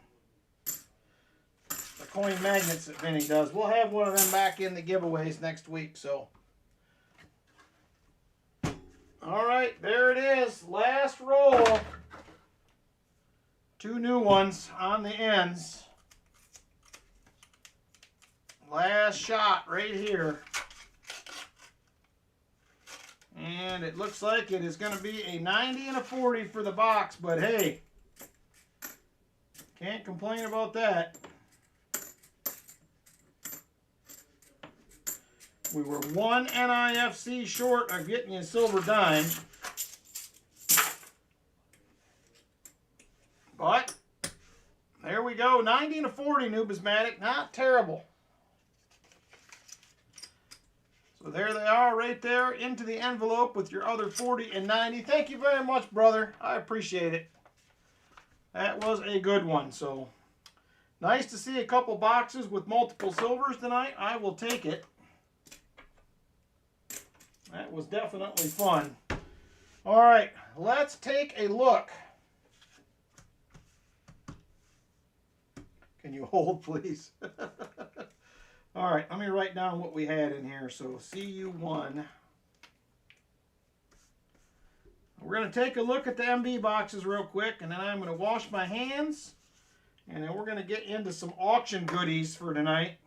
The coin magnets that Vinny does. We'll have one of them back in the giveaways next week, so. All right, there it is. Last roll. 2 new ones on the ends. Last shot right here. And it looks like it is going to be a 90 and a 40 for the box, but hey, can't complain about that. We were 1 NIFC short of getting you a silver dime. But there we go, 90 and a 40 numismatic, not terrible. So there they are right there into the envelope with your other 40 and 90. Thank you very much, brother. I appreciate it. That was a good one. So nice to see a couple boxes with multiple silvers tonight. I will take it. That was definitely fun. All right, let's take a look. Can you hold, please? All right, let me write down what we had in here. So CU1. We're going to take a look at the MB boxes real quick, and then I'm going to wash my hands, and then we're going to get into some auction goodies for tonight.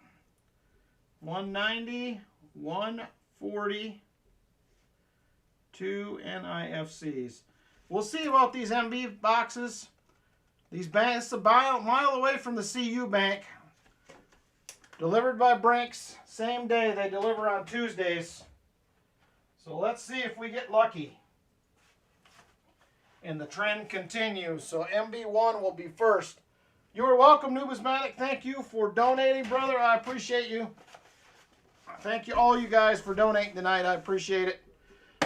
190, 140, 2 NIFCs. We'll see about these MB boxes. These banks, it's a mile away from the CU bank. Delivered by Brinks, same day. They deliver on Tuesdays. So let's see if we get lucky. And the trend continues. So MB1 will be first. You are welcome, Numismatic. Thank you for donating, brother. I appreciate you. Thank you all you guys for donating tonight. I appreciate it.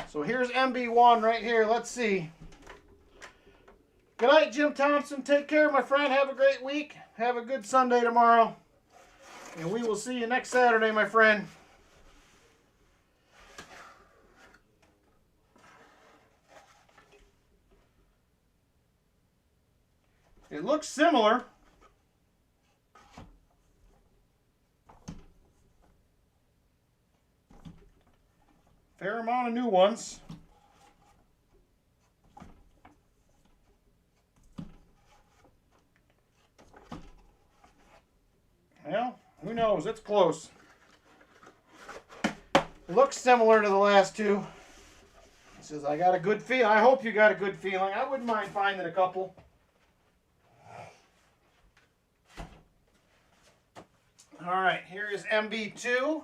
So here's MB1 right here. Let's see. Good night, Jim Thompson. Take care, my friend. Have a great week. Have a good Sunday tomorrow. And we will see you next Saturday, my friend. It looks similar. Fair amount of new ones. Well, who knows? It's close. It looks similar to the last two. It says, I got a good feel. I hope you got a good feeling. I wouldn't mind finding a couple. All right, here is MB2.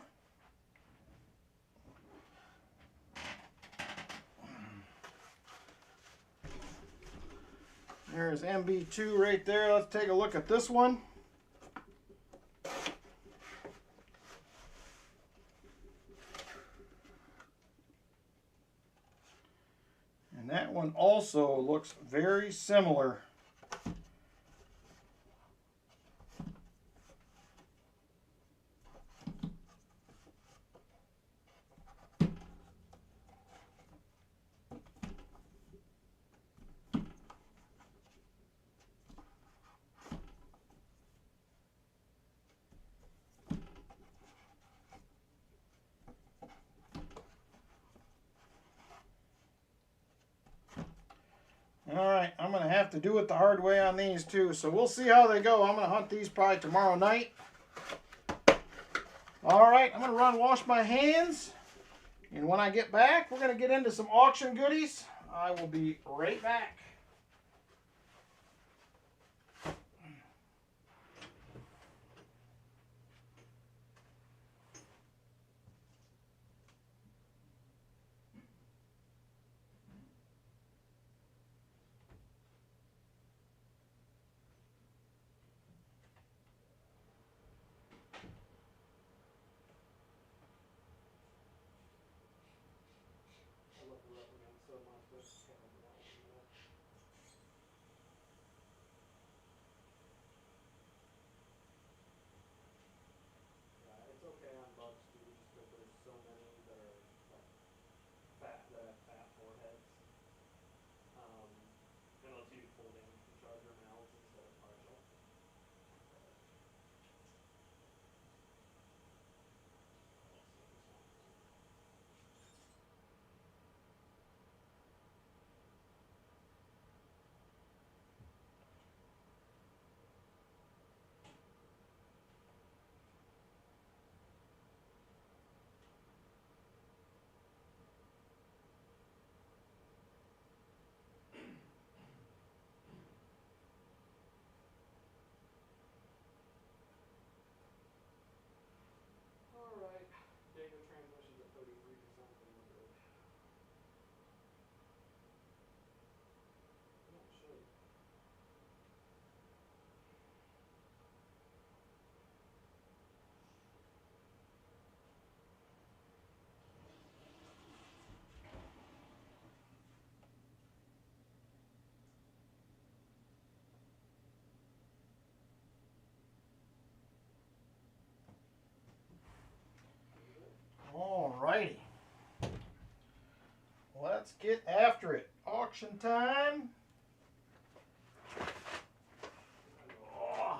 There's MB2 right there. Let's take a look at this one. And that one also looks very similar. have to do it the hard way on these too. So we'll see how they go. I'm going to hunt these probably tomorrow night. All right, I'm going to run wash my hands. And when I get back, we're going to get into some auction goodies. I will be right back. It's okay on bugs too, just because there's so many that are like fat, that have fat foreheads. And lets you pull damage from charger mouths instead of partial. Alright, data transmission's at 33%, then we're good. Yeah, it should. All righty. Let's get after it. Auction time. Oh.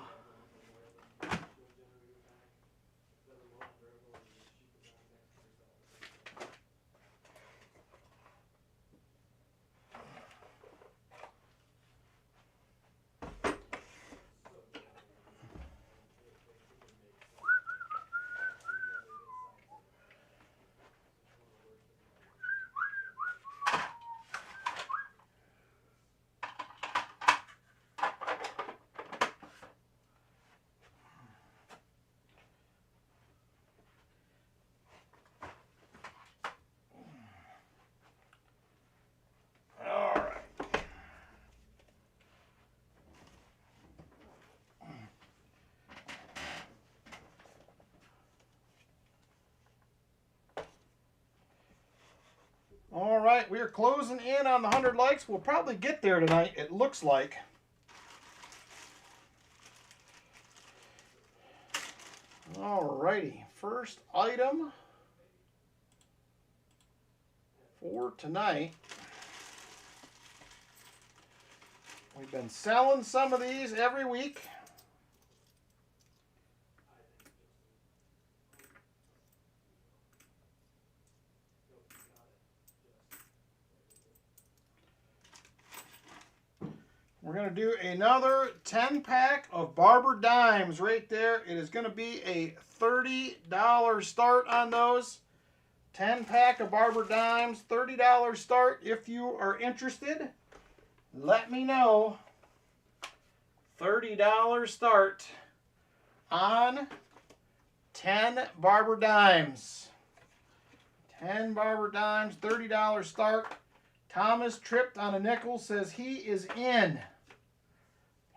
All right. All right, we are closing in on the 100 likes. We'll probably get there tonight, it looks like. All righty, first item for tonight. We've been selling some of these every week. We're going to do another 10-pack of Barber Dimes right there. It is going to be a $30 start on those. 10-pack of Barber Dimes, $30 start. If you are interested, let me know. $30 start on 10 Barber Dimes. 10 Barber Dimes, $30 start. Thomas tripped on a nickel, says he is in.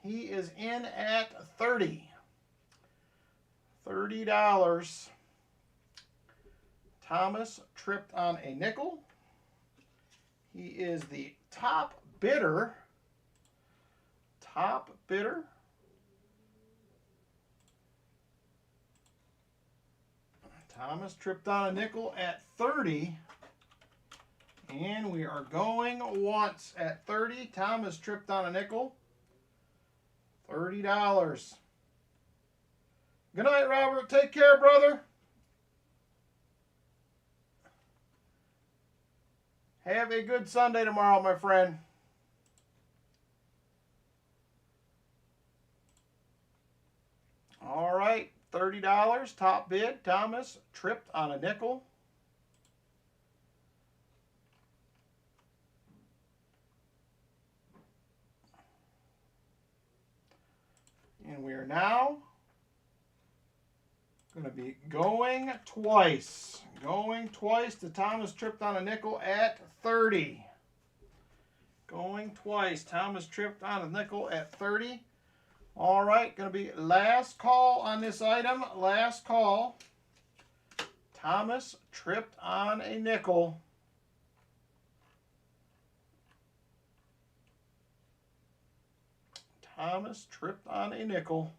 He is in at 30. $30. Thomas tripped on a nickel. He is the top bidder. Top bidder. Thomas tripped on a nickel at 30. And we are going once at 30. Thomas tripped on a nickel. $30. Good night, Robert. Take care, brother. Have a good Sunday tomorrow, my friend. All right, $30. Top bid. Thomas tripped on a nickel. And we are now going to be going twice. Going twice to Thomas tripped on a nickel at 30. Going twice. Thomas tripped on a nickel at 30. All right, going to be last call on this item. Last call. Thomas tripped on a nickel. Thomas tripped on a nickel.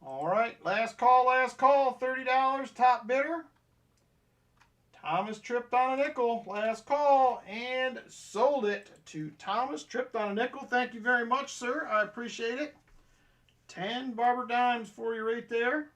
All right, last call, $30, top bidder. Thomas tripped on a nickel, last call, and sold it to Thomas tripped on a nickel. Thank you very much, sir. I appreciate it. 10 barber dimes for you right there.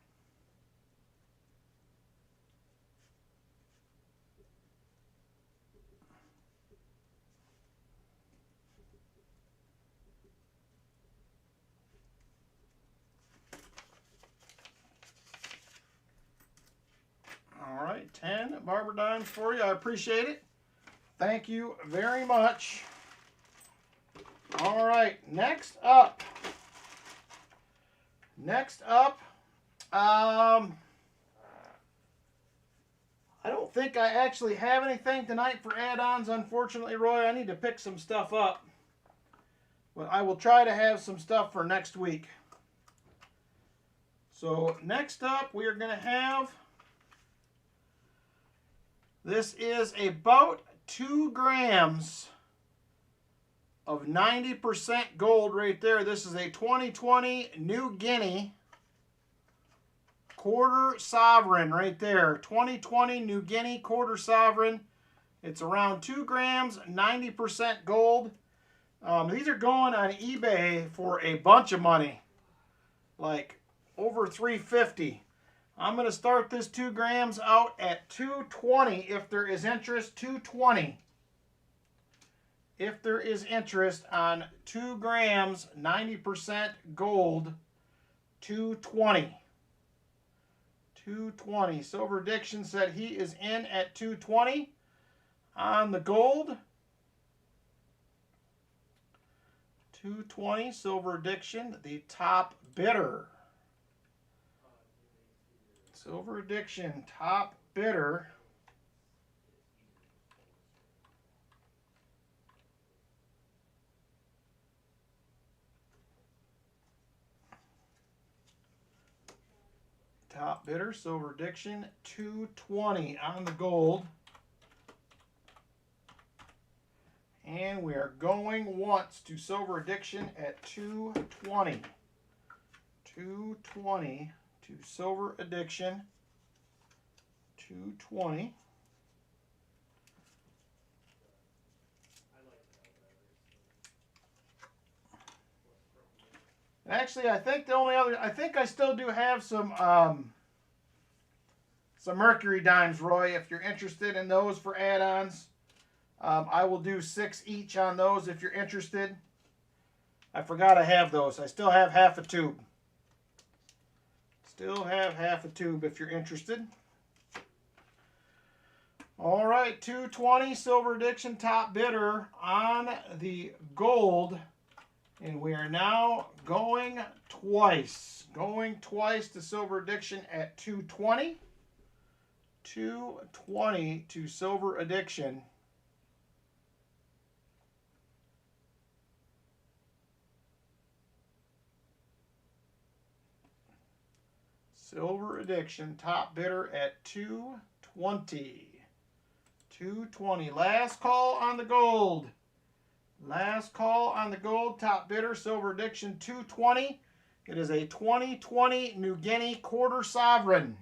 All right, 10 barber dimes for you. I appreciate it. Thank you very much. All right, next up. I don't think I actually have anything tonight for add-ons, unfortunately, Roy. I need to pick some stuff up. But I will try to have some stuff for next week. So next up, we are going to have, this is about 2 grams of 90% gold right there. This is a 2020 New Guinea quarter sovereign right there. 2020 New Guinea quarter sovereign. It's around 2 grams, 90% gold. These are going on eBay for a bunch of money, like over $350. I'm going to start this 2 grams out at $220 if there is interest. $220 if there is interest on 2 grams, 90% gold. $220. $220. Silver Addiction said he is in at $220 on the gold. $220. Silver Addiction, the top bidder. Silver Addiction, top bidder. Top bidder, Silver Addiction, $220 on the gold. And we are going once to Silver Addiction at $220. $220 to Silver Addiction. $220. Actually, I think the only other, I think I still do have some Mercury dimes, Roy, if you're interested in those for add-ons. I will do 6 each on those if you're interested. I forgot I have those. I still have half a tube. Still have half a tube if you're interested. All right, $220 Silver Addiction, top bidder on the gold. And we are now going twice. Going twice to Silver Addiction at $220. $220 to Silver Addiction. Silver Addiction, top bidder at $220. $220. Last call on the gold. Last call on the gold, top bidder, Silver Addiction, $220. It is a 2020 New Guinea quarter sovereign.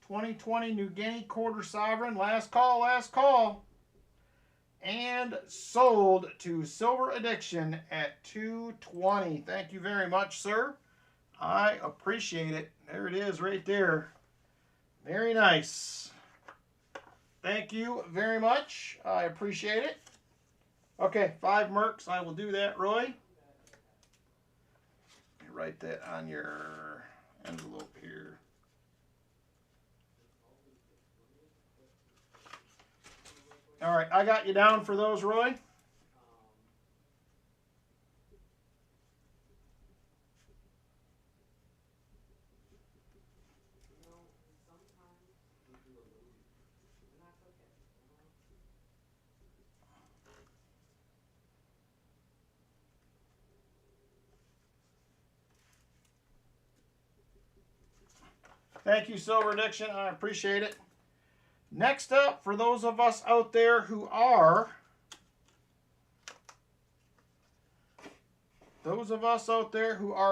2020 New Guinea quarter sovereign. Last call, last call. and sold to Silver Addiction at $2.20. Thank you very much, sir. I appreciate it. There it is right there. Very nice. Thank you very much. I appreciate it. Okay, 5 mercs. I will do that, Roy. Write that on your envelope here. All right, I got you down for those, Roy. Thank you, Silver Addiction. I appreciate it. Next up, for those of us out there who are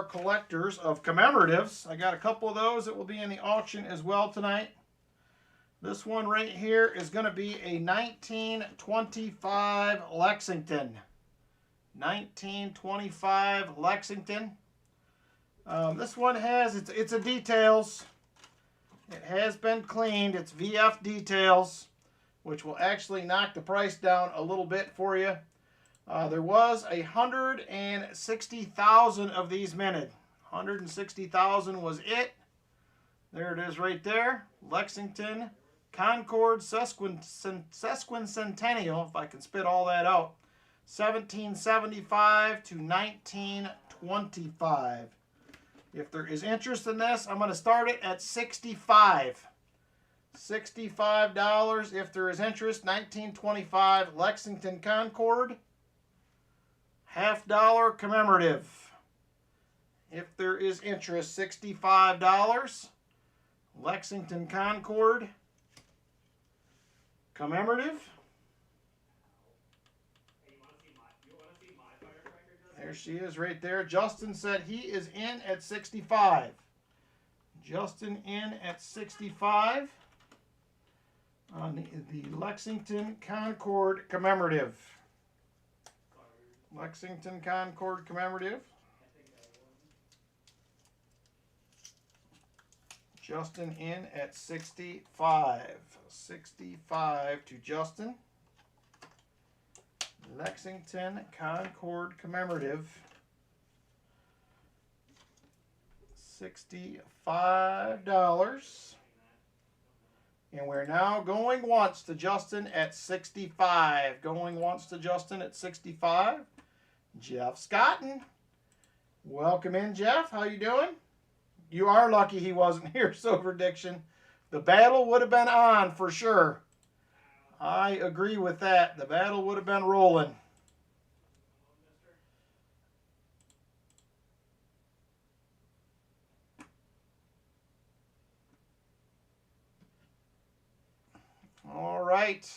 collectors of commemoratives, I got a couple of those that will be in the auction as well tonight. This one right here is going to be a 1925 Lexington. 1925 Lexington. This one has, it's a details. It has been cleaned. It's VF details, which will actually knock the price down a little bit for you. There was 160,000 of these minted. 160,000 was it. There it is right there. Lexington Concord Sesquicentennial, if I can spit all that out. 1775 to 1925. If there is interest in this, I'm going to start it at $65. $65 if there is interest. 1925 Lexington Concord. $50 commemorative. If there is interest, $65. Lexington Concord commemorative. There she is right there. Justin said he is in at 65. Justin in at 65 on the Lexington Concord commemorative. Lexington Concord commemorative. Justin in at 65. 65 to Justin. Lexington Concord commemorative. $65. And we're now going once to Justin at 65. Going once to Justin at 65. Jeff Scotton. Welcome in, Jeff. How you doing? You are lucky he wasn't here, Silver Addiction. The battle would have been on for sure. I agree with that. The battle would have been rolling. All right.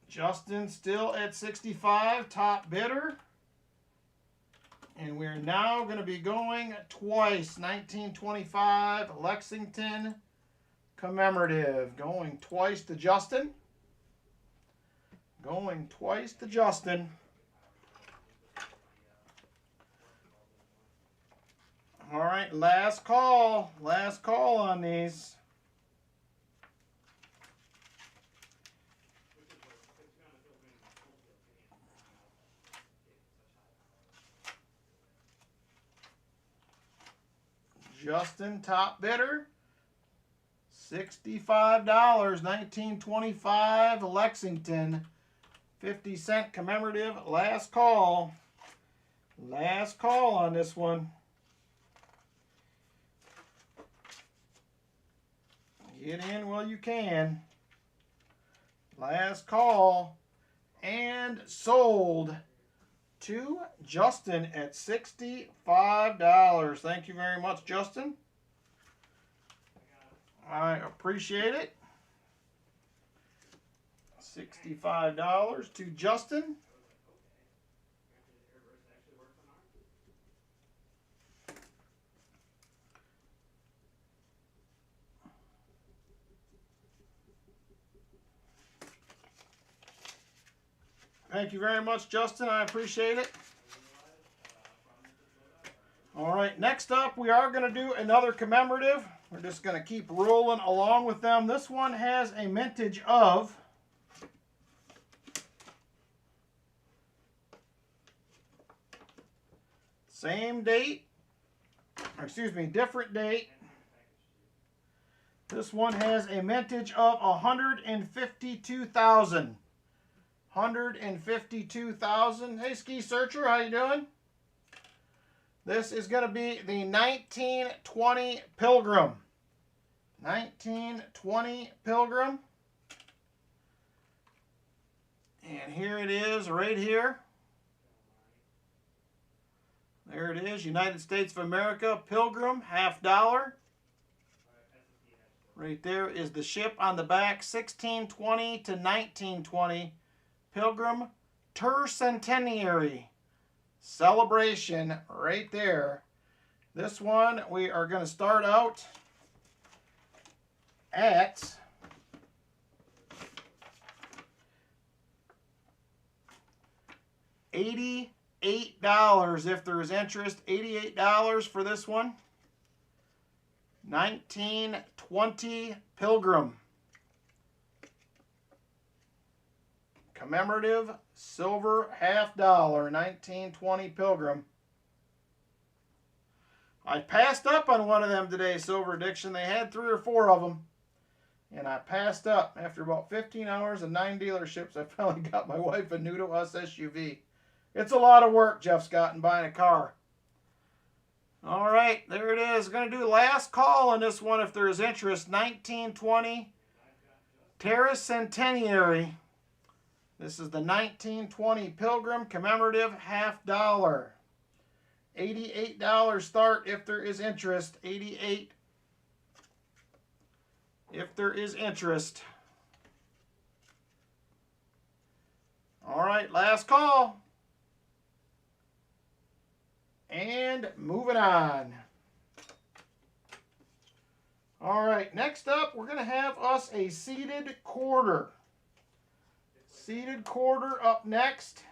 Justin still at 65, top bidder. And we're now going to be going twice. 1925 Lexington commemorative. Going twice to Justin. Going twice to Justin. All right, last call. Last call on these. Justin, top bidder. $65, 1925 Lexington, 50-cent commemorative. Last call. Last call on this one. Get in while you can. Last call. And sold to Justin at $65. Thank you very much, Justin. I appreciate it. $65 to Justin. Thank you very much, Justin. I appreciate it. All right, next up, we are going to do another commemorative. We're just going to keep rolling along with them. This one has a mintage of same date, or excuse me, different date. This one has a mintage of 152,000. 152,000. Hey, Ski Searcher, how you doing? This is going to be the 1920 Pilgrim. 1920 Pilgrim. And here it is right here. There it is, United States of America, Pilgrim, $50. Right there is the ship on the back, 1620 to 1920, Pilgrim Tercentenary celebration right there. This one we are going to start out at $88 if there is interest. $88 for this one. 1920 Pilgrim. Commemorative silver $50. 1920 Pilgrim. I passed up on one of them today, Silver Addiction. They had 3 or 4 of them. And I passed up. After about 15 hours and 9 dealerships, I finally got my wife a new to us SUV. It's a lot of work, Jeff Scott, in buying a car. All right, there it is. Going to do last call on this one if there is interest. 1920 Tercentenary. This is the 1920 Pilgrim commemorative $50. $88 start if there is interest. $88 if there is interest. All right, last call. And moving on. All right, next up, we're going to have us a seated quarter. Seated quarter up next.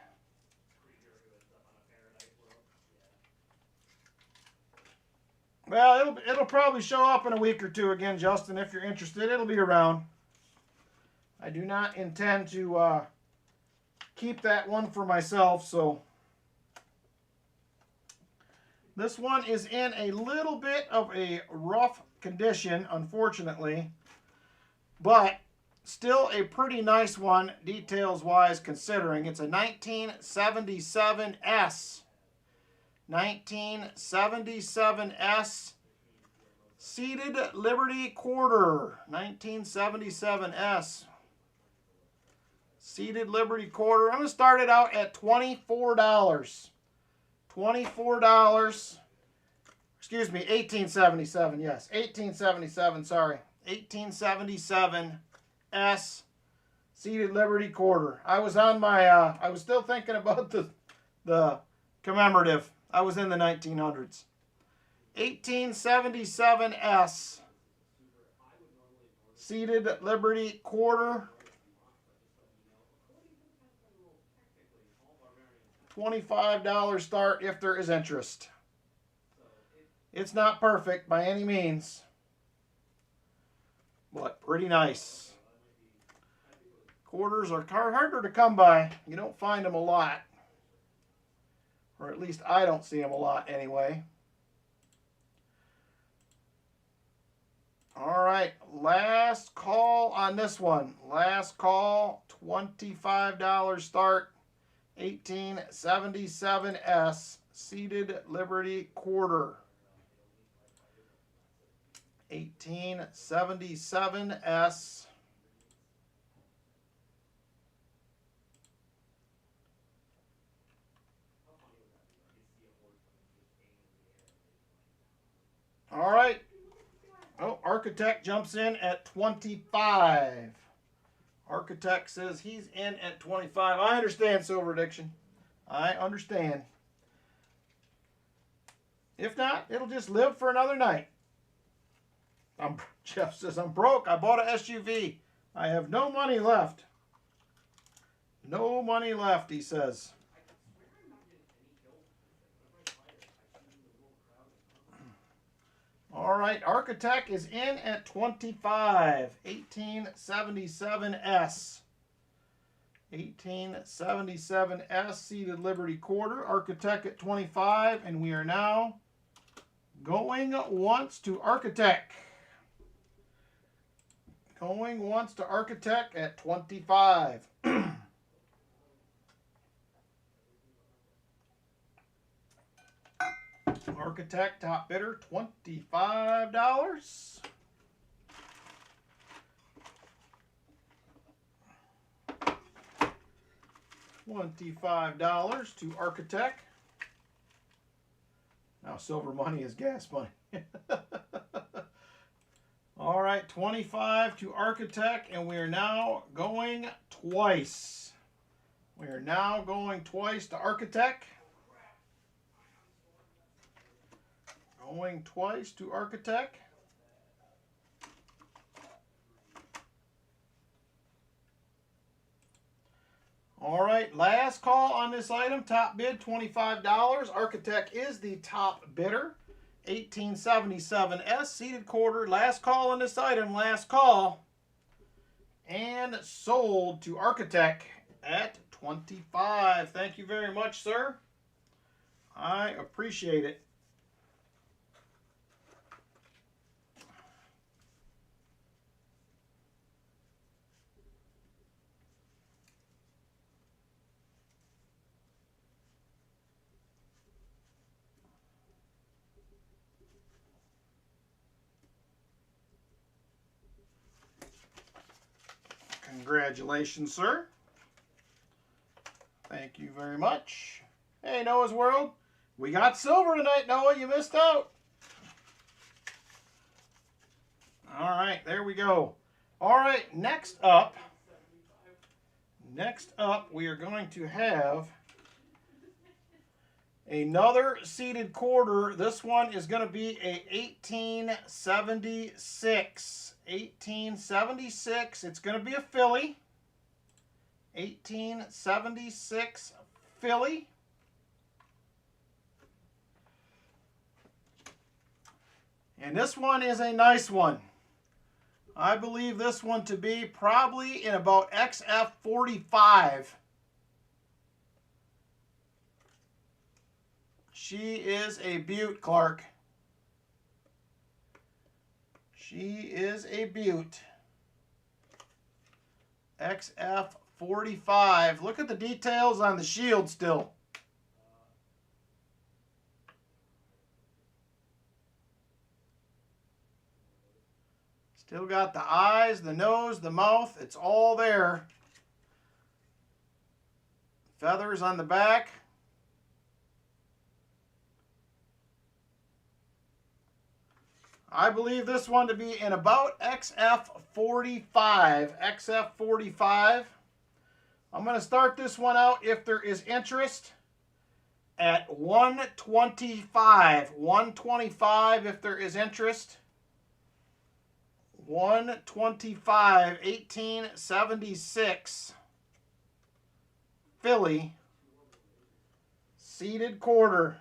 Well, it'll probably show up in a week or two again, Justin, if you're interested. It'll be around. I do not intend to keep that one for myself, so... This one is in a little bit of a rough condition, unfortunately, but still a pretty nice one, details-wise, considering. It's a 1977 S. 1977 S. Seated Liberty Quarter. 1977 S. Seated Liberty Quarter. I'm going to start it out at $24. $24, excuse me, 1877, yes, 1877, sorry, 1877 S Seated Liberty Quarter. I was on my, I was still thinking about the commemorative. I was in the 1900s. 1877 S Seated Liberty Quarter. $25 start if there is interest. It's not perfect by any means, but pretty nice. Quarters are harder to come by. You don't find them a lot, or at least I don't see them a lot anyway. All right, last call on this one. Last call, $25 start. 1877 S Seated Liberty Quarter. 1877 S. All right. Oh, Architect jumps in at 25. Architect says he's in at 25. I understand, Silver Addiction. I understand. If not, it'll just live for another night. Jeff says, I'm broke. I bought an SUV. I have no money left. No money left, he says. All right, Architect is in at 25. 1877S. 1877S seated Liberty quarter. Architect at 25, and we are now going once to Architect. Going once to Architect at 25. Architect top bidder $25. $25 to Architect. Now silver money is gas money. All right, 25 to Architect, and we are now going twice. We are now going twice to Architect. Going twice to Architect. All right, last call on this item. Top bid, $25. Architect is the top bidder. 1877S, seated quarter. Last call on this item, last call. And sold to Architect at 25. Thank you very much, sir. I appreciate it. Congratulations, sir. Thank you very much. Hey, Noah's World. We got silver tonight, Noah. You missed out. All right, there we go. All right, next up, we are going to have another seated quarter. This one is going to be a 1876. 1876. It's going to be a Philly. 1876 Philly. And this one is a nice one. I believe this one to be probably in about XF45. She is a beaut, Clark. She is a beaut. XF45. Look at the details on the shield still. Still got the eyes, the nose, the mouth. It's all there. Feathers on the back. I believe this one to be in about XF45. XF45. I'm going to start this one out, if there is interest, at 125. 125 if there is interest. 125, 1876 Philly seated quarter.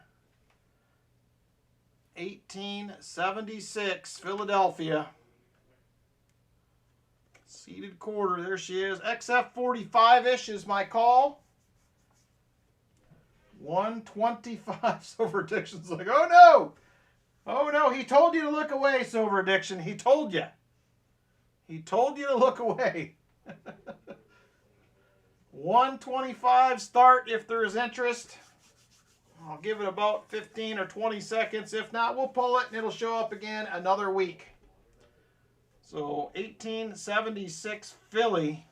1876 Philadelphia seated quarter. There she is. XF45-ish is my call. 125. Silver Addiction's like, oh no! Oh no, he told you to look away, Silver Addiction. He told you. He told you to look away. 125 start if there is interest. I'll give it about 15 or 20 seconds. If not, we'll pull it and it'll show up again another week. So 1876 Philly.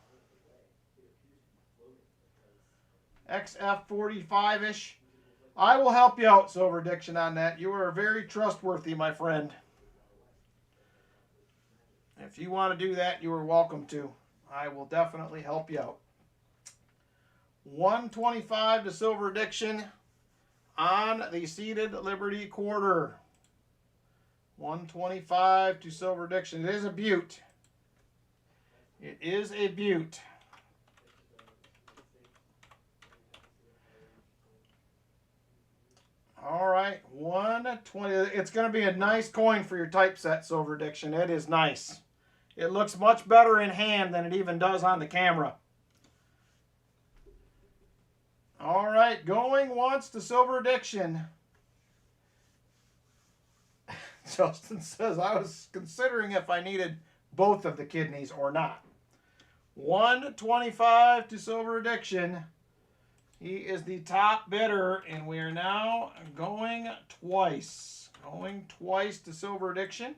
XF45-ish. I will help you out, Silver Addiction, on that. You are very trustworthy, my friend. If you want to do that, you are welcome to. I will definitely help you out. 125 to Silver Addiction on the seated Liberty quarter. 125 to Silver Addiction. It is a beaut. It is a beaut. 120. It's going to be a nice coin for your typeset, Silver Addiction. It is nice. It looks much better in hand than it even does on the camera. All right, going once to Silver Addiction. Justin says, I was considering if I needed both of the kidneys or not. 125 to Silver Addiction. He is the top bidder, and we are now going twice. Going twice to Silver Addiction.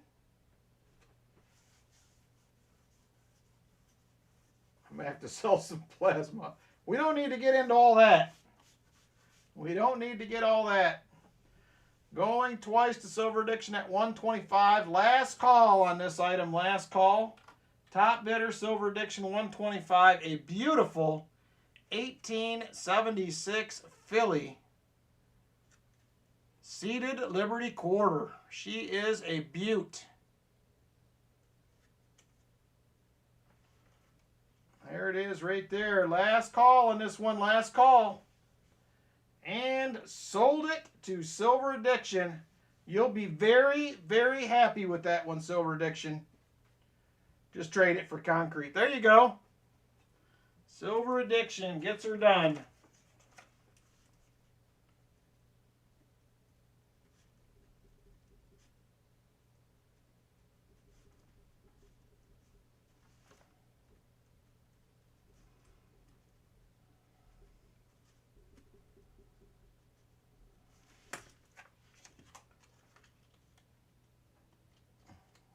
I'm going to have to sell some plasma. We don't need to get into all that. We don't need to get all that. Going twice to Silver Addiction at 125. Last call on this item. Last call. Top bidder, Silver Addiction, 125. A beautiful 1876 Philly seated Liberty Quarter. She is a beaut. There it is right there. Last call on this one. Last call. And sold it to Silver Addiction. You'll be very, very happy with that one, Silver Addiction. Just trade it for concrete. There you go. Silver Addiction gets her done.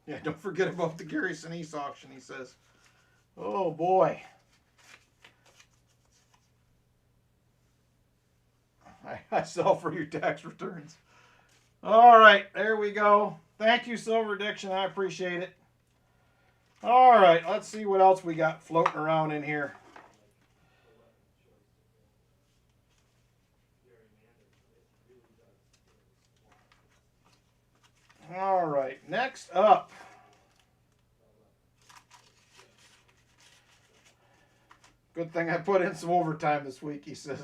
Yeah, don't forget about the Gary Sinise auction, he says. Oh, boy. I sell for your tax returns. All right, there we go. Thank you, Silver Addiction. I appreciate it. All right, let's see what else we got floating around in here. All right, next up. Good thing I put in some overtime this week, he says.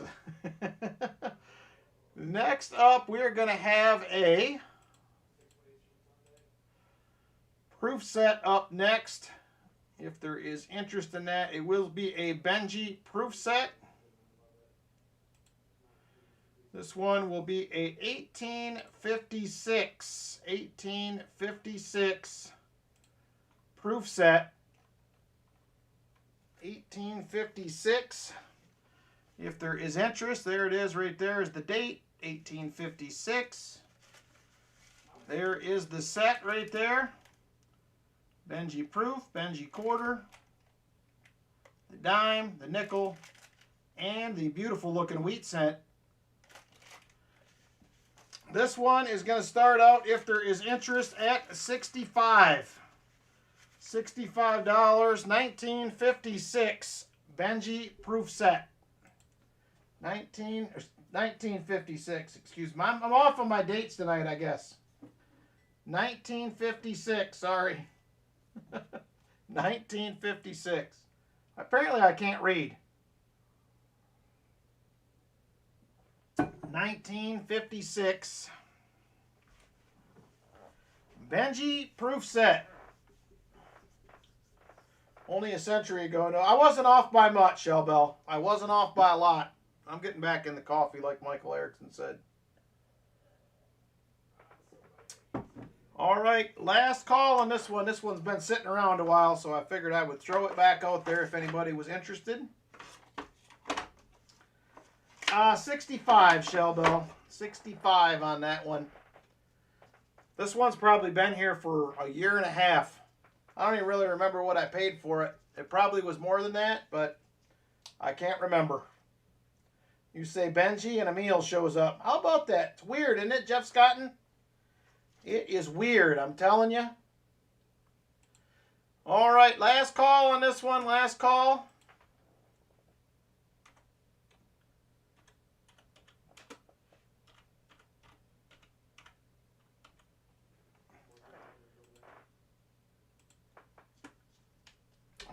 Next up, we're going to have a proof set up next. If there is interest in that, it will be a Benji proof set. This one will be a 1856 proof set. 1856. If there is interest, there it is right there is the date, 1856. There is the set right there. Benji proof, Benji quarter, the dime, the nickel, and the beautiful looking wheat cent. This one is going to start out, if there is interest, at $65. $65, 1956 Benji proof set. 1956, excuse me. I'm off on my dates tonight, I guess. 1956, sorry. 1956. Apparently I can't read. 1956 Benji proof set. Only a century ago. No, I wasn't off by much, Shellbell. I wasn't off by a lot. I'm getting back in the coffee like Michael Erickson said. All right, last call on this one. This one's been sitting around a while, so I figured I would throw it back out there if anybody was interested. 65, Shellbell. 65 on that one. This one's probably been here for a year and a half. I don't even really remember what I paid for it. It probably was more than that, but I can't remember. You say Benji and Emil shows up. How about that? It's weird, isn't it, Jeff Scotton? It is weird, I'm telling you. All right, last call on this one. Last call.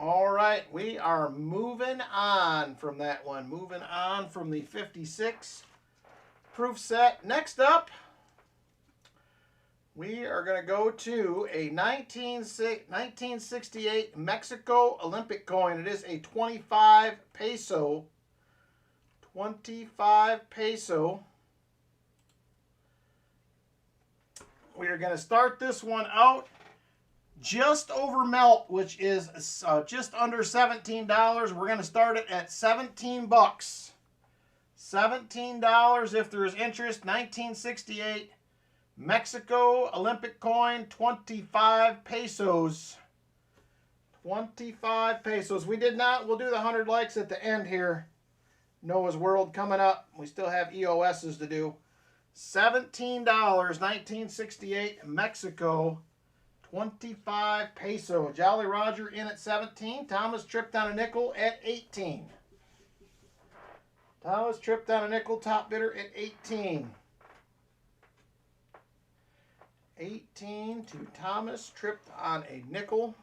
All right, we are moving on from that one. Moving on from the 56 proof set. Next up, We are going to go to a 1968 Mexico Olympic coin. It is a 25 peso. 25 peso. We are going to start this one out just over melt, which is just under $17. We're going to start it at 17 bucks. $17 if there is interest. 1968 Mexico Olympic coin, 25 pesos. 25 pesos. We'll do the 100 likes at the end here. Noah's World coming up. We still have EOSs to do. $17, 1968 Mexico, 25 peso. Jolly Roger in at 17. Thomas tripped on a nickel at 18. Thomas tripped on a nickel, top bidder at 18. 18 to Thomas, tripped on a nickel.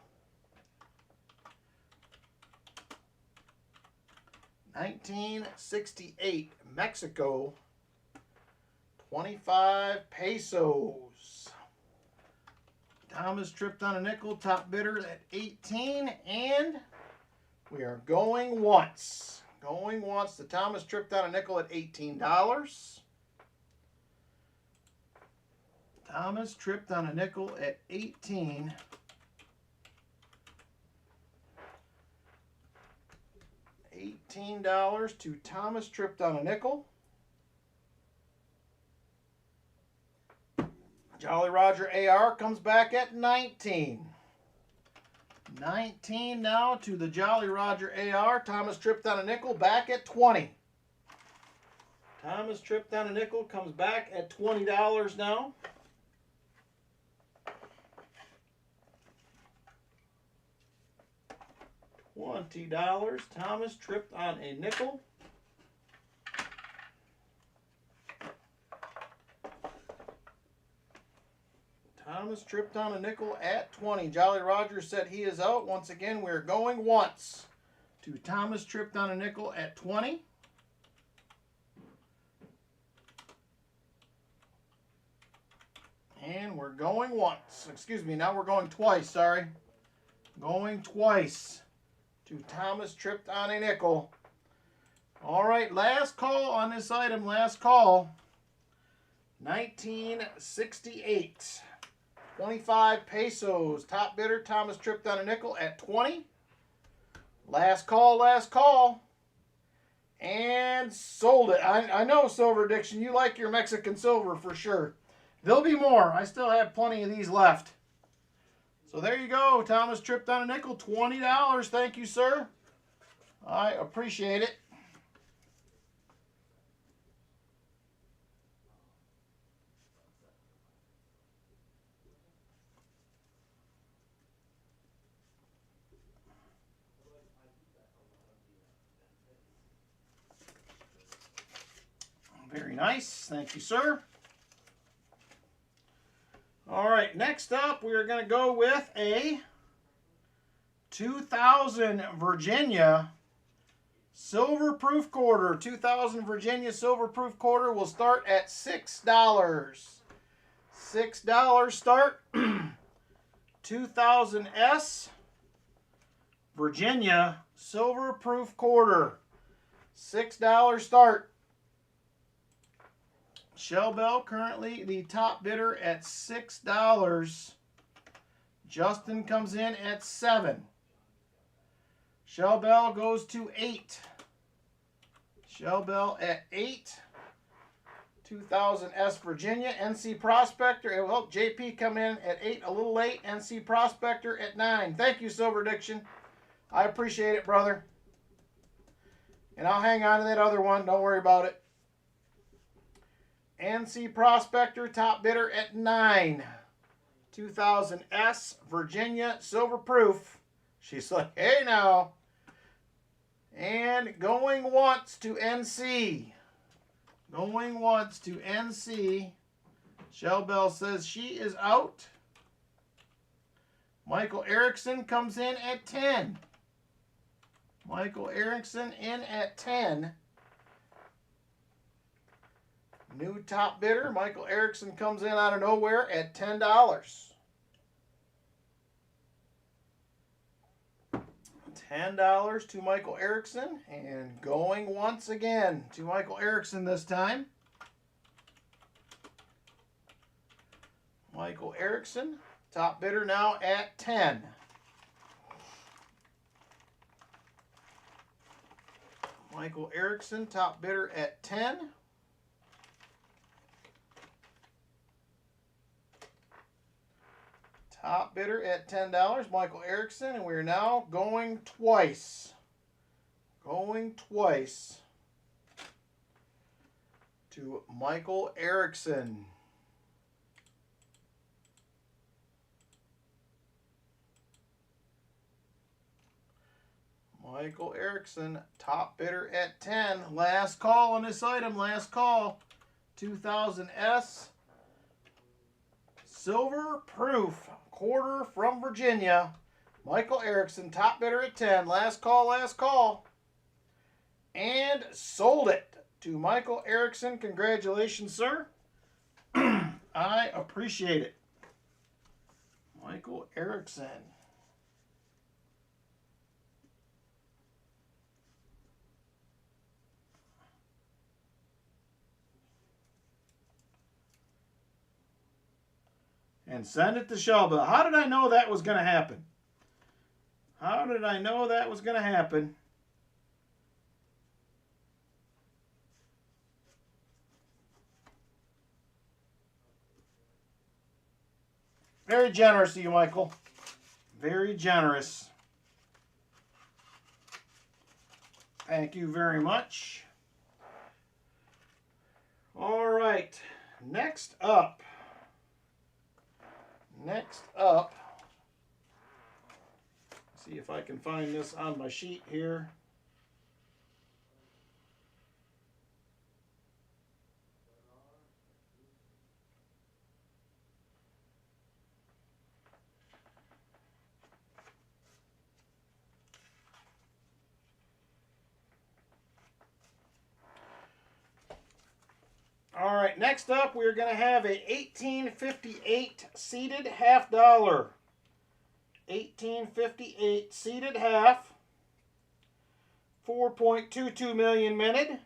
1968 Mexico, 25 pesos. Thomas tripped on a nickel, top bidder at 18, and we are going once. Going once. The Thomas tripped on a nickel at $18. Thomas tripped on a nickel at 18. $18 to Thomas tripped on a nickel. Jolly Roger AR comes back at 19. 19 now to the Jolly Roger AR. Thomas tripped on a nickel, back at 20. Thomas tripped on a nickel, comes back at $20 now. $20. Thomas tripped on a nickel. Thomas tripped on a nickel at 20. Jolly Roger said he is out. Once again, we're going once to Thomas tripped on a nickel at 20. And we're going once. Excuse me, now we're going twice, sorry. Going twice to Thomas tripped on a nickel. All right, last call on this item, last call. 1968. 25 pesos. Top bidder, Thomas tripped on a nickel at 20. Last call, last call. And sold it. I know, Silver Addiction, you like your Mexican silver for sure. There'll be more. I still have plenty of these left. So there you go. Thomas tripped on a nickel. $20. Thank you, sir. I appreciate it. Very nice. Thank you, sir. All right, next up, we are going to go with a 2000 Virginia silver proof quarter. 2000 Virginia silver proof quarter will start at $6. $6 start. 2000S Virginia silver proof quarter. $6 start. Shell Bell currently the top bidder at $6. Justin comes in at 7. Shell Bell goes to 8. Shell Bell at 8. 2000S Virginia. NC Prospector. Well, JP come in at 8, a little late. NC Prospector at 9. Thank you, Silver Addiction. I appreciate it, brother. And I'll hang on to that other one. Don't worry about it. NC Prospector, top bidder at 9. 2000S Virginia silver proof. She's like, hey now. And going once to NC. Going once to NC. Shell Bell says she is out. Michael Erickson comes in at 10. Michael Erickson in at 10. New top bidder, Michael Erickson, comes in out of nowhere at $10. $10 to Michael Erickson, and going once again to Michael Erickson this time. Michael Erickson, top bidder now at 10. Michael Erickson, top bidder at 10. Top bidder at $10, Michael Erickson, and we're now going twice. Going twice to Michael Erickson. Michael Erickson, top bidder at 10. Last call on this item, last call. 2000S Silver Proof quarter from Virginia. Michael Erickson, top bidder at 10. Last call, last call. And sold it to Michael Erickson. Congratulations, sir. I appreciate it. Michael Erickson. And send it to Shelba. How did I know that was going to happen? How did I know that was going to happen? Very generous of you, Michael. Very generous. Thank you very much. All right. Next up. See if I can find this on my sheet here. All right, next up we're going to have a 1858 seated half dollar. 1858 seated half. 4.22 million minted.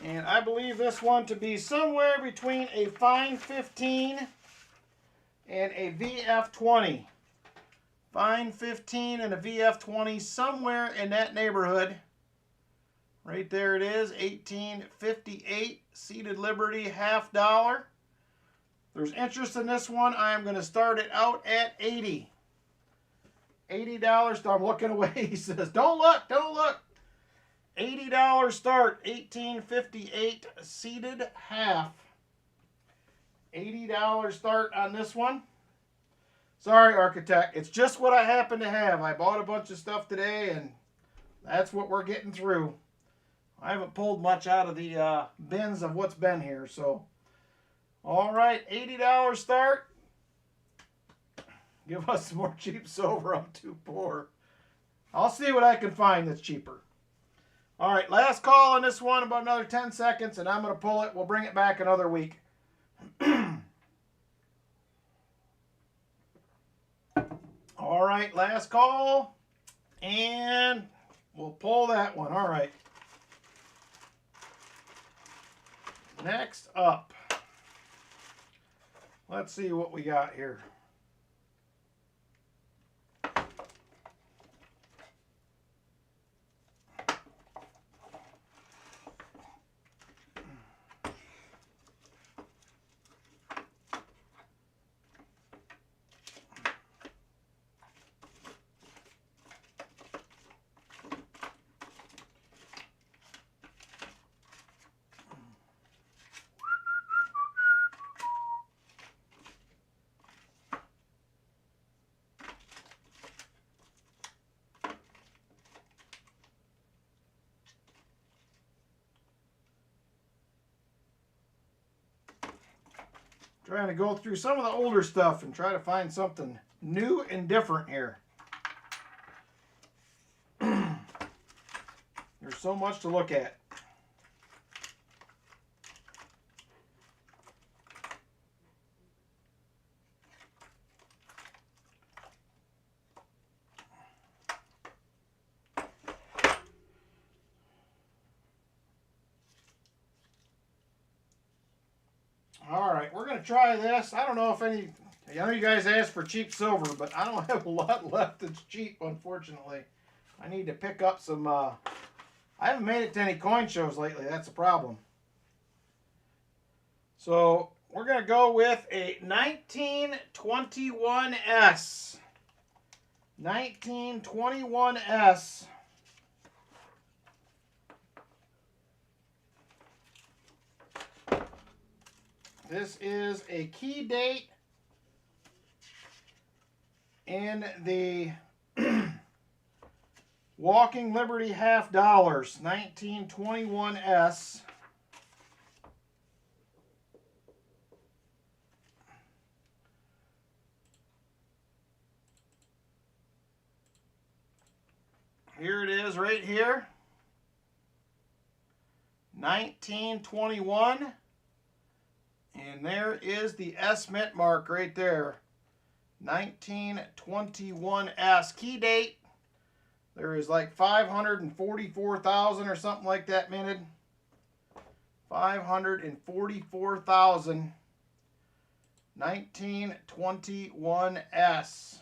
And I believe this one to be somewhere between a fine 15 and a VF20. Fine 15 and a VF20, somewhere in that neighborhood. Right there it is, 1858 seated Liberty half dollar. If there's interest in this one, I am going to start it out at $80. $80. I'm looking away. He says, don't look, don't look. $80 start, 1858 seated half. $80 start on this one. Sorry, architect. It's just what I happen to have. I bought a bunch of stuff today, and that's what we're getting through. I haven't pulled much out of the bins of what's been here. So, all right, $80 start. Give us some more cheap silver. I'm too poor. I'll see what I can find that's cheaper. All right, last call on this one, about another 10 seconds, and I'm going to pull it. We'll bring it back another week. All right, last call, and we'll pull that one. All right. Next up, let's see what we got here. Trying to go through some of the older stuff and try to find something new and different here. There's so much to look at. All right, we're going to try this. I don't know if any... I know you guys asked for cheap silver, but I don't have a lot left that's cheap, unfortunately. I need to pick up some... I haven't made it to any coin shows lately. That's a problem. So we're going to go with a 1921S. 1921S. This is a key date in the Walking Liberty half dollars, 1921S. Here it is right here. 1921. And there is the S mint mark right there. 1921S. Key date. There is like 544,000 or something like that minted. 544,000. 1921S.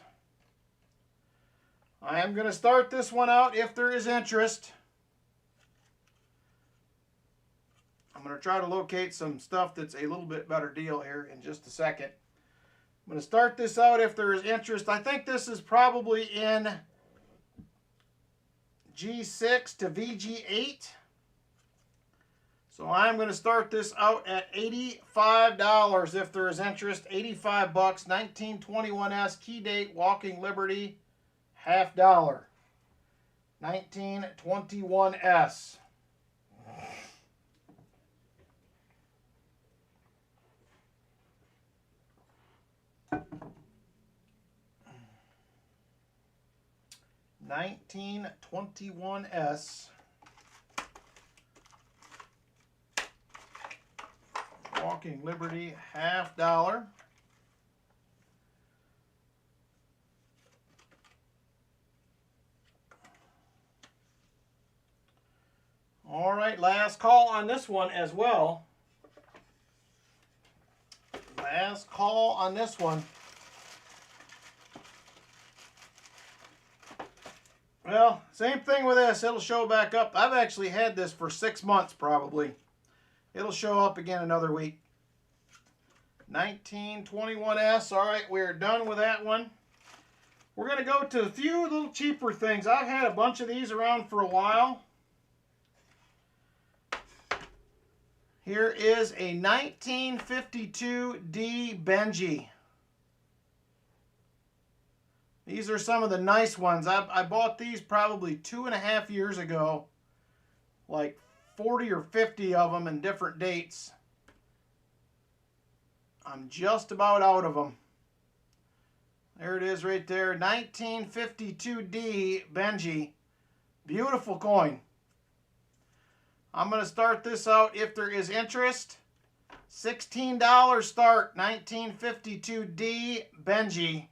I am going to start this one out if there is interest. I'm going to try to locate some stuff that's a little bit better deal here in just a second. I'm going to start this out if there is interest. I think this is probably in G6 to VG8. So I'm going to start this out at $85 if there is interest. 85 bucks, 1921S, key date, Walking Liberty, half dollar. 1921S. $19.21s. Walking Liberty, half dollar. All right, last call on this one as well. Last call on this one. Well, same thing with this. It'll show back up. I've actually had this for 6 months probably. It'll show up again another week. 1921S. All right, we're done with that one. We're going to go to a few little cheaper things. I've had a bunch of these around for a while. Here is a 1952 D Benji. These are some of the nice ones. I bought these probably 2.5 years ago. Like 40 or 50 of them in different dates. I'm just about out of them. There it is right there. 1952 D Benji. Beautiful coin. I'm going to start this out if there is interest. $16 start. 1952 D Benji.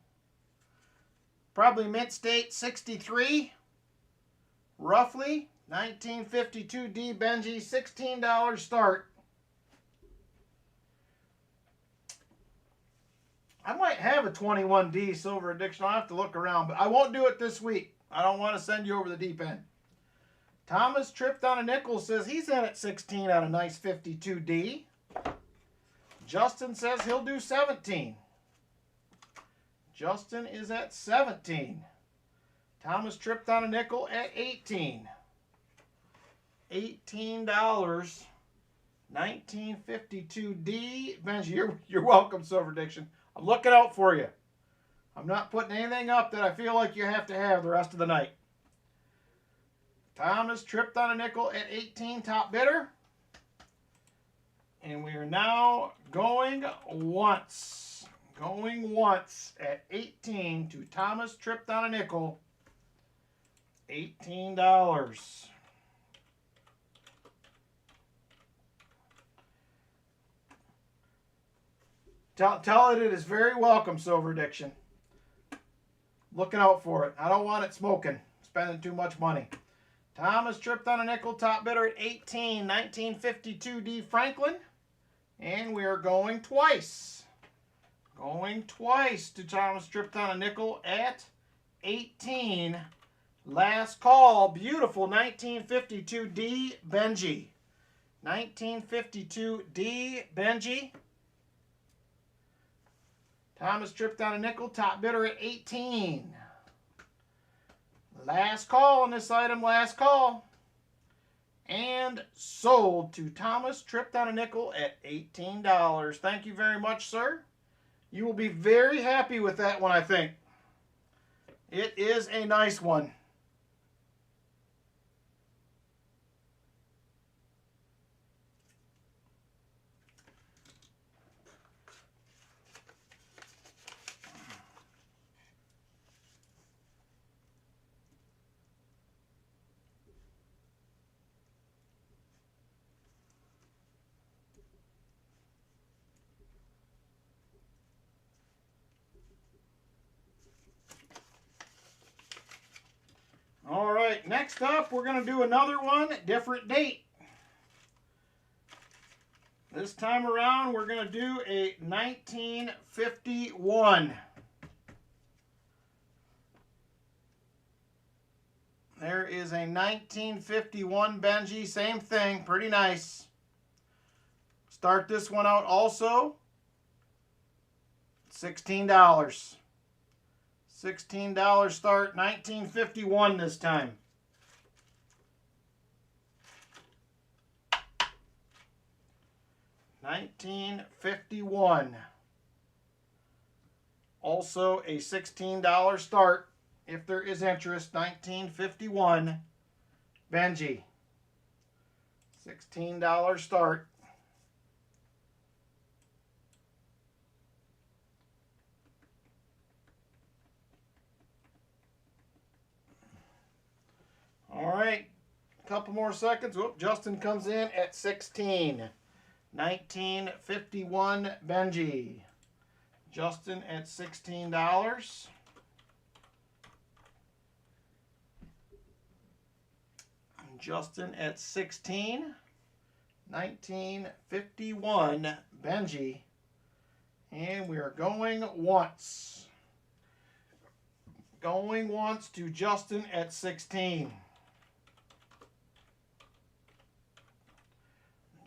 Probably mint state 63. Roughly. 1952 D Benji. $16 start. I might have a 21D Silver Addiction. I'll have to look around, but I won't do it this week. I don't want to send you over the deep end. Thomas tripped on a nickel, says he's in at 16 on a nice 52D. Justin says he'll do 17. Justin is at 17. Thomas tripped on a nickel at 18. $18. 1952D. Benji, you're welcome, Silver Addiction. I'm looking out for you. I'm not putting anything up that I feel like you have to have the rest of the night. Thomas tripped on a nickel at 18, top bidder. And we are now going once. Going once at 18 to Thomas tripped on a nickel. $18. Tell it is very welcome, Silver Addiction. Looking out for it. I don't want it smoking. Spending too much money. Thomas tripped on a nickel, top bidder at 18. 1952 D Franklin. And And we are going twice. Going twice to Thomas Tripped on a Nickel at 18. Last call. Beautiful 1952 D. Benji. 1952 D. Benji. Thomas Tripped on a Nickel. Top bidder at 18. Last call on this item. Last call. And sold to Thomas Tripped on a Nickel at $18. Thank you very much, sir. You will be very happy with that one, I think. It is a nice one. All right, next up, we're going to do another one, different date. This time around, we're going to do a 1951. There is a 1951 Benji, same thing, pretty nice. Start this one out also, $16. $16 start, 1951 this time. $1951. Also a $16 start if there is interest. 1951 Benji. $16 start. All right, a couple more seconds. Whoop, Justin comes in at 16. 1951 Benji. Justin at $16. Justin at 16. 1951 Benji. And we are going once. Going once to Justin at 16.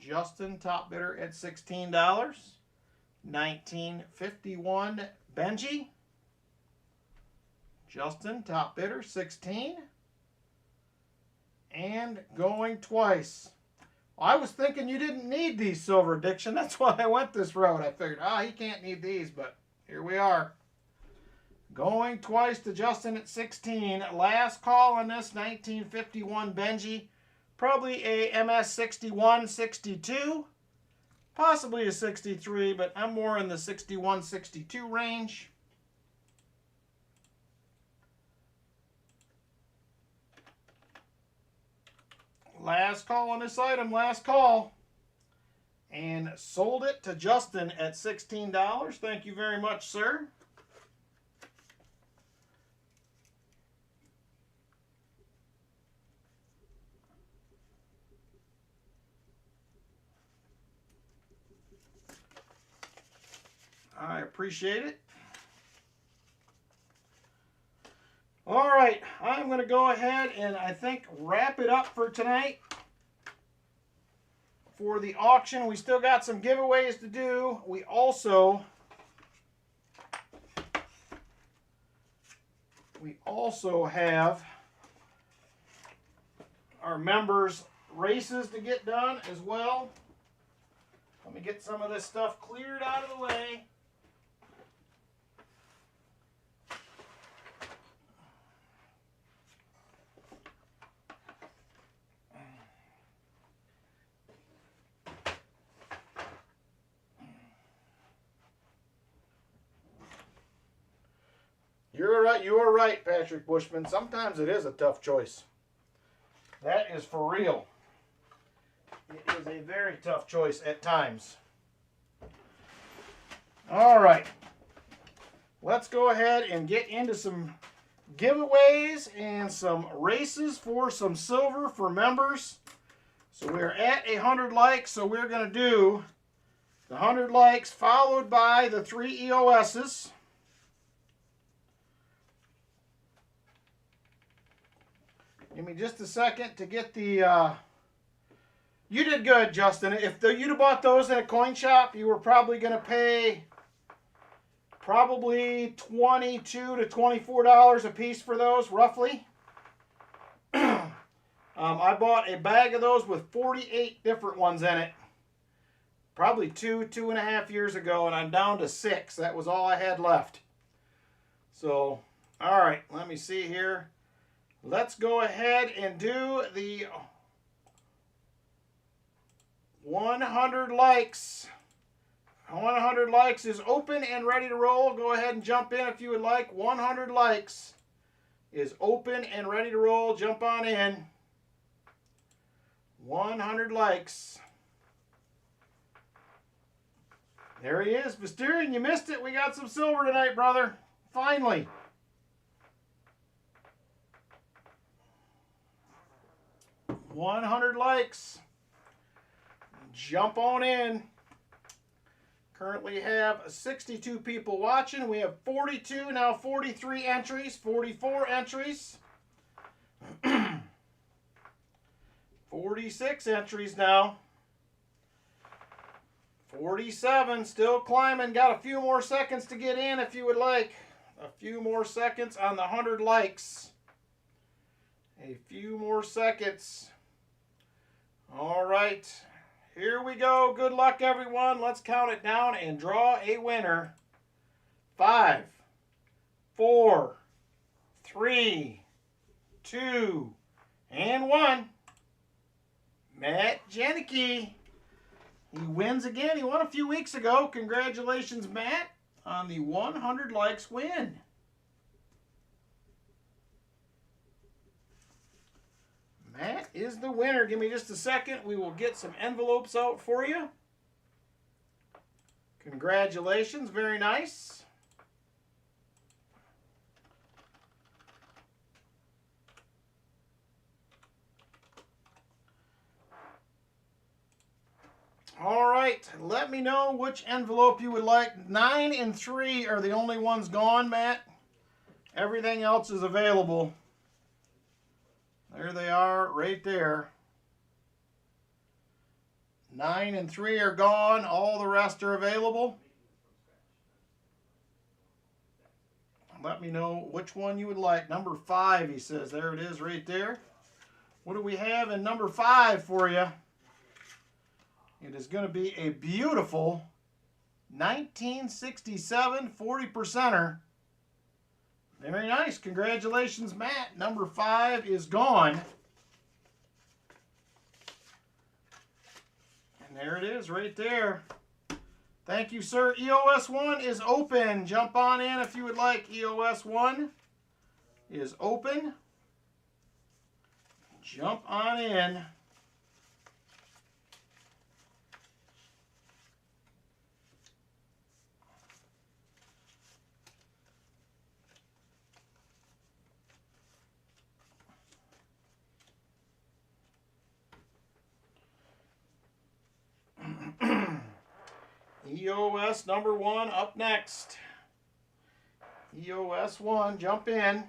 Justin, top bidder at $16. 1951 Benji. Justin, top bidder, 16. And going twice. I was thinking you didn't need these, Silver Addiction. That's why I went this route. I figured, he can't need these, but here we are. Going twice to Justin at 16. Last call on this 1951 Benji. Probably a MS 61, 62. Possibly a 63, but I'm more in the 61, 62 range. Last call on this item, last call. And sold it to Justin at $16. Thank you very much, sir. I appreciate it. All right, I'm going to go ahead and I think wrap it up for tonight. For the auction, we still got some giveaways to do. We also have our members' races to get done as well. Let me get some of this stuff cleared out of the way. You are right, Patrick Bushman. Sometimes it is a tough choice. That is for real. It is a very tough choice at times. All right. Let's go ahead and get into some giveaways and some races for some silver for members. So we're at 100 likes, so we're going to do The 100 likes followed by the 3 EOSs. Give me just a second to get the... You did good, Justin. If you'd have bought those at a coin shop, you were probably going to pay probably $22 to $24 a piece for those, roughly. I bought a bag of those with 48 different ones in it. Probably 2.5 years ago, and I'm down to 6. That was all I had left. So, all right, let me see here. Let's go ahead and do the 100 likes. 100 likes is open and ready to roll. Go ahead and jump in if you would like. 100 likes is open and ready to roll. Jump on in. 100 likes. There he is. Mysterian, you missed it. We got some silver tonight, brother. Finally. $100 likes. Jump on in. Currently have 62 people watching. We have 42, now 43 entries, 44 entries. 46 entries now. 47, still climbing. Got a few more seconds to get in if you would like. A few more seconds on the 100 likes. A few more seconds. All right. Here we go. Good luck, everyone. Let's count it down and draw a winner. 5, 4, 3, 2, and 1. Matt Janicki. He wins again. He won a few weeks ago. Congratulations, Matt, on the 100 likes win. Matt is the winner. Give me just a second. We will get some envelopes out for you. Congratulations. Very nice. All right. Let me know which envelope you would like. 9 and 3 are the only ones gone, Matt. Everything else is available. There they are, right there. 9 and 3 are gone. All the rest are available. Let me know which one you would like. Number 5, he says. There it is right there. What do we have in number 5 for you? It is going to be a beautiful 1967 40%er. Very nice. Congratulations, Matt. Number 5 is gone. And there it is right there. Thank you, sir. EOS 1 is open. Jump on in if you would like. EOS 1 is open. Jump on in. EOS number 1 up next. EOS 1, jump in.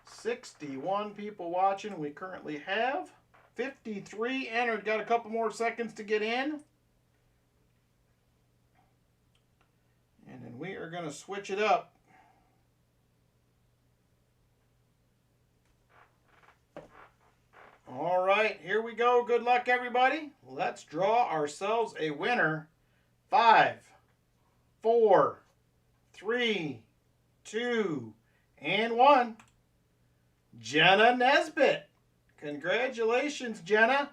61 people watching. We currently have 53 entered. Got a couple more seconds to get in. And then we are going to switch it up. All right, here we go. Good luck, everybody. Let's draw ourselves a winner. 5, 4, 3, 2, and 1. Jenna Nesbitt. Congratulations, Jenna.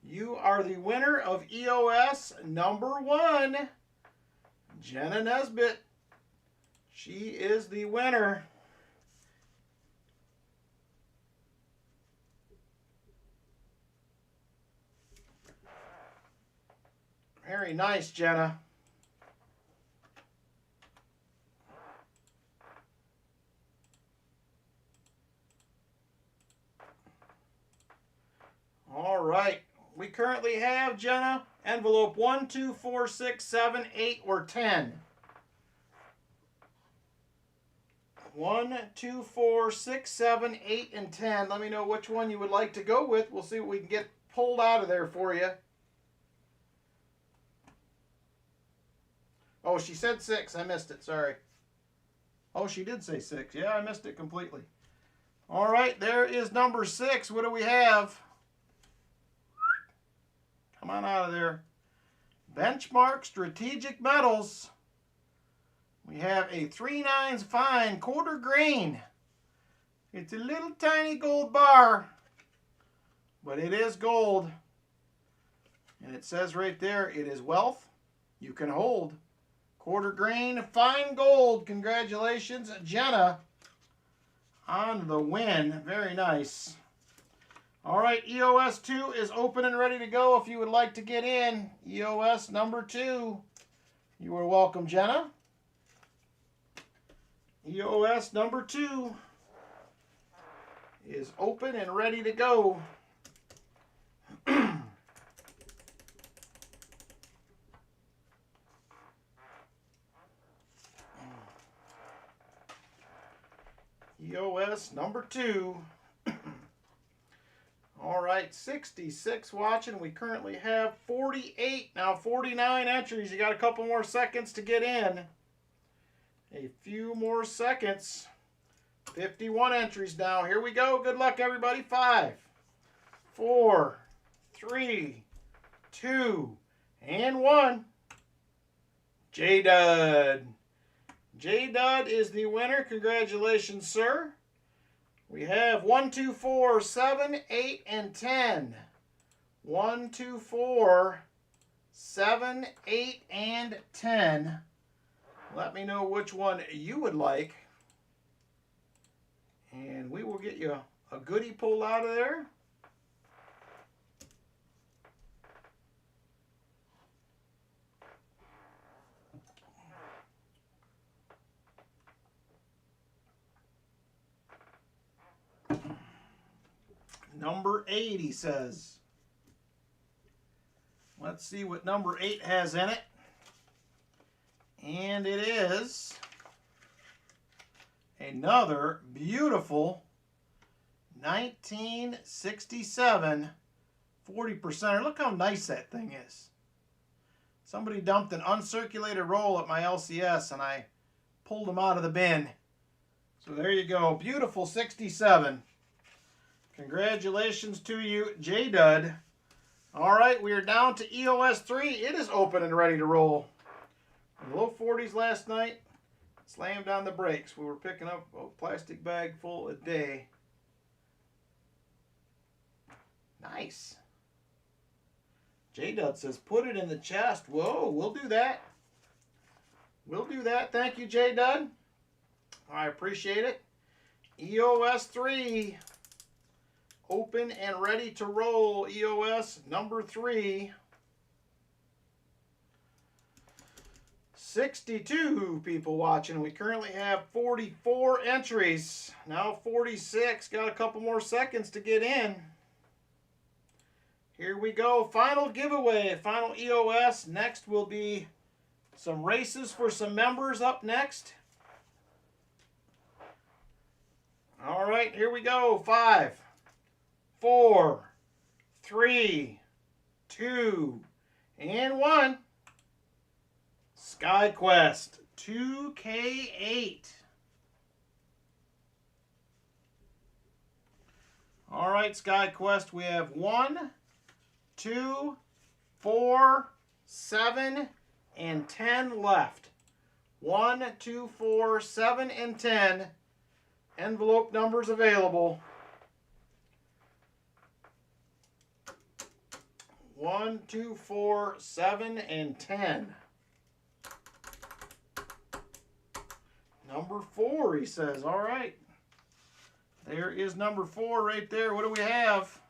You are the winner of EOS number 1. Jenna Nesbitt. She is the winner. Very nice, Jenna. All right. we currently have, Jenna, envelope 1, 2, 4, 6, 7, 8, or 10. 1, 2, 4, 6, 7, 8, and 10. Let me know which one you would like to go with. We'll see what we can get pulled out of there for you. Oh, she said 6. I missed it. Sorry. Oh, she did say 6. Yeah, I missed it completely. All right, there is number 6. What do we have? Come on out of there. Benchmark Strategic Metals. We have a 3/9 fine quarter grain. It's a little tiny gold bar, but it is gold. And it says right there, it is wealth you can hold. Quarter grain, fine gold. Congratulations, Jenna, on the win. Very nice. All right, EOS 2 is open and ready to go if you would like to get in. EOS number 2. You are welcome, Jenna. EOS number 2 is open and ready to go. EOS number 2. All right, 66 watching. We currently have 48, now 49 entries. You got a couple more seconds to get in. A few more seconds. 51 entries now. Here we go. Good luck, everybody. 5, 4, 3, 2, and 1. J-Dud. J-Dud is the winner. Congratulations, sir. We have 1, 2, 4, 7, 8, and 10. 1, 2, 4, 7, 8, and 10. Let me know which one you would like. And we will get you a goodie pulled out of there. Number 8, he says. Let's see what number 8 has in it. And it is another beautiful 1967 40%. Look how nice that thing is. Somebody dumped an uncirculated roll at my LCS and I pulled them out of the bin. So there you go. Beautiful 67. Congratulations to you, J-Dud. All right, we are down to EOS 3. It is open and ready to roll. In the low 40s last night, slammed on the brakes. We were picking up a plastic bag full a day. Nice. J-Dud says, put it in the chest. Whoa, we'll do that. We'll do that. Thank you, J-Dud. I appreciate it. EOS 3. Open and ready to roll. EOS number 3. 62 people watching. We currently have 44 entries. Now 46. Got a couple more seconds to get in. Here we go. Final giveaway. Final EOS. Next will be some races for some members up next. All right, here we go. 5, 4, 3, 2, and 1. SkyQuest 2K8. All right, SkyQuest, we have 1, 2, 4, 7, and 10 left. 1, 2, 4, 7, and 10. Envelope numbers available. 1, 2, 4, 7, and 10. Number 4, he says. All right. There is number 4 right there. What do we have?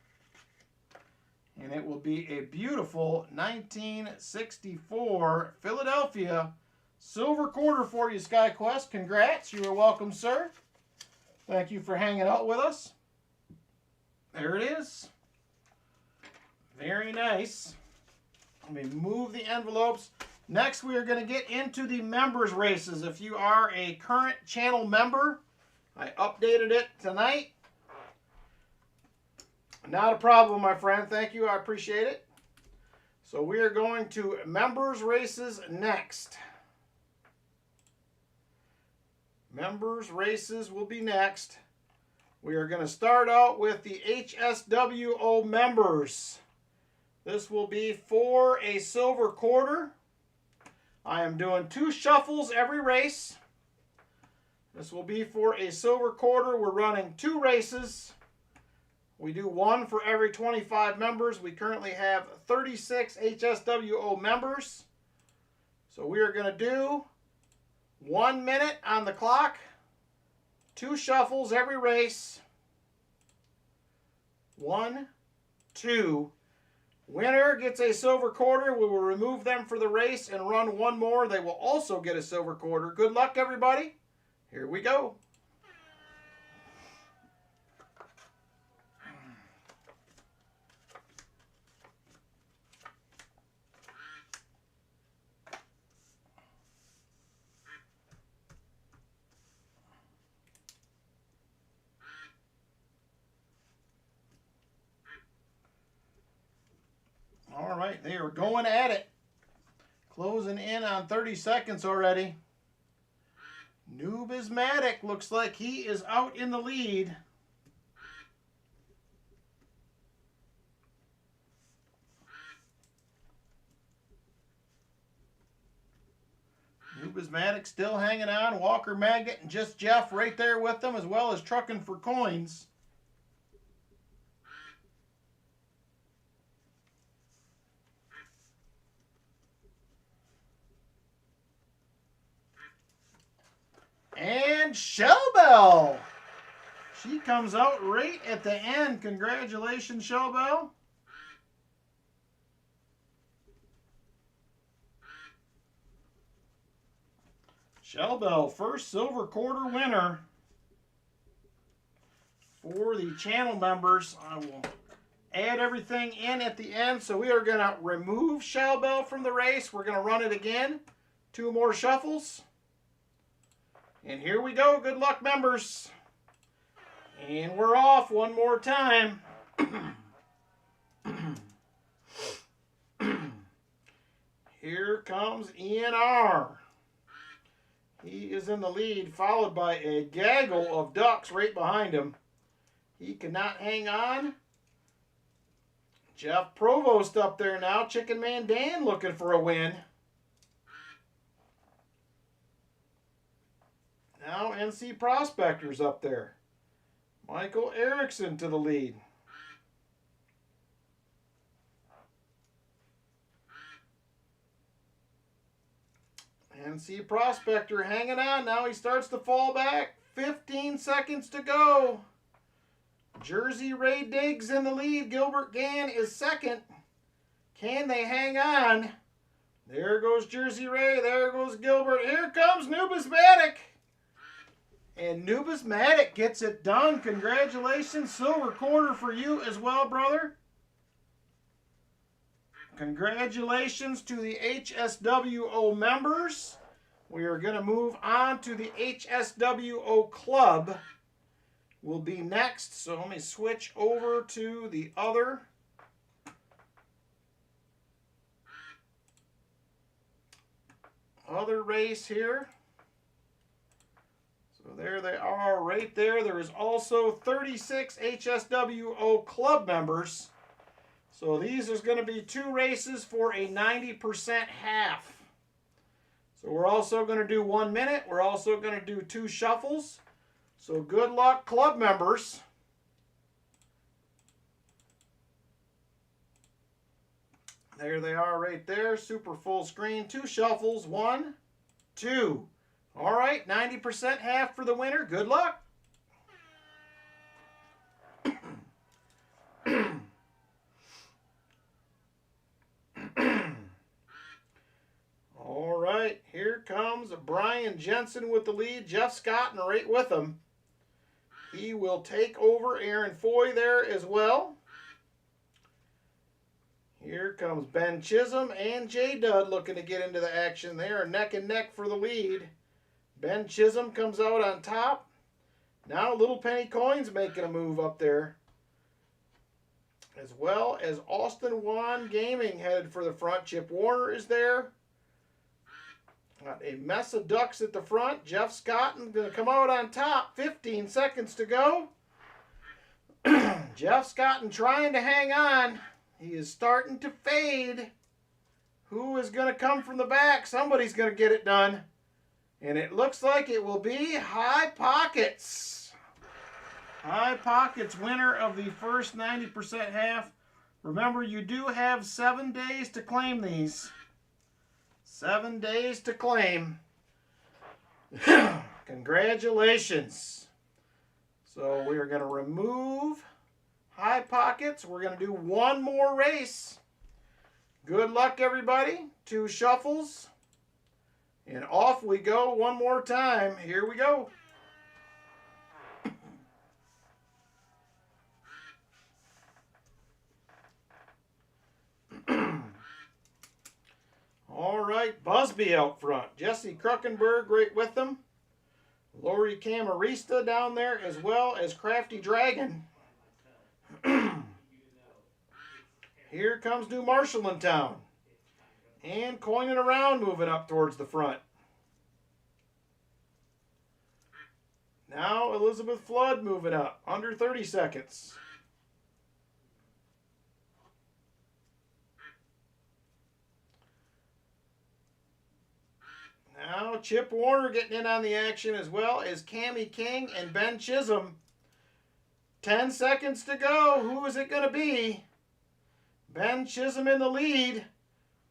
And it will be a beautiful 1964 Philadelphia silver quarter for you, SkyQuest. Congrats. You are welcome, sir. Thank you for hanging out with us. There it is. Very nice. Let me move the envelopes. Next, we are going to get into the members races. If you are a current channel member, I updated it tonight. Not a problem, my friend. Thank you. I appreciate it. So we are going to members races next. Members races will be next. We are going to start out with the HSWO members. This will be for a silver quarter. I am doing 2 shuffles every race. This will be for a silver quarter. We're running 2 races. We do 1 for every 25 members. We currently have 36 HSWO members. So we are going to do 1 minute on the clock, 2 shuffles every race. 1, 2. Winner gets a silver quarter. We will remove them for the race and run 1 more. They will also get a silver quarter. Good luck, everybody. Here we go. All right, they are going at it. Closing in on 30 seconds already. Numismatic looks like he is out in the lead. Numismatic still hanging on. Walker Magnet and Just Jeff right there with them, as well as Trucking for Coins. And Shellbell. She comes out right at the end. Congratulations, Shellbell. Shellbell, first silver quarter winner for the channel members. I will add everything in at the end. So we are going to remove Shellbell from the race. We're going to run it again. 2 more shuffles. And here we go. Good luck, members. And we're off 1 more time. Here comes ENR. He is in the lead, followed by a gaggle of ducks right behind him. He cannot hang on. Jeff Provost up there now. Chicken Man Dan looking for a win. Now NC Prospector's up there. Michael Erickson to the lead. NC Prospector hanging on. Now he starts to fall back. 15 seconds to go. Jersey Ray Diggs in the lead. Gilbert Gann is second. Can they hang on? There goes Jersey Ray. There goes Gilbert. Here comes Numismatic. And Numismatic gets it done. Congratulations. Silver quarter for you as well, brother. Congratulations to the HSWO members. We are going to move on to the HSWO Club. Will be next. So let me switch over to the other race here. So there they are right there. There is also 36 HSWO Club members. So these is going to be 2 races for a 90% half. So we're also going to do 1 minute. We're also going to do 2 shuffles. So good luck, club members. There they are right there. Super full screen. 2 shuffles. 1, 2. All right, 90% half for the winner. Good luck. All right, here comes Brian Jensen with the lead. Jeff Scott and right with him. He will take over Aaron Foy there as well. Here comes Ben Chisholm and J Dud looking to get into the action. They are neck and neck for the lead. Ben Chisholm comes out on top. Now Little Penny Coins making a move up there. As well as Austin Wan Gaming headed for the front. Chip Warner is there. Got a mess of ducks at the front. Jeff Scotton going to come out on top. 15 seconds to go. Jeff Scotton trying to hang on. He is starting to fade. Who is going to come from the back? Somebody's going to get it done. And it looks like it will be High Pockets. High Pockets, winner of the first 90% half. Remember, you do have 7 days to claim these. 7 days to claim. Congratulations. So we are going to remove High Pockets. We're going to do one more race. Good luck, everybody. 2 shuffles. And off we go one more time. Here we go. All right, Busby out front. Jesse Kruckenberg right with them. Lori Camarista down there, as well as Crafty Dragon. Here comes New Marshall in town. And Coining Around moving up towards the front. Now Elizabeth Flood moving up, under 30 seconds. Now Chip Warner getting in on the action, as well as Cammie King and Ben Chisholm. 10 seconds to go. Who is it going to be? Ben Chisholm in the lead.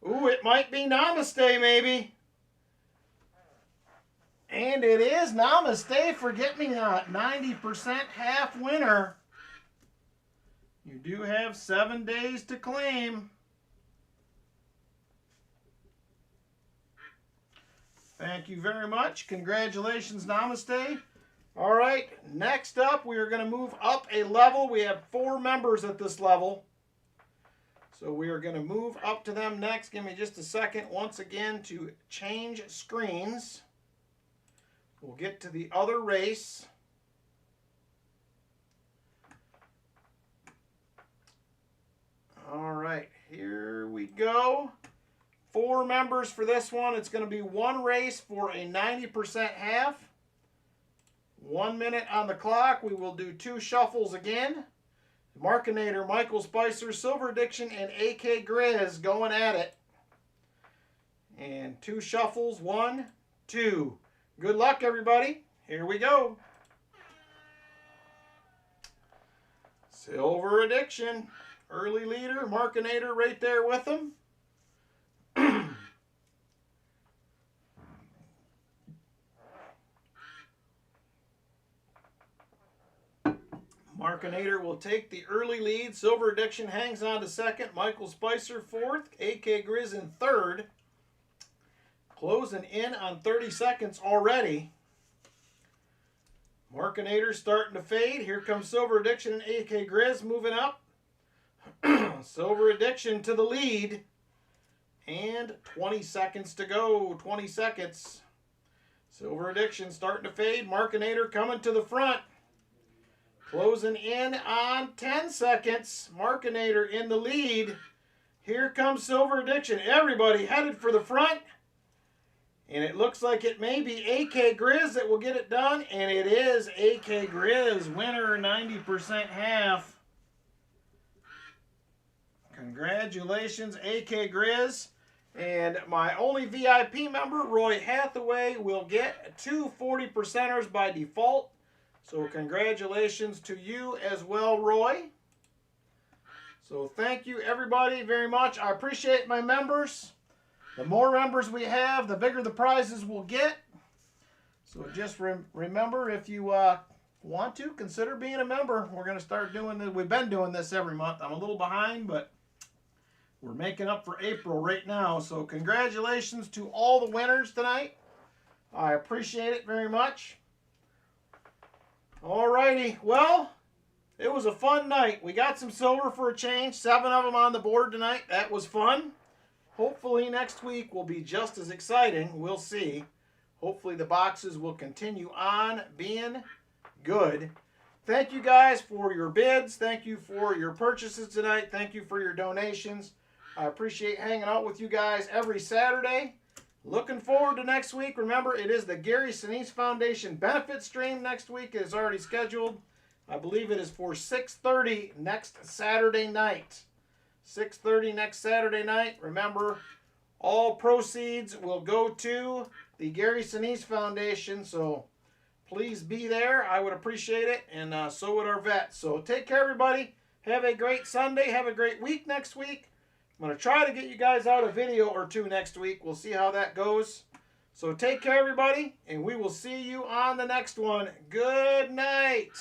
Ooh, it might be Namaste, maybe. And it is Namaste, Forget Me Not. 90% half winner. You do have 7 days to claim. Thank you very much. Congratulations, Namaste. All right, next up, we are going to move up a level. We have 4 members at this level. So we are going to move up to them next. Give me just a second once again to change screens. We'll get to the other race. All right, here we go. 4 members for this one. It's going to be 1 race for a 90% half. 1 minute on the clock. We will do 2 shuffles again. Markinator, Michael Spicer, Silver Addiction, and AK Grizz going at it. And 2 shuffles. 1, 2. Good luck, everybody. Here we go. Silver Addiction, early leader, Markinator right there with them. Markinator will take the early lead. Silver Addiction hangs on to second. Michael Spicer 4th. AK Grizz in 3rd. Closing in on 30 seconds already. Markinator starting to fade. Here comes Silver Addiction and AK Grizz moving up. Silver Addiction to the lead. And 20 seconds to go. 20 seconds. Silver Addiction starting to fade. Markinator coming to the front. Closing in on 10 seconds. Markinator in the lead. Here comes Silver Addiction. Everybody headed for the front. And it looks like it may be AK Grizz that will get it done. And it is AK Grizz. Winner 90% half. Congratulations, AK Grizz. And my only VIP member, Roy Hathaway, will get 2 40%ers by default. So congratulations to you as well, Roy. So thank you, everybody, very much. I appreciate my members. The more members we have, the bigger the prizes we'll get. So just remember, if you want to, consider being a member. We're going to start doing this. We've been doing this every month. I'm a little behind, but we're making up for April right now. So congratulations to all the winners tonight. I appreciate it very much. All righty. Well, It was a fun night. We got some silver for a change. 7 of them on the board tonight. That was fun. Hopefully next week will be just as exciting. We'll see. Hopefully the boxes will continue on being good. Thank you guys for your bids. Thank you for your purchases tonight. Thank you for your donations. I appreciate hanging out with you guys every Saturday. Looking forward to next week. Remember, it is the Gary Sinise Foundation benefit stream next week. It is already scheduled. I believe it is for 6:30 next Saturday night. 6:30 next Saturday night. Remember, all proceeds will go to the Gary Sinise Foundation. So please be there. I would appreciate it. And so would our vets. So take care, everybody. Have a great Sunday. Have a great week next week. I'm going to try to get you guys out a video or two next week. We'll see how that goes. So take care, everybody. And we will see you on the next one. Good night.